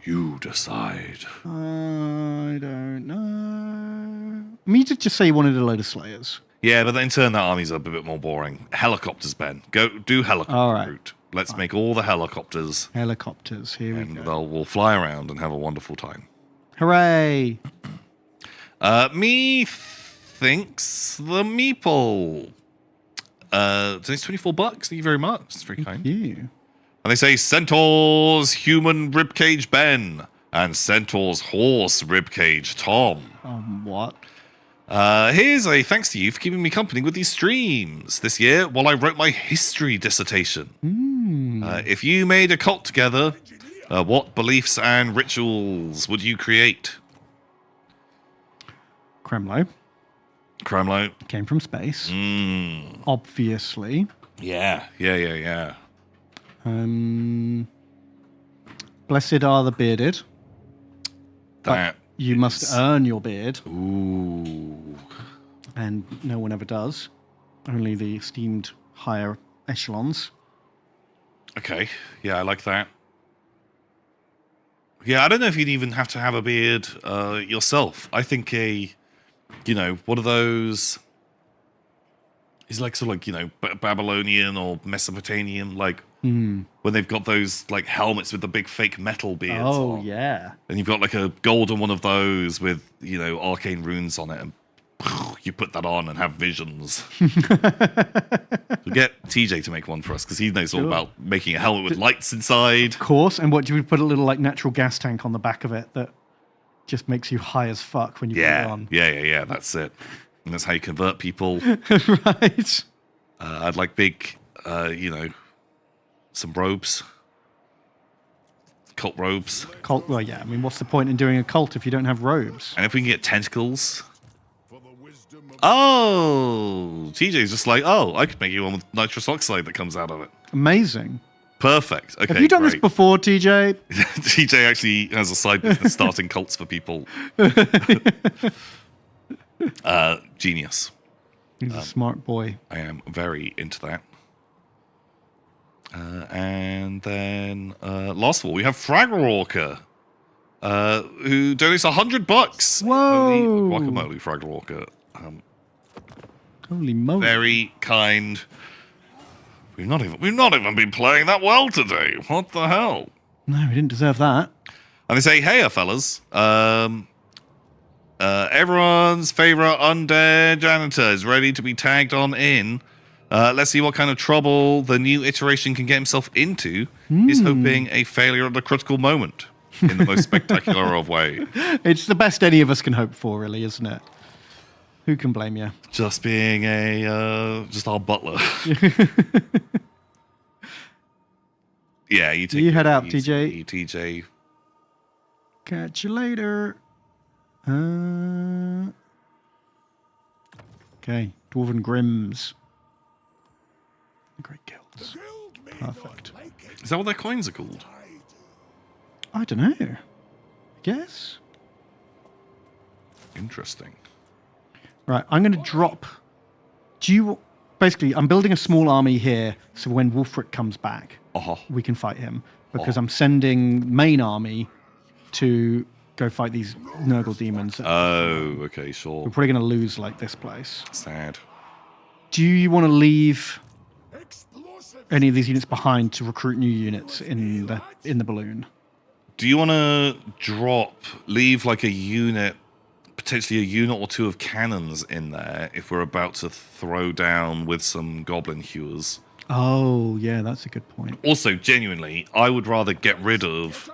You decide. I don't know. I mean, you did just say you wanted a load of slayers. Yeah, but in turn, that army's a bit more boring. Helicopters, Ben. Go do helicopter All right. route. Let's make all the helicopters, Helicopters, here we and go. we'll fly around and have a wonderful time. Hooray! Me thinks the meeple. It's $24. Thank you very much. It's very kind. You. And they say Centaur's human ribcage Ben and Centaur's horse ribcage Tom. What? Here's a thanks to you for keeping me company with these streams this year while I wrote my history dissertation. If you made a cult together, what beliefs and rituals would you create? Kremlo. Cramlo. Came from space. Obviously. Yeah. Blessed are the bearded. That You must earn your beard. Ooh. And no one ever does. Only the esteemed higher echelons. Okay. Yeah, I like that. Yeah, I don't know if you'd even have to have a beard yourself. I think one of those is like sort of like, Babylonian or Mesopotamian, like when they've got those like helmets with the big fake metal beards on. Yeah. And you've got like a golden one of those with, arcane runes on it, and you put that on and have visions. We'll get TJ to make one for us because he knows all about making a helmet with lights inside. Of course. And what do we put a little like natural gas tank on the back of it that just makes you high as fuck when you put it on? Yeah, that's it. And that's how you convert people. Right. I'd like big, some robes. Cult robes. Cult. Well, yeah. I mean, what's the point in doing a cult if you don't have robes? And if we can get tentacles. Oh, TJ's just like, I could make you one with nitrous oxide that comes out of it. Amazing. Perfect. Okay, Have you done this great. before, TJ? TJ actually has a side business starting cults for people. Genius. He's a smart boy. I am very into that. And then last of all, we have Fraggle who donates $100. Whoa. Holy guacamole, Fraggle. Holy moly. Very kind. We've not even been playing that well today. What the hell? No, we didn't deserve that. And they say, hey, fellas. Everyone's favorite undead janitor is ready to be tagged on in. Let's see what kind of trouble the new iteration can get himself into. He's hoping a failure at the critical moment in the most spectacular of ways. It's the best any of us can hope for, really, isn't it? Who can blame you? Just being just our butler. Yeah, you take You head it out, easy, TJ. TJ. Catch you later. Okay, Dwarven Grims. The Great Guilds. Guild may Perfect. not like it. Is that what their coins are called? I don't know. I guess. Interesting. Right, I'm going to drop. Do you. Basically, I'm building a small army here so when Wulfric comes back, Uh-huh. we can fight him. Because I'm sending main army to go fight these Nurgle demons. Oh, okay, We're sure. probably going to lose like this place. Sad. Do you want to leave Explosive. any of these units behind to recruit new units in the balloon? Do you want to leave like a unit, potentially a unit or two of cannons in there if we're about to throw down with some goblin hewers? Oh, yeah, that's a good point. Also, genuinely, I would rather get rid of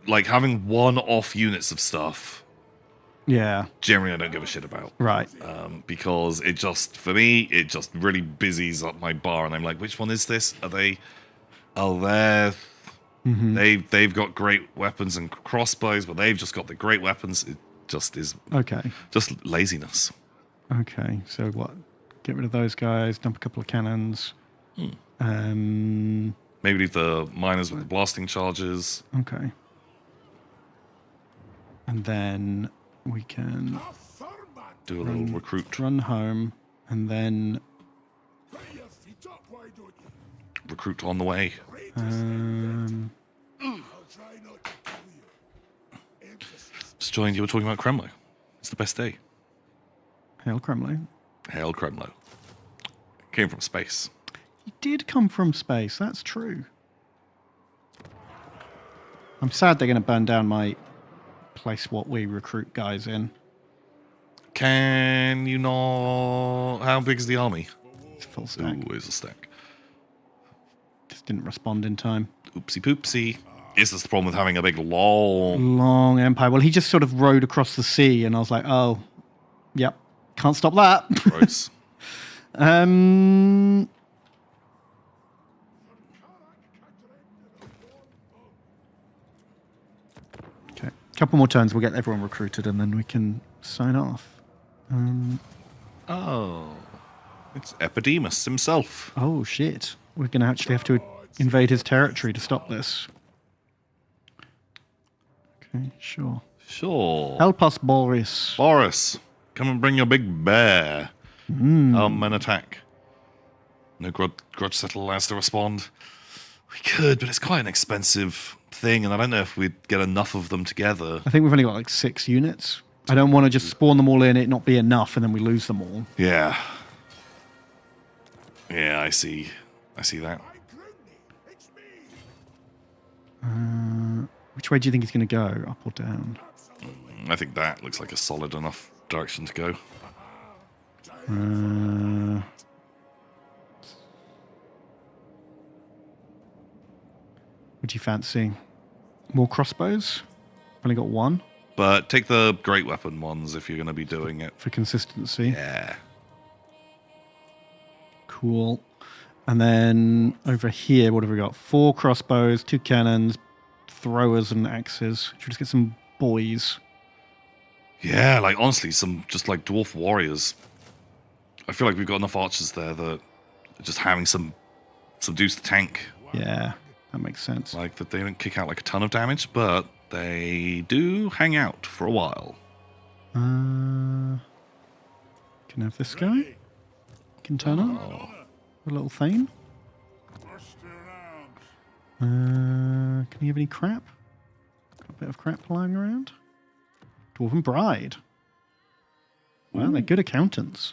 like having one-off units of stuff. Yeah, Generally, I don't give a shit about. right. Because it just, for me, it just really busies up my bar, and I'm like, which one is this? Are they? Oh, they've got great weapons and crossbows, but they've just got the great weapons. It just is Okay. just laziness. Okay, so what? Get rid of those guys, dump a couple of cannons. Maybe leave the miners with the blasting charges. Okay. And then we can Do a little recruit run home and then recruit on the way. Just joined. You were talking about Kremlo. It's the best day. Hail Kremlin. Hail Kremlo. Came from space. He did come from space, that's true. I'm sad they're going to burn down my place what we recruit guys in. Can you not? How big is the army? It's full stack. Ooh, it's a stack. Just didn't respond in time. Oopsie poopsie. Is this the problem with having a big long? Long empire. Well, he just sort of rode across the sea, and I was like, oh, yep, can't stop that. Gross. Okay, a couple more turns, we'll get everyone recruited, and then we can sign off. Oh, it's Epidemus himself. Oh, shit. We're going to actually have to invade his territory to stop this. Okay, sure. Sure. Help us, Boris. Boris, come and bring your big bear. And attack. No grudge settle has to respond. We could, but it's quite an expensive thing, and I don't know if we'd get enough of them together. I think we've only got like 6 units. I don't want to just spawn them all in, it not be enough, and then we lose them all. Yeah. Yeah, I see. I see that. Which way do you think he's going to go? Up or down? I think that looks like a solid enough direction to go. What do you fancy? More crossbows? Only got 1 But take the great weapon ones if you're going to be doing it. for consistency. Yeah. Cool. And then over here, what have we got? 4 crossbows, 2 cannons, throwers and axes. Should we just get some boys? Yeah, like honestly, some just like dwarf warriors. I feel like we've got enough archers there that just having some subduce the tank. Yeah, that makes sense. Like that they don't kick out like a ton of damage, but they do hang out for a while. Can I have this guy? Can turn on? A little thane? Can you have any crap? Got a bit of crap lying around? Dwarven Bride. Wow, they're good accountants.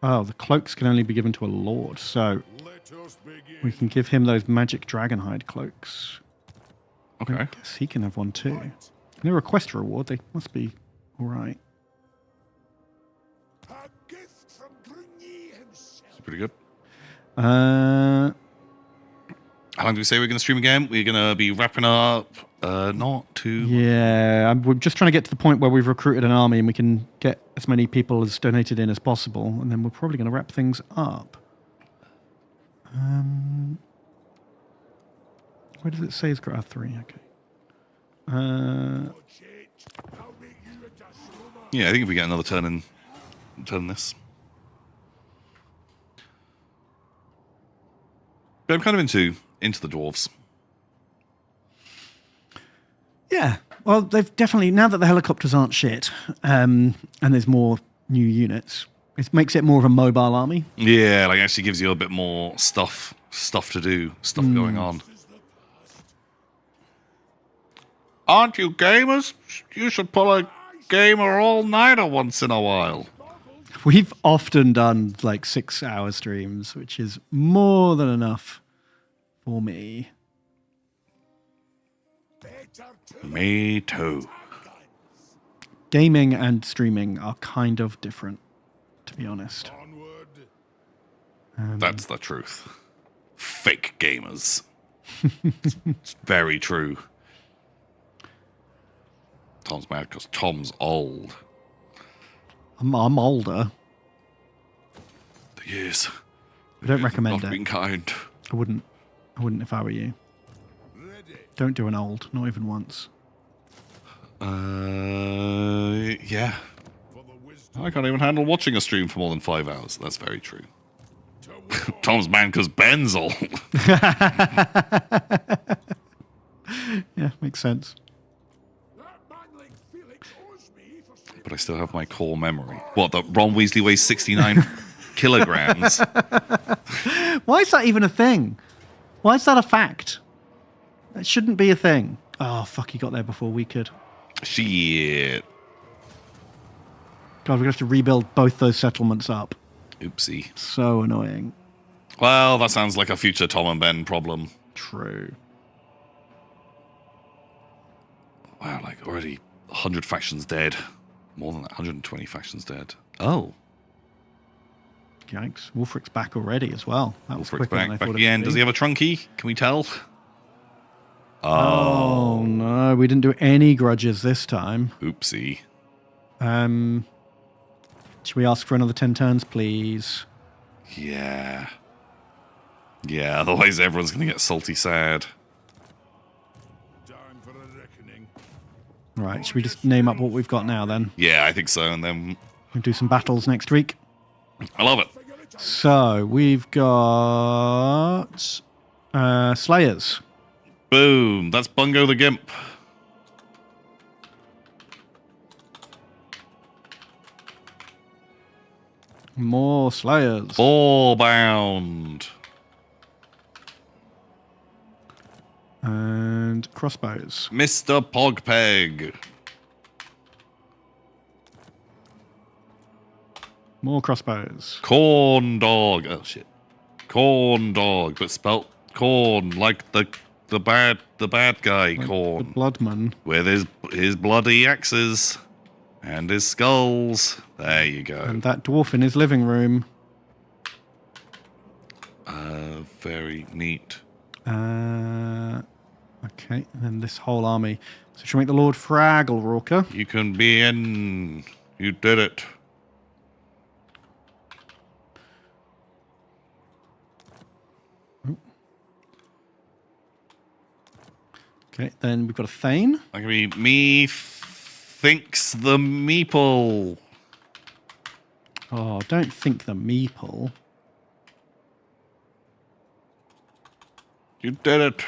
Oh, the cloaks can only be given to a lord, so we can give him those magic dragonhide cloaks. Okay. I guess he can have one too. And they're a quest reward, they must be alright. A gift from Grigny himself. It's pretty good. Uh, I time do we say we're going to stream again? We're going to be wrapping up. Not too. Yeah, we're just trying to get to the point where we've recruited an army and we can get as many people as donated in as possible, and then we're probably going to wrap things up. Where does it say it's got 3? Okay. Yeah, I think if we get another turn in this. But I'm kind of into the dwarves. Yeah, well, they've definitely, now that the helicopters aren't shit, and there's more new units, it makes it more of a mobile army. Yeah, like actually gives you a bit more stuff to do, going on. Aren't you gamers? You should pull a gamer all-nighter once in a while. We've often done like 6-hour streams, which is more than enough for me. Me too. Gaming and streaming are kind of different, to be honest. That's the truth. Fake gamers. It's very true. Tom's mad because Tom's old. I'm older. The years. I don't recommend Not it. being kind. I wouldn't if I were you. Don't do an old, not even once. Yeah. I can't even handle watching a stream for more than 5 hours. That's very true. Tom's man because Ben's old. Yeah, makes sense. But I still have my core memory. What, that Ron Weasley weighs 69 kilograms? Why is that even a thing? Why is that a fact? It shouldn't be a thing. Oh, fuck, he got there before we could. Shit. God, we're going to have to rebuild both those settlements up. Oopsie. So annoying. Well, that sounds like a future Tom and Ben problem. True. Wow, like already 100 factions dead. More than that, 120 factions dead. Oh. Yikes. Wolfric's back already as well. That was quicker than I back thought it again. would Does be. he have a trunky? Can we tell? Oh, no. We didn't do any grudges this time. Oopsie. Should we ask for another 10 turns, please? Yeah. Yeah, otherwise everyone's going to get salty sad. Right, should we just name up what we've got now then? Yeah, I think so. And then We'll do some battles next week. I love it. So, we've got Slayers. Boom. That's Bungo the Gimp. More Slayers. Ball bound. And crossbows. Mr. Pogpeg. More crossbows. Corn dog. Oh shit. Corn dog, but spelt corn like the bad guy Like corn. the Bloodman. With his bloody axes and his skulls. There you go. And that dwarf in his living room. Very neat. Okay, and then this whole army. So should we make the Lord Fraggle Rorker? You can be in. You did it. Okay, then we've got a Thane. That can be me thinks the meeple. Oh, don't think the meeple. You did it.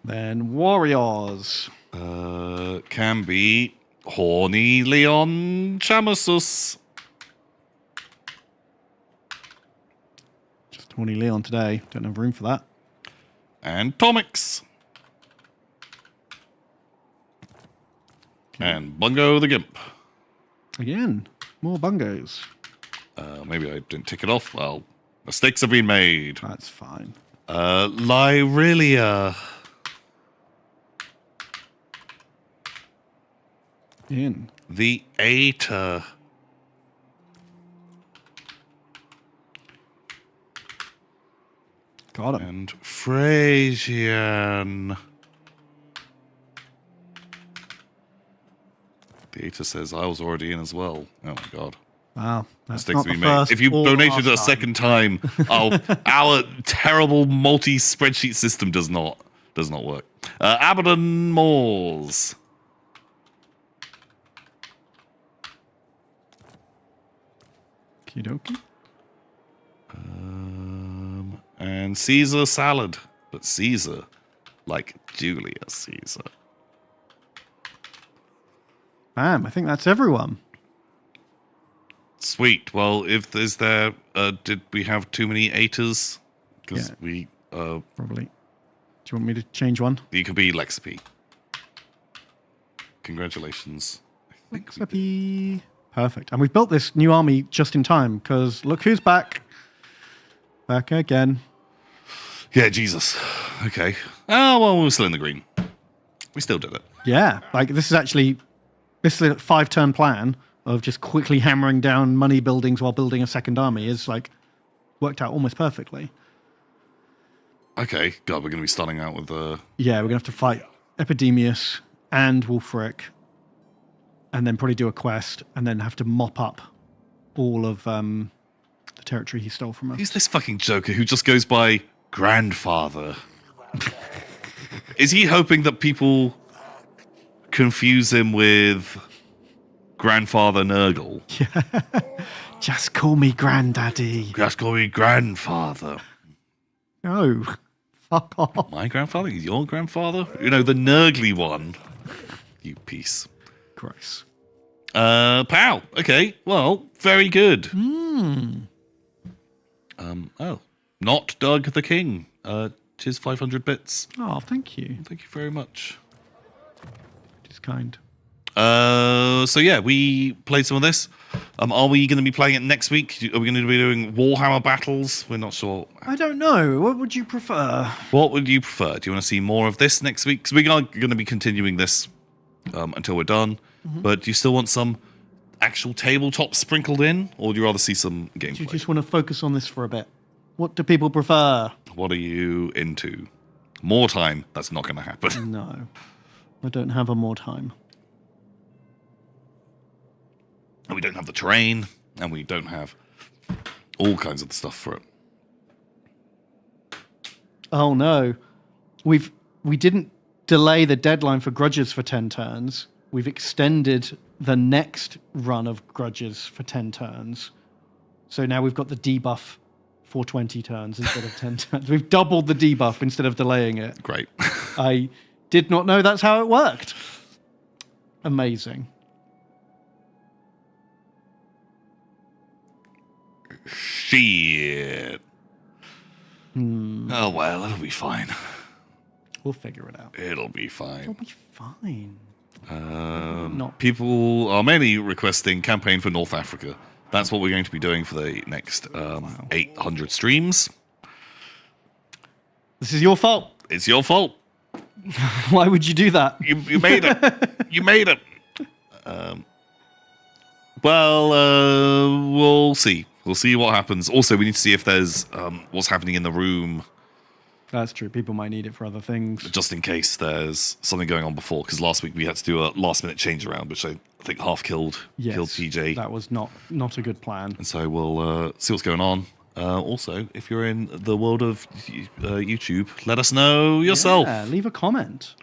Then Warriors. Can be Horny Leon Chamasus. Just Horny Leon today. Don't have room for that. And Tomix. And Bungo the Gimp. Again, more bungos. Maybe I didn't tick it off. Well, mistakes have been made. That's fine. Lyrilia. In. The Ater. Got him. And Frasian. The Eater says I was already in as well. Oh my god. Wow. That's Mistakes not to the be made. first If you or donated last a second time, our terrible multi-spreadsheet system does not work. Abaddon Moors. Okie dokie. And Caesar salad. But Caesar, like Julius Caesar. Bam, I think that's everyone. Sweet. Well, if there's there, did we have too many Aters? Because Yeah. we, Probably. Do you want me to change one? you could be Lexipy. Congratulations. Happy. Perfect. And we've built this new army just in time because look who's back. Back again. Yeah, Jesus. Okay. Oh, well, we were still in the green. We still did it. Yeah. Like this is a 5-turn plan of just quickly hammering down money buildings while building a second army is like worked out almost perfectly. Okay. God, we're going to be starting out with Yeah, we're going to have to fight Epidemius and Wulfric and then probably do a quest and then have to mop up all of the territory he stole from us. Who's this fucking joker who just goes by grandfather? Is he hoping that people confuse him with grandfather Nurgle? Just call me Granddaddy. Just call me grandfather. No, fuck off. My grandfather? He's your grandfather? You know, the Nurgly one. You piece. Gross. Pow. Okay. Well, very good. Oh, not Doug the King. Cheers, 500 bits. Oh, thank you. Thank you very much. It is kind. So yeah, we played some of this. Are we going to be playing it next week? Are we going to be doing Warhammer battles? We're not sure. I don't know. What would you prefer? What would you prefer? Do you want to see more of this next week? Because we are going to be continuing this until we're done. But do you still want some actual tabletop sprinkled in, or do you rather see some Do you gameplay? just want to focus on this for a bit? What do people prefer? What are you into? More time? That's not going to happen. No, I don't have a more time. And we don't have the terrain, and we don't have all kinds of stuff for it. Oh no, we didn't delay the deadline for Grudges for 10 turns. We've extended the next run of Grudges for 10 turns. So now we've got the debuff for 20 turns instead of 10 turns. We've doubled the debuff instead of delaying it. Great. I did not know that's how it worked. Amazing. Shit. Oh, well, it'll be fine. We'll figure it out. It'll be fine. It'll be fine. Not People are mainly requesting campaign for North Africa. That's what we're going to be doing for the next 800 streams. This is your fault. It's your fault. Why would you do that? You made it. You made it. We'll see. We'll see what happens. Also, we need to see if there's what's happening in the room, That's true. People might need it for other things. just in case there's something going on before. Because last week we had to do a last-minute change around, which I think half killed TJ. That was not a good plan. And so we'll see what's going on. Also, if you're in the world of YouTube, let us know yourself. Yeah, leave a comment.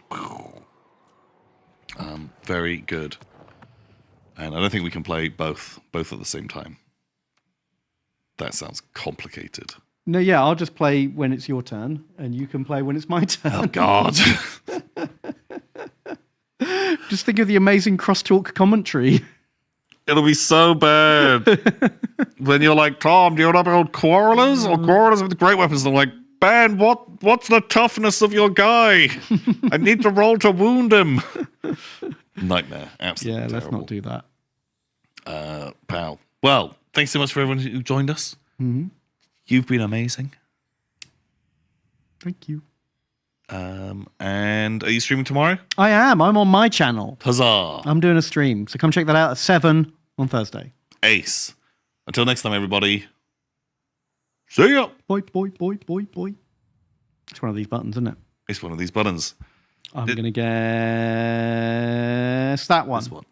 Very good. And I don't think we can play both at the same time. That sounds complicated. No, yeah, I'll just play when it's your turn, and you can play when it's my turn. Oh, God. Just think of the amazing crosstalk commentary. It'll be so bad. When you're like, Tom, do you want to build Quarrelers or Quarrelers with great weapons? And I'm like, Ben, what's the toughness of your guy? I need to roll to wound him. Nightmare. Absolutely Yeah, let's terrible. not do that. Pal. Well, thanks so much for everyone who joined us. Mm-hmm. You've been amazing. Thank you. And are you streaming tomorrow? I am. I'm on my channel. Huzzah. I'm doing a stream, so come check that out at 7 on Thursday. Ace. Until next time, everybody. See ya. Boy, boy, boy, boy, boy. It's one of these buttons, isn't it? It's one of these buttons. I'm going to guess that one. This one.